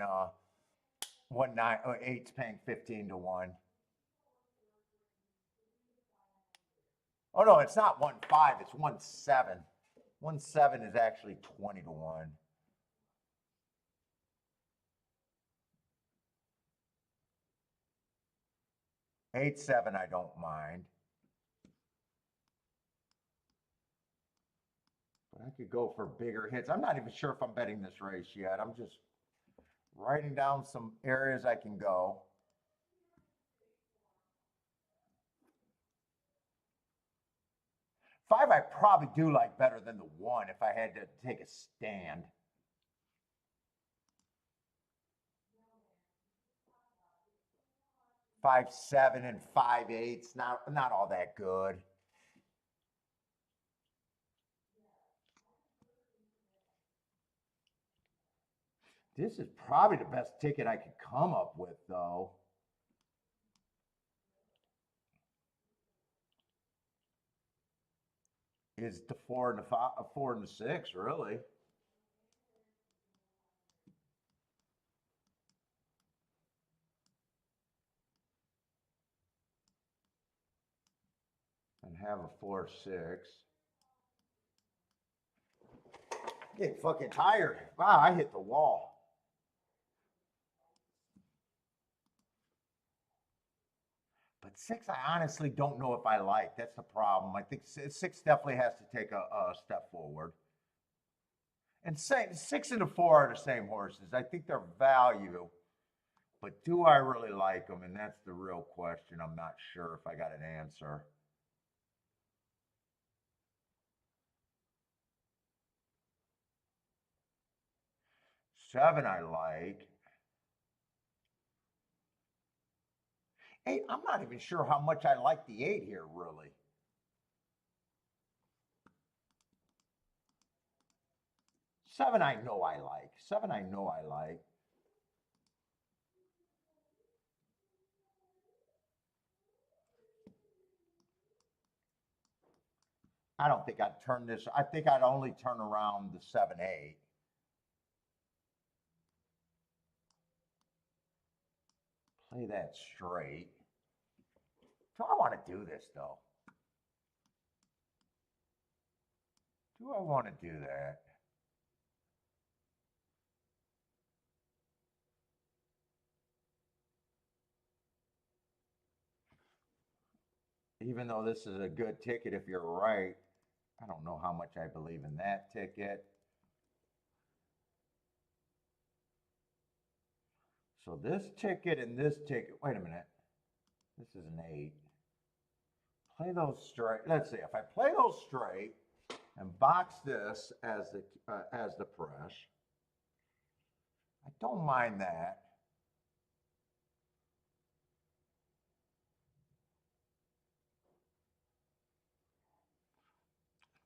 9 8's paying 15 to 1. Oh no, it's not 1 5, it's 1 7. 1 7 is actually 20 to 1. Eight, 7, I don't mind. But I could go for bigger hits. I'm not even sure if I'm betting this race yet. I'm just writing down some areas I can go. Five, I probably do like better than the 1 if I had to take a stand. Five, 7 and 5, 8's not all that good. This is probably the best ticket I could come up with, though. Is the 4 and the 5, 4 and the 6, really? And have a 4 6. Getting fucking tired. Wow, I hit the wall. But 6, I honestly don't know if I like. That's the problem. I think 6 definitely has to take a step forward. And 6 and the 4 are the same horses. I think they're value. But do I really like them? And that's the real question. I'm not sure if I got an answer. Seven, I like. 8, I'm not even sure how much I like the 8 here, really. Seven, I know I like. 7, I know I like. I don't think I'd turn this. I think I'd only turn around the 7 8. Play that straight. Do I want to do this, though? Do I want to do that? Even though this is a good ticket, if you're right, I don't know how much I believe in that ticket. So this ticket and this ticket, wait a minute. This is an 8. play those straight, let's see, if I play those straight and box this as the press, I don't mind that.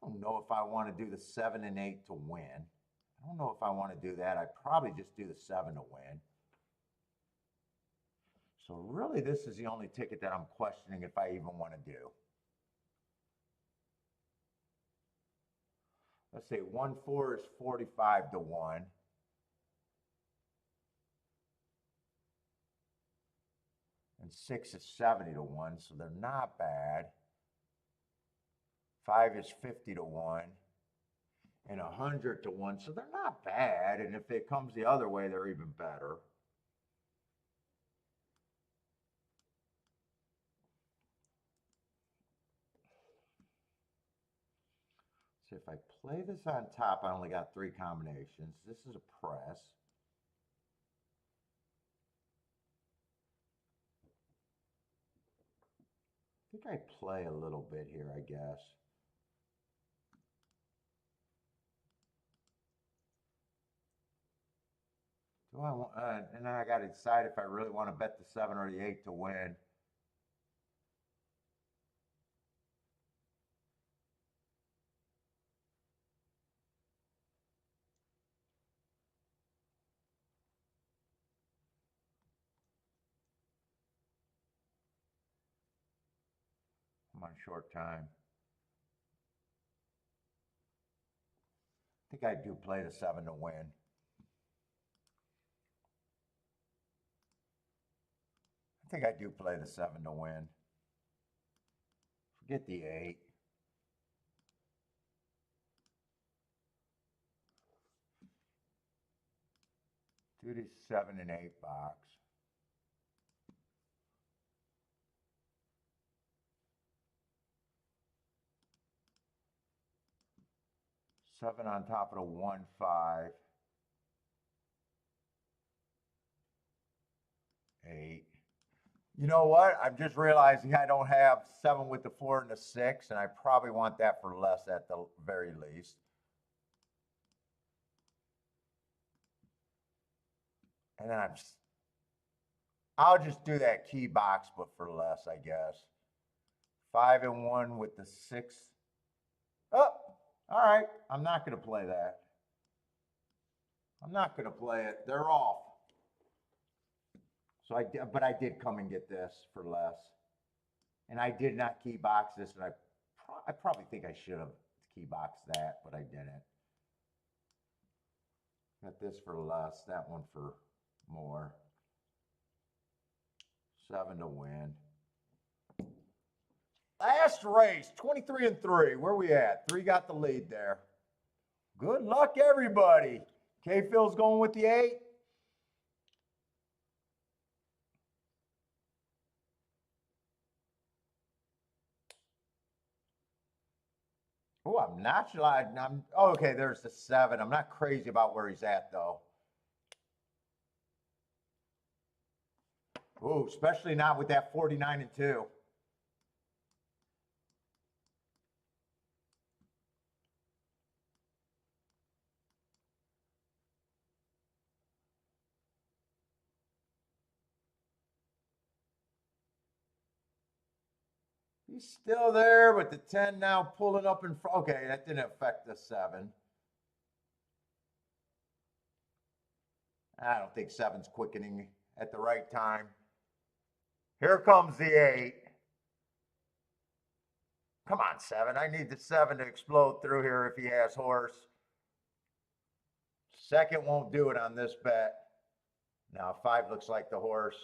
I don't know if I want to do the 7 and 8 to win. I don't know if I want to do that. I'd probably just do the 7 to win. So really, this is the only ticket that I'm questioning if I even want to do. Let's say 1-4 is 45 to 1. And 6 is 70 to 1, so they're not bad. 5 is 50 to 1. And 100 to 1, so they're not bad. And if it comes the other way, they're even better. So if I play this on top, I only got 3 combinations. This is a press. I think I play a little bit here, I guess. Do I want, and then I got to decide if I really want to bet the 7 or the 8 to win. I'm on short time. I think I do play the 7 to win. I think I do play the 7 to win. Forget the 8. Do the 7 and 8 box. Seven on top of the 1-5. 8. You know what? I'm just realizing I don't have 7 with the 4 and the 6, and I probably want that for less at the very least. And then I'll just do that key box, but for less, I guess. 5 and 1 with the 6. Oh, all right. I'm not going to play that. I'm not going to play it. They're off. So but I did come and get this for less. And I did not key box this, and I probably think I should have key boxed that, but I didn't. Got this for less, that one for more. 7 to win. Last race, 23 and 3. Where we at? 3 got the lead there. Good luck, everybody. K-Phil's going with the 8. Oh, I'm not sure. Okay, there's the 7. I'm not crazy about where he's at, though. Oh, especially not with that 49 and 2. He's still there, but the 10 now pulling up in front. Okay, that didn't affect the 7. I don't think 7's quickening at the right time. Here comes the 8. Come on, 7. I need the 7 to explode through here if he has horse. Second won't do it on this bet. Now 5 looks like the horse.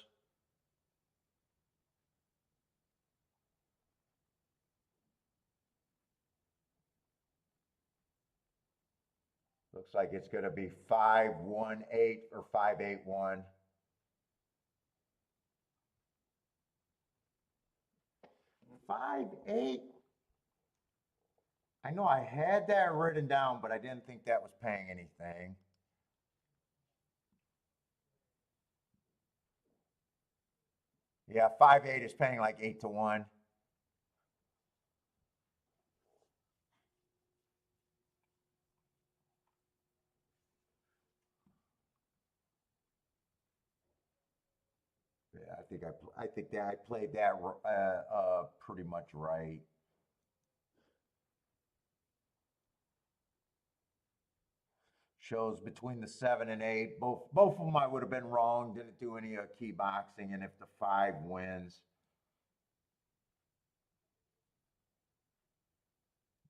Looks like it's going to be 5-1-8 or 5-8-1. Five, 8. I know I had that written down, but I didn't think that was paying anything. Yeah, 5-8 is paying like 8 to 1. I think that I played that pretty much right. Shows between the 7 and 8. Both of them I would have been wrong. Didn't do any key boxing, and if the 5 wins.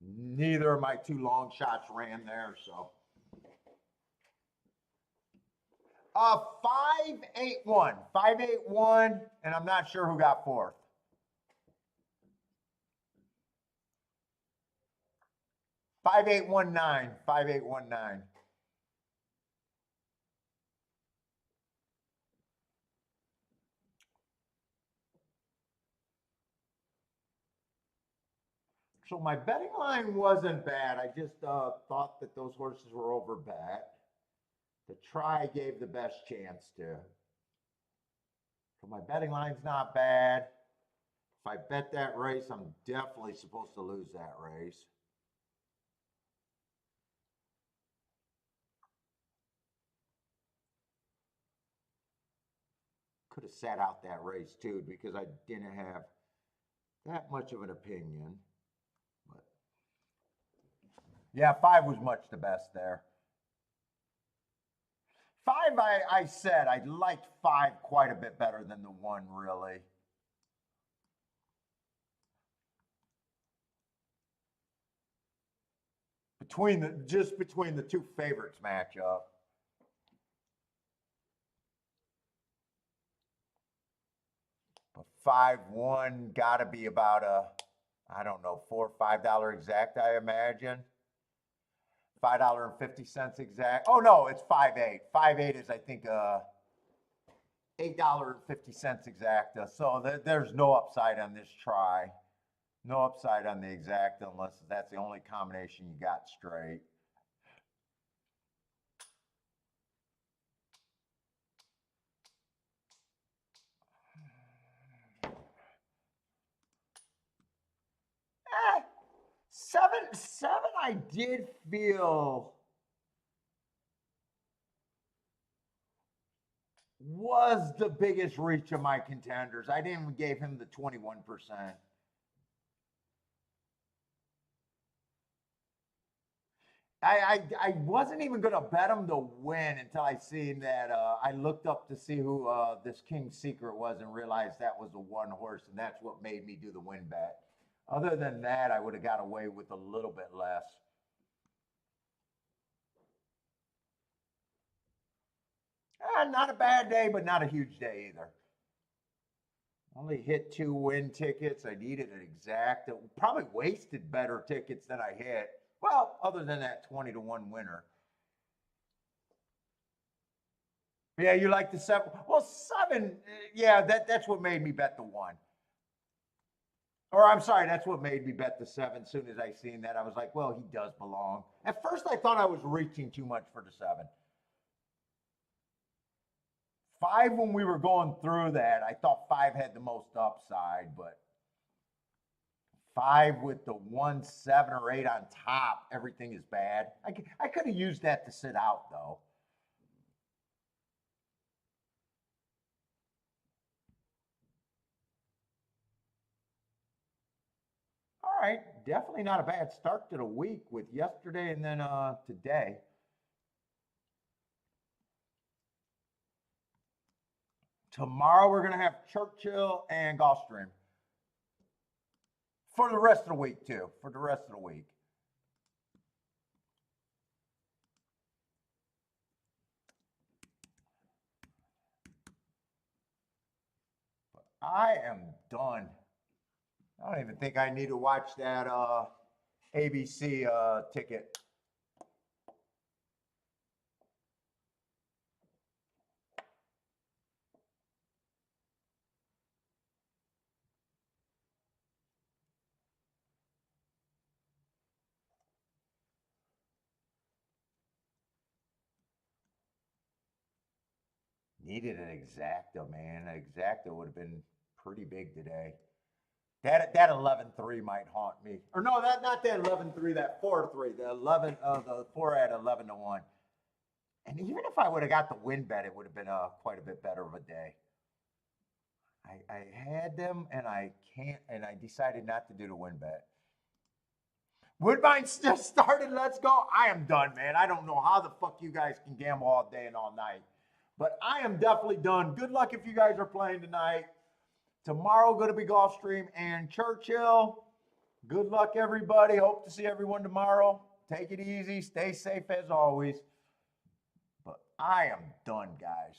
Neither of my 2 long shots ran there, so. 5-8-1. 5-8-1, and I'm not sure who got 4th. Five, 8-1-9. 5-8-1-9. So my betting line wasn't bad. I just thought that those horses were over bet. The try gave the best chance to. So my betting line's not bad. If I bet that race, I'm definitely supposed to lose that race. Could have sat out that race too because I didn't have that much of an opinion. But yeah, 5 was much the best there. 5, I said I liked 5 quite a bit better than the 1, really. Just between the 2 favorites matchup. But 5-1 got to be about I don't know, $4 or $5 exact, I imagine. $5.50 exact. Oh no, it's 5-8. 5-8 is I think $8.50 exact. So there's no upside on this try. No upside on the exact unless that's the only combination you got straight. Seven, I did feel was the biggest reach of my contenders. I didn't even give him the 21%. I wasn't even going to bet him to win until I seen that. I looked up to see who this King's Secret was and realized that was the 1 horse, and that's what made me do the win bet. Other than that, I would have got away with a little bit less. Not a bad day, but not a huge day either. Only hit 2 win tickets. I needed an exact. Probably wasted better tickets than I hit. Well, other than that 20-1 winner. Yeah, you like the 7? Well, 7, yeah, that's what made me bet the 1. Or I'm sorry, that's what made me bet the 7. As soon as I seen that, I was like, well, he does belong. At first, I thought I was reaching too much for the 7. 5, when we were going through that, I thought 5 had the most upside, but 5 with the 1, 7, or 8 on top, everything is bad. I could have used that to sit out, though. All right, definitely not a bad start to the week with yesterday and then today. Tomorrow we're going to have Churchill and Gulfstream. For the rest of the week, too. For the rest of the week. But I am done. I don't even think I need to watch that ABC ticket. Needed an exacta, man. An exacta would have been pretty big today. That 11-3 might haunt me. Or no, not that 11-3, that 4-3. The 4 at 11-1. And even if I would have got the win bet, it would have been quite a bit better of a day. I had them and I decided not to do the win bet. Woodbine's just started. Let's go. I am done, man. I don't know how the fuck you guys can gamble all day and all night, but I am definitely done. Good luck if you guys are playing tonight. Tomorrow going to be golf stream and Churchill. Good luck, everybody. Hope to see everyone tomorrow. Take it easy. Stay safe as always. But I am done, guys.